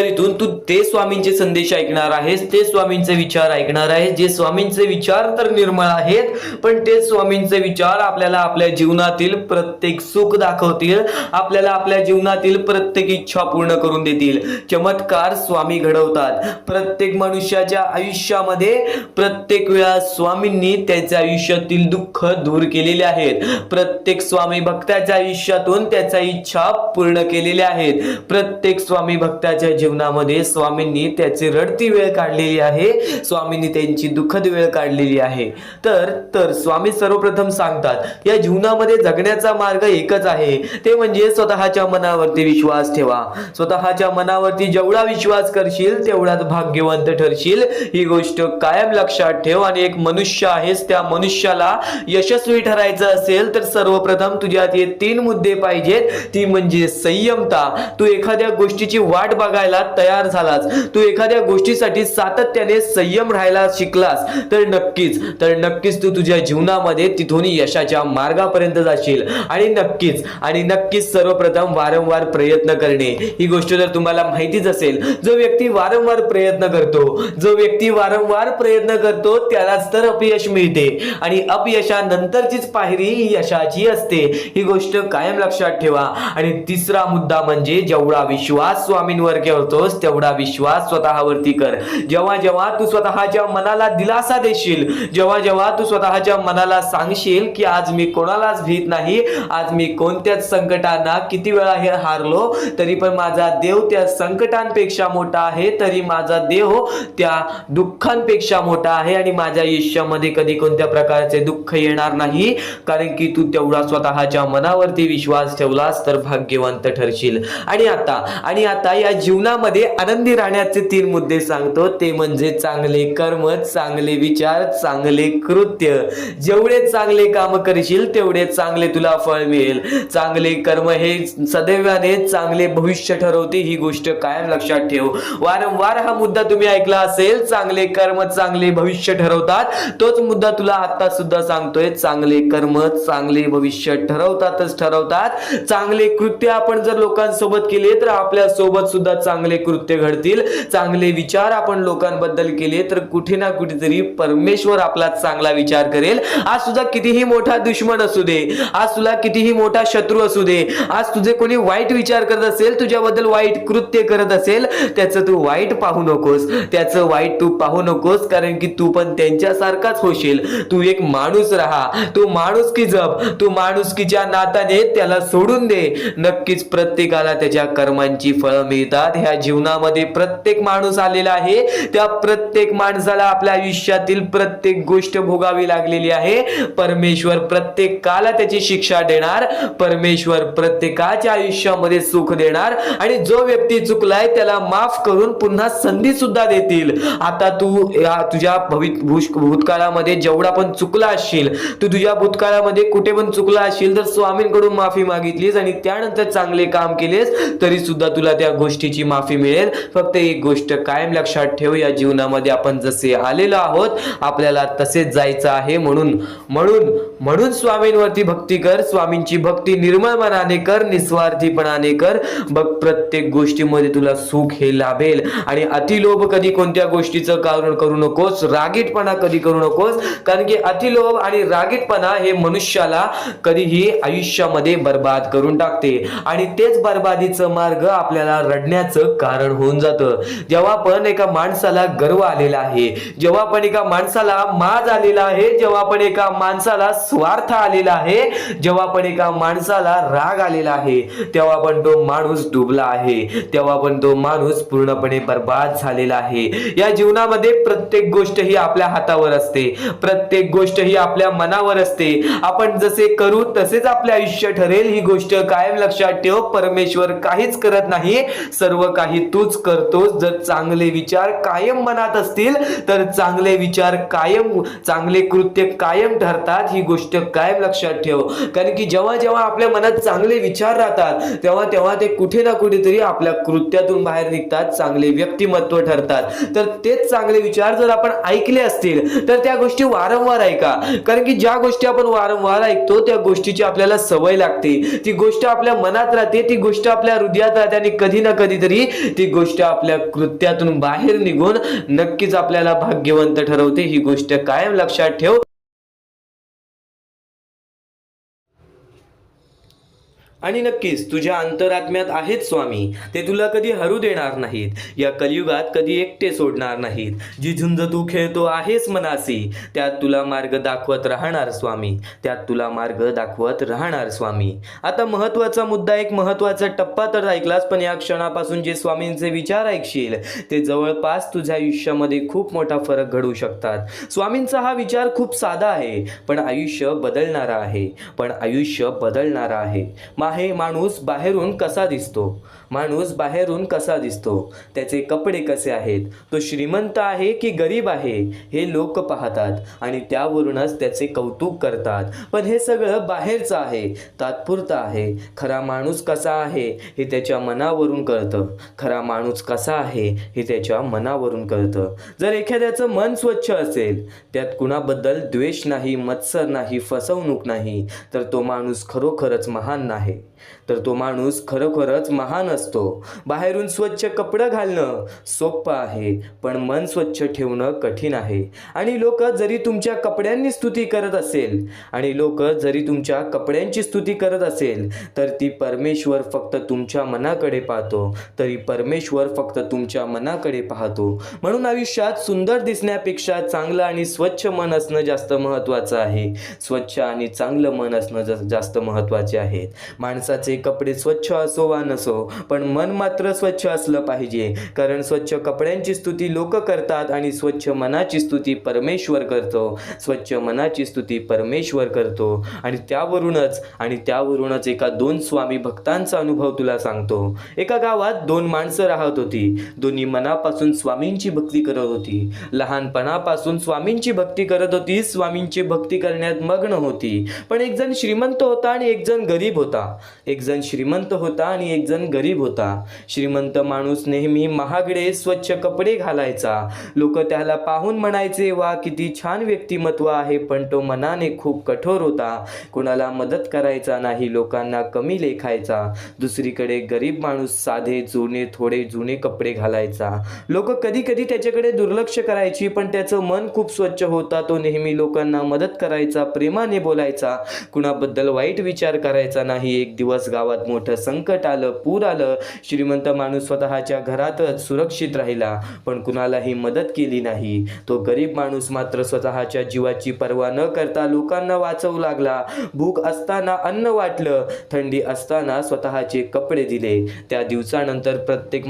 इथून तू ते स्वामींचे संदेश ऐकणार आहेस, ते स्वामींचे विचार ऐकणार आहेस, जे स्वामींचे विचार तर निर्मळ आहेत पण ते स्वामींचे विचार आपल्याला आपल्या जीवनातील प्रत्येक सुख दाखवतील, आपल्याला आपल्या जीवनातील प्रत्येक इच्छा पूर्ण करून देतील. चमत्कार स्वामी घडवतात. प्रत्येक मनुष्याच्या आयुष्यामध्ये प्रत्येक वेळा स्वामींनी त्याच्या आयुष्यातील दुःख दूर केलेले आहेत. प्रत्येक स्वामी भक्ताच्या आयुष्यातून त्याच्या इच्छा पूर्ण केलेल्या आहेत. प्रत्येक स्वामी भक्ताच्या जीवनामध्ये स्वामींनी त्याची रडती वेळ काढलेली आहे, स्वामींनी त्यांची दुःखद वेळ काढलेली आहे. तर स्वामी सर्वप्रथम सांगतात या जीवनामध्ये जगण्याचा मार्ग एकच आहे, ते म्हणजे स्वतःच्या मनावरती विश्वास ठेवा. स्वतःच्या मनावरती जेवढा विश्वास करशील तेवढाच भाग्यवंत ठरशील. ही गोष्ट कायम लक्षात ठेव. आणि एक मनुष्य आहेस, त्या मनुष्याला यशस्वी ठरायचं असेल तर सर्वप्रथम तुझ्यात हे 3 मुद्दे पाहिजेत. ती म्हणजे संयमता. तू एखाद्या गोष्टीची वाट बघायला तयार झालास, तू एखाद्या गोष्टीसाठी सातत्याने संयम राहायला शिकलास तर नक्कीच तू तुझ्या जीवनामध्ये तिथून यशाच्या मार्गापर्यंत जाशील. आणि नक्कीच सर्वप्रथम वारंवार प्रयत्न करणे. ही गोष्ट जर तुम्हाला माहितीच असेल, जो व्यक्ती वारंवार प्रयत्न करतो त्यालाच तर अपयश मिळते आणि अपयशानंतरचीच पायरी ही यशाची असते. ही गोष्ट कायम लक्षात ठेवा. आणि तिसरा मुद्दा म्हणजे जेवढा विश्वास विश्वास स्वामींवर करतोस तेवढा विश्वास स्वतःवरती कर. जेव्हा जेव्हा तू स्वतःच्या मनाला दिलासा देशील, जेव्हा जेव्हा तू स्वतःच्या मनाला सांगशील की आज मी कोणालाच भीत नाही, आज मी कोणत्याच संकटांना किती वेळा हे हारलो तरी पण माझा देव त्या संकटांपेक्षा मोठा आहे, तरी माझा देव त्या दुःखांपेक्षा मोठा आहे आणि माझ्या आयुष्यामध्ये कधी कोणत्या प्रकारचे दुःख येणार नाही, कारण की तू तेवढा स्वतःच्या मनावरती विश्वास ठेवलास तर भाग्यवंत ठरशील. आणि आता या जीवनामध्ये आनंदी राहण्याचे 3 मुद्दे सांगतो, ते म्हणजे चांगले कर्म, चांगले विचार, चांगले कृत्य. जेवढे चांगले काम करशील तेवढे चांगले तुला फळ मिळेल. चांगले कर्म हे सदैवाने चांगले भविष्य ठरवते, ही गोष्ट कायम लक्षात ठेव. वारंवार हा मुद्दा तुम्ही ऐकला असेल, चांगले कर्म चांगले भविष्य ठरवतात. तोच मुद्दा तुला आता सुद्धा सांगतोय, चांगले कर्म चांगले भविष्य ठरवतात. चांगले कृत्य आपण जर लोकांसोबत केले तर आपल्या सोबत सुद्धा चांगले कृत्य घडतील. चांगले विचार आपण लोकांबद्दल केले तर कुठे ना कुठेतरी परमेश्वर आपला चांगला विचार करेल. आज तुझा कितीही मोठा दुश्मन असू दे, आज तुला कितीही मोठा शत्रू असू दे, आज तुझे कोणी वाईट विचार करत असेल, तुझ्याबद्दल वाईट कृत्य करत असेल, त्याचं तू वाईट पाहू नकोस, त्याचं वाईट तू पाहू नकोस, कारण की तू पण त्यांच्यासारखाच होशील. तू एक माणूस राहा, तू माणुसकी जप, तू माणुसकीच्या नात्याने त्याला सोडून दे. नक्कीच प्रत्येकाला त्याच्या कर्मांची फळं मिळतात. ह्या जीवनामध्ये प्रत्येक माणूस आलेला आहे, त्या प्रत्येक माणसाला आपल्या आयुष्यातील प्रत्येक गोष्ट भोगावी लागलेली आहे. परमेश्वर प्रत्येकाला त्याची शिक्षा देणार, परमेश्वर प्रत्येकाच्या आयुष्यामध्ये सुख देणार आणि जो व्यक्ती चुकलाय त्याला माफ करून पुन्हा संधी सुद्धा देतील. आता तू तुझ्या भूतकाळामध्ये जेवढा पण चुकला असशील, तू तुझ्या भूतकाळामध्ये कुठे पण चुकला असशील तर स्वामींकडून माफी मागितलीस आणि त्यानंतर चांगले काम केलेस तरी सुद्धा तुला त्या गोष्टीची माफी मिळेल. फक्त एक गोष्ट कायम लक्षात ठेव, या जीवनामध्ये आपण जसे आलेलो आहोत आपल्याला तसेच जायचं आहे. म्हणून स्वामींवरती भक्ती कर. स्वामींची भक्ती निर्मळ मनाने कर, निस्वार्थीपणाने कर. बघ प्रत्येक गोष्टीमध्ये तुला सुख हे लाभेल. आणि अतिलोभ कधी कोणत्या गोष्टीचं कारण करू नकोस, रागीटपणा कधी करू नकोस, कारण की अतिलोभ आणि रागीटपणा हे मनुष्याला कधीही आयुष्यामध्ये बर्बाद करून टाकते आणि तेच बर्बादीचं मार्ग आपल्याला रडण्याचं कारण होऊन जातं. जेव्हा पण एका माणसाला गर्व आलेला आहे, जेव्हा पण एका माणसाला माज आलेला आहे, जेव्हा पण एका माणसाला स्वार्थ आलेला आहे, जेव्हा पण एका माणसाला राग आलेला आहे, तेव्हा पण तो माणूस डुबला आहे, तेव्हा पण तो माणूस पूर्णपणे बर्बाद झालेला आहे. या जीवनामध्ये प्रत्येक गोष्ट ही आपल्या हातावर असते, प्रत्येक गोष्ट ही आपल्या मनावर असते. आपण जसे करू तसेच आपले आयुष्य ठरेल, ही गोष्ट कायम लक्षात ठेव. परमेश्वर काहीच करत नाही, सर्व काही तूच करतोस. जर चांगले विचार कायम मनात असतील तर चांगले विचार कायम, चांगले कृत्य कायम ठरतात. ही गोष्ट कायम लक्षात ठेव, कारण की जेव्हा जेव्हा आपल्या मनात चांगले विचार राहतात तेव्हा तेव्हा ते कुठे ना कुठेतरी आपल्या कृत्यातून बाहेर निघतात, चांगले व्यक्तिमत्व ठरतात. तर तेच चांगले विचार जर आपण ऐकले असतील तर त्या गोष्टी वारंवार ऐका, कारण की ज्या गोष्टी आपण वारंवार ऐकतो त्या गोष्टीची आपल्याला सवय लागते, ती गोष्ट आपल्या मनात राहते, ती गोष्ट आपल्या हृदयात राहते आणि कधी ना कधीतरी ती गोष्ट आपल्या कृत्यातून बाहेर निघून नक्कीच आपल्याला भाग्यवंत ठरवते. ही गोष्ट कायम लक्षात ठेव. आणि नक्कीच तुझ्या अंतरात्म्यात आहेत स्वामी, ते तुला कधी हरू देणार नाहीत, या कलियुगात कधी एकटे सोडणार नाहीत. जी झुंज तू खेळतो आहेस मनासी, त्यात तुला मार्ग दाखवत राहणार स्वामी, त्यात तुला मार्ग दाखवत राहणार स्वामी. आता महत्वाचा मुद्दा, एक महत्वाचा टप्पा तर ऐकलास, पण या क्षणापासून जे स्वामींचे विचार ऐकशील ते जवळपास तुझ्या आयुष्यामध्ये खूप मोठा फरक घडवू शकतात. स्वामींचा हा विचार खूप साधा आहे पण आयुष्य बदलणारा आहे, माणूस बाहेरून कसा दिसतो, माणूस बाहेरून कसा दिसतो, त्याचे कपडे कसे आहेत, तो श्रीमंत आहे की गरीब आहे हे लोक पाहतात आणि त्यावरूनच त्याचे कौतुक करतात. पण हे सगळं बाहेरचं आहे, तात्पुरतं आहे. खरा माणूस कसा आहे हे त्याच्या मनावरून कळतं, खरा माणूस कसा आहे हे त्याच्या मनावरून कळतं. जर एखाद्याचं मन स्वच्छ असेल, त्यात कुणाबद्दल द्वेष नाही, मत्सर नाही, फसवणूक नाही, तर तो माणूस खरोखरच महान आहे. तर तो माणूस खरोखरच महान असतो. बाहेरून स्वच्छ कपडं घालणं सोपं आहे, पण मन स्वच्छ ठेवणं कठीण आहे. आणि लोक जरी तुमच्या कपड्यांची स्तुती करत असेल तर ती परमेश्वर फक्त तुमच्या मनाकडे पाहतो. म्हणून आयुष्यात सुंदर दिसण्यापेक्षा चांगलं आणि स्वच्छ मन असणं जास्त महत्त्वाचं आहे. स्वच्छ आणि चांगलं मन असणं जास्त महत्त्वाचे आहे. माणसाचे कपडे स्वच्छ असो वा नसो, पण मन मात्र स्वच्छ असलं पाहिजे. कारण स्वच्छ कपड्यांची स्तुती लोक करतात आणि स्वच्छ मनाची स्तुती परमेश्वर करतो. आणि त्यावरूनच एका 2 स्वामी भक्तांचा अनुभव तुला सांगतो. एका गावात 2 माणसं राहत होती. दोन्ही मनापासून स्वामींची भक्ती करत होती. लहानपणापासून स्वामींची भक्ती करत होती. स्वामींची भक्ती करण्यात मग्न होती. पण एक जण श्रीमंत होता आणि एक जण गरीब होता. श्रीमंत माणूस नेहमी महागडे स्वच्छ कपडे घालायचा. लोक त्याला पाहून म्हणायचे, वा किती छान व्यक्तिमत्व आहे. पण तो मनाने खूप कठोर होता. कोणाला मदत करायचा नाही, लोकांना कमी लेखायचा. दुसरीकडे गरीब माणूस साधे थोडे जुने कपडे घालायचा. लोक कधी कधी त्याच्याकडे दुर्लक्ष करायची, पण त्याचं मन खूप स्वच्छ होता. तो नेहमी लोकांना मदत करायचा, प्रेमाने बोलायचा, कुणाबद्दल वाईट विचार करायचा नाही. एक दिवस गावात मोठं संकट आलं, पूर आलं. श्रीमंत माणूस स्वतःच्या घरातच सुरक्षित राहिला, पण कुणालाही मदत केली नाही. तो गरीब माणूस मात्र स्वतःच्या जीवाची पर्वा न करता लोकांना वाचवू लागला. भूक असताना अन्न वाटलं, थंडी असताना स्वतःचे कपडे दिले. त्या दिवसानंतर प्रत्येक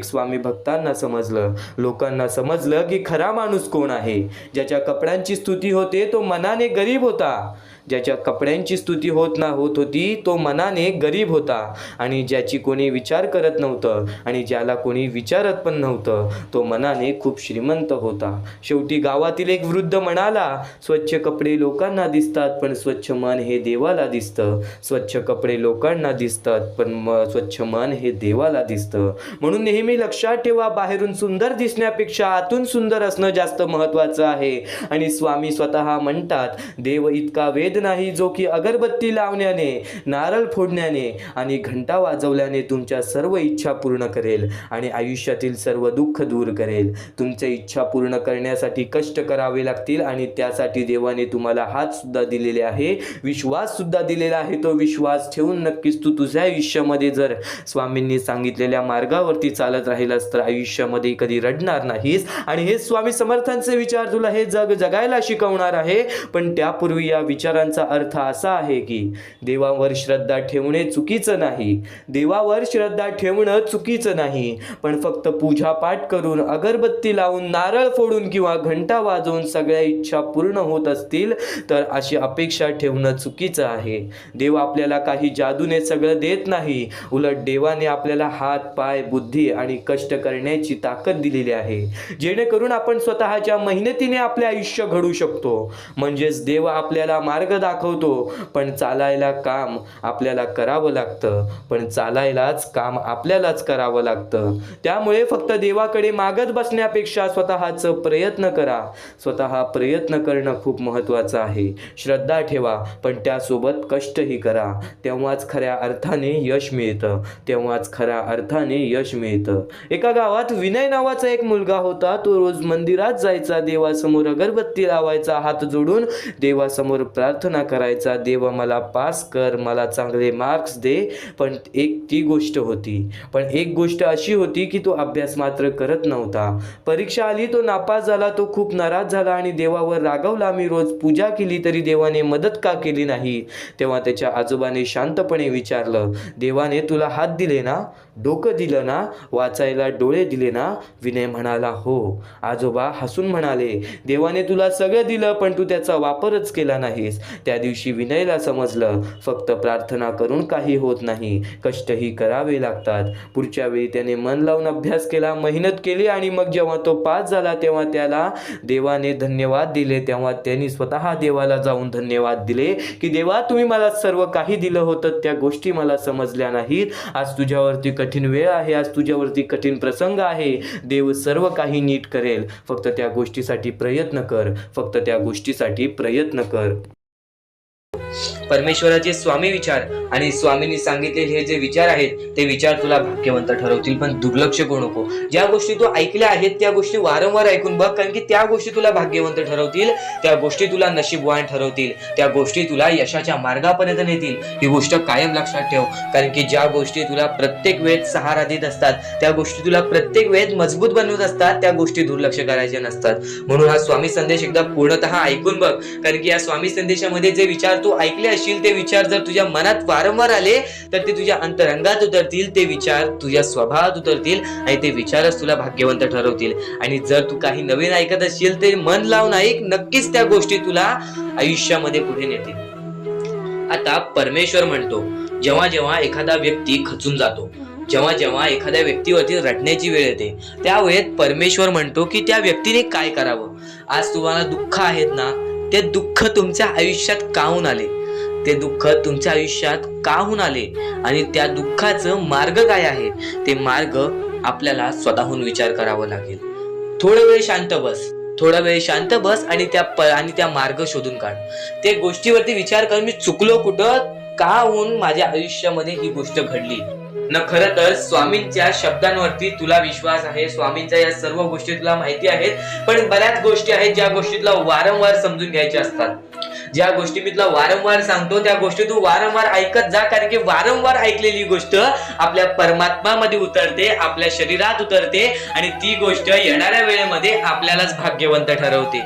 स्वामी भक्तांना समजलं, लोकांना समजलं की खरा माणूस कोण आहे. ज्याच्या कपड्यांची स्तुती होते तो मनाने गरीब होता. ज्याच्या कपड्यांची स्तुती होत होती तो मनाने गरीब होता. आणि ज्याची कोणी विचार करत नव्हतं आणि ज्याला कोणी विचारत पण नव्हतं, तो मनाने खूप श्रीमंत होता. शेवटी गावातील एक वृद्ध म्हणाला, स्वच्छ कपडे लोकांना दिसतात, पण स्वच्छ मन हे देवाला दिसतं. स्वच्छ कपडे लोकांना दिसतात, पण स्वच्छ मन हे देवाला दिसतं. म्हणून नेहमी लक्षात ठेवा, बाहेरून सुंदर दिसण्यापेक्षा आतून सुंदर असणं जास्त महत्त्वाचं आहे. आणि स्वामी स्वतः म्हणतात, देव इतका वेद नाही जो की अगरबत्ती लावण्याने, नारळ फोडण्याने आणि घंटा वाजवल्याने तुमच्या सर्व इच्छा पूर्ण करेल आणि आयुष्यातील सर्व दुःख दूर करेल. तुमच्या इच्छा पूर्ण करण्यासाठी कष्ट करावे लागतील आणि त्यासाठी देवाने तुम्हाला हात सुद्धा दिलेले आहे, विश्वास सुद्धा दिलेला आहे. तो विश्वास ठेवून नक्कीच तू तुझ्या आयुष्यामध्ये जर स्वामींनी सांगितलेल्या मार्गावरती चालत राहिलास तर आयुष्यामध्ये कधी रडणार नाहीस. आणि हे स्वामी समर्थांचे विचार तुला हे जग जगायला शिकवणार आहे. पण त्यापूर्वी या विचारांचा अर्थ असा आहे की देवावर श्रद्धा ठेवणे चुकीचं नाही, पण फक्त पूजापाठ करून, अगरबत्ती लावून, नारळ फोडून किंवा घंटा वाजवून सगळ्या इच्छा पूर्ण होत असतील तर अशी अपेक्षा ठेवणं चुकीचं आहे. देव आपल्याला काही जादूने सगळं देत नाही. उलट देवाने आपल्याला हात, पाय, बुद्धी आणि कष्ट करण्याची ताकद दिलेली आहे, जेणेकरून आपण स्वतःच्या मेहनतीने आपले आयुष्य घडू शकतो. म्हणजेच देव आपल्याला मार्ग दाखवतो, पण चालायला काम आपल्याला करावं लागतं. त्यामुळे फक्त देवाकडे मागत बसण्यापेक्षा स्वतःचं प्रयत्न करा. स्वतः प्रयत्न करणं खूप महत्त्वाचं आहे. श्रद्धा ठेवा, पण त्यासोबत कष्टही करा. तेव्हाच खऱ्या अर्थाने यश मिळतं. एका गावात विनय नावाचा एक मुलगा होता. तो रोज मंदिरात जायचा, देवासमोर अगरबत्ती लावायचा, हात जोडून देवासमोर प्रार्थना करायचा, देवा मला पास कर, मला चांगले मार्क्स दे. पण एक गोष्ट अशी होती की तो अभ्यास मात्र करत नव्हता. परीक्षा आली, तो नापास झाला. तो खूप नाराज झाला आणि देवावर रागवला. मी रोज पूजा केली तरी देवाने मदत का केली नाही? तेव्हा त्याच्या आजोबाने शांतपणे विचारलं, देवाने तुला हात दिले ना, डोकं दिलं ना, वाचायला डोळे दिले ना? विनय म्हणाला, हो. आजोबा हसून म्हणाले, देवाने तुला सगळं दिलं, पण तू त्याचा वापरच केला नाहीस. त्या दिवशी विनयला समजलं, फक्त प्रार्थना करून काही होत नाही, कष्टही करावे लागतात. पुढच्या वेळी त्याने मन लावून अभ्यास केला, मेहनत केली आणि मग जेव्हा तो पास झाला तेव्हा त्याला देवाने धन्यवाद दिले. तेव्हा त्यांनी स्वतः देवाला जाऊन धन्यवाद दिले की देवा, तुम्ही मला सर्व काही दिलं होतं, त्या गोष्टी मला समजल्या नाहीत. आज तुझ्यावरती कठीण वेळ आहे, आज तुझ्यावरती कठीण प्रसंग आहे. देव सर्व काही नीट करेल. फक्त त्या गोष्टीसाठी प्रयत्न कर. परमेश्वराचे स्वामी विचार आणि स्वामींनी सांगितलेले हे जे विचार आहेत ते विचार तुला भाग्यवंत ठरवतील. पण दुर्लक्ष करू नको. ज्या गोष्टी तू ऐकल्या आहेत त्या गोष्टी वारंवार ऐकून बघ, कारण की त्या गोष्टी तुला भाग्यवंत ठरवतील, त्या गोष्टी तुला नशीबवान ठरवतील, त्या गोष्टी तुला यशाच्या मार्गापर्यंत नेतील. ही गोष्ट कायम लक्षात ठेव, कारण की ज्या गोष्टी तुला प्रत्येक वेळेत सहारा देत असतात, त्या गोष्टी तुला प्रत्येक वेळेत मजबूत बनवत असतात, त्या गोष्टी दुर्लक्ष करायचे नसतात. म्हणून हा स्वामी संदेश एकदा पूर्णतः ऐकून बघ, कारण की या स्वामी संदेशामध्ये जे विचार तू ऐकले असशील ते विचार जर तुझ्या मनात वारंवार आले तर ते तुझ्या अंतरंगात उतरतील, ते विचार तुझ्या स्वभावात उतरतील आणि ते विचारच तुला भाग्यवंत ठरवतील. आणि जर तू काही नवीन ऐकत असशील ते मन लावून ऐक, नक्कीच त्या गोष्टी तुला आयुष्यामध्ये पुढे नेतील. आता परमेश्वर म्हणतो, जेव्हा जेव्हा एखादा व्यक्ती खचून जातो, जेव्हा जेव्हा एखाद्या व्यक्तीवरती रडण्याची वेळ येते, त्यावेळेत परमेश्वर म्हणतो की त्या व्यक्तीने काय करावं. आज तुम्हाला दुःख आहेत ना, ते दुःख तुमच्या आयुष्यात काहून आले, ते दुःख तुमच्या आयुष्यात काहून आले आणि त्या दुःखाचं मार्ग काय आहे, ते मार्ग आपल्याला स्वतःहून विचार करावा लागेल. थोडा वेळ शांत बस आणि त्या मार्ग शोधून काढ. त्या गोष्टीवरती विचार कर, मी चुकलो कुठं, का होऊन माझ्या आयुष्यामध्ये ही गोष्ट घडली न. खरं तर स्वामींच्या शब्दांवरती तुला विश्वास आहे, स्वामींच्या या सर्व गोष्टी तुला माहिती आहेत, पण बऱ्याच गोष्टी आहेत ज्या गोष्टी तुला वारंवार समजून घ्यायच्या असतात. ज्या गोष्टी मी तुला वारंवार सांगतो त्या गोष्टी तू वारंवार ऐकत जा, कारण की वारंवार ऐकलेली गोष्ट आपल्या परमात्मामध्ये उतरते, आपल्या शरीरात उतरते आणि ती गोष्ट येणाऱ्या वेळेमध्ये आपल्यालाच भाग्यवंत ठरवते.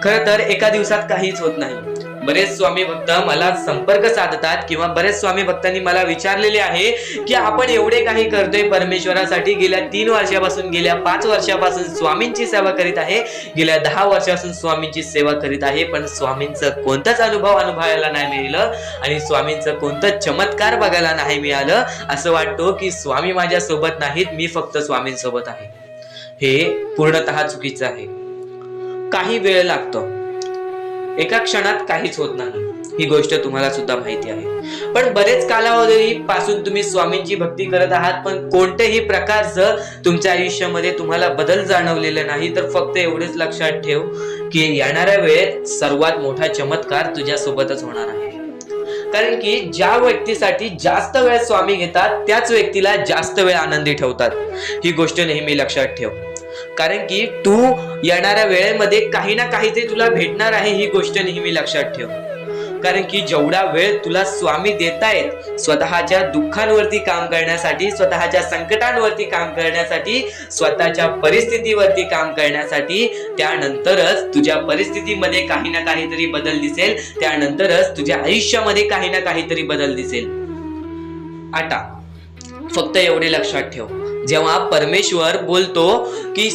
खरं तर एका दिवसात काहीच होत नाही. बरेच स्वामी भक्त मला संपर्क साधतात किंवा बरेच स्वामी भक्तांनी मला विचारलेले आहे की आपण एवढे काही करतोय परमेश्वरासाठी, गेल्या 3 वर्षापासून, गेल्या 5 वर्षापासून स्वामींची सेवा करीत आहे, गेल्या 10 वर्षापासून स्वामींची सेवा करीत आहे, पण स्वामींचं कोणताच अनुभव अनुभवायला नाही मिळालं आणि स्वामींचं कोणतं चमत्कार बघायला नाही मिळालं. असं वाटतं की स्वामी माझ्या सोबत नाहीत, मी फक्त स्वामींसोबत आहे. हे पूर्णतः चुकीचं आहे. काही वेळ लागतो, एका क्षणात काहीच होत नाही, ही गोष्ट तुम्हाला सुद्धा माहिती आहे. पण बरेच कालावधी पासून तुम्ही स्वामींची भक्ती करत आहात, पण कोणत्याही प्रकारचं तुमच्या आयुष्यामध्ये तुम्हाला बदल जाणवलेला नाही. तर फक्त एवढेच लक्षात ठेव की येणाऱ्या वेळेत सर्वात मोठा चमत्कार तुझ्या सोबतच होणार आहे. कारण की ज्या व्यक्तीसाठी जास्त वेळ स्वामी घेतात त्याच व्यक्तीला जास्त वेळ आनंदी ठेवतात. ही गोष्ट नेहमी लक्षात ठेव, कारण की तू येणाऱ्या वेळेमध्ये काही ना काहीतरी तुला भेटणार आहे, ही गोष्ट नेहमी लक्षात ठेव. कारण की जेवढा वेळ तुला स्वामी देतायत स्वतःच्या दुःखांवरती काम करण्यासाठी, स्वतःच्या संकटांवरती काम करण्यासाठी, स्वतःच्या परिस्थितीवरती काम करण्यासाठी, त्यानंतरच तुझ्या परिस्थितीमध्ये काही ना काहीतरी बदल दिसेल, त्यानंतरच तुझ्या आयुष्यामध्ये काही ना काहीतरी बदल दिसेल. आता फक्त एवढे लक्षात ठेव, जेव्हा परमेश्वर बोलतो की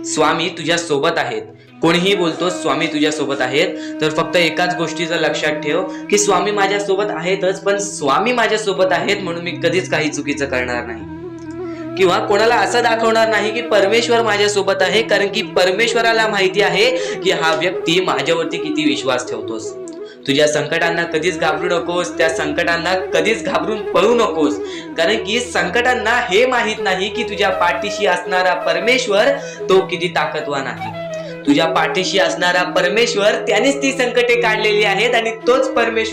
स्वामी तुझ्या सोबत आहेत, कोणीही बोलतो स्वामी तुझ्या सोबत आहेत, तर फक्त एकाच गोष्टीचं लक्षात ठेव की स्वामी माझ्या सोबत आहेतच, पण स्वामी माझ्या सोबत आहेत म्हणून मी कधीच काही चुकीचं करणार नाही किंवा कोणाला असं दाखवणार नाही की परमेश्वर माझ्या सोबत आहे, कारण की परमेश्वराला माहिती आहे की हा व्यक्ती माझ्यावरती किती विश्वास ठेवतोस. तुझ्या संकटांना कधीच घाबरू नकोस, त्या संकटांना कधीच घाबरून पळू नकोस, कारण की संकटांना हे माहित नाही की तुझ्या पाठीशी असणारा परमेश्वर तो किती ताकदवान आहे. तुझ्या पाठीशी असणारा परमेश्वर त्यानेच ती संकटे काढलेली आहेत आणि तोच परमेश्वर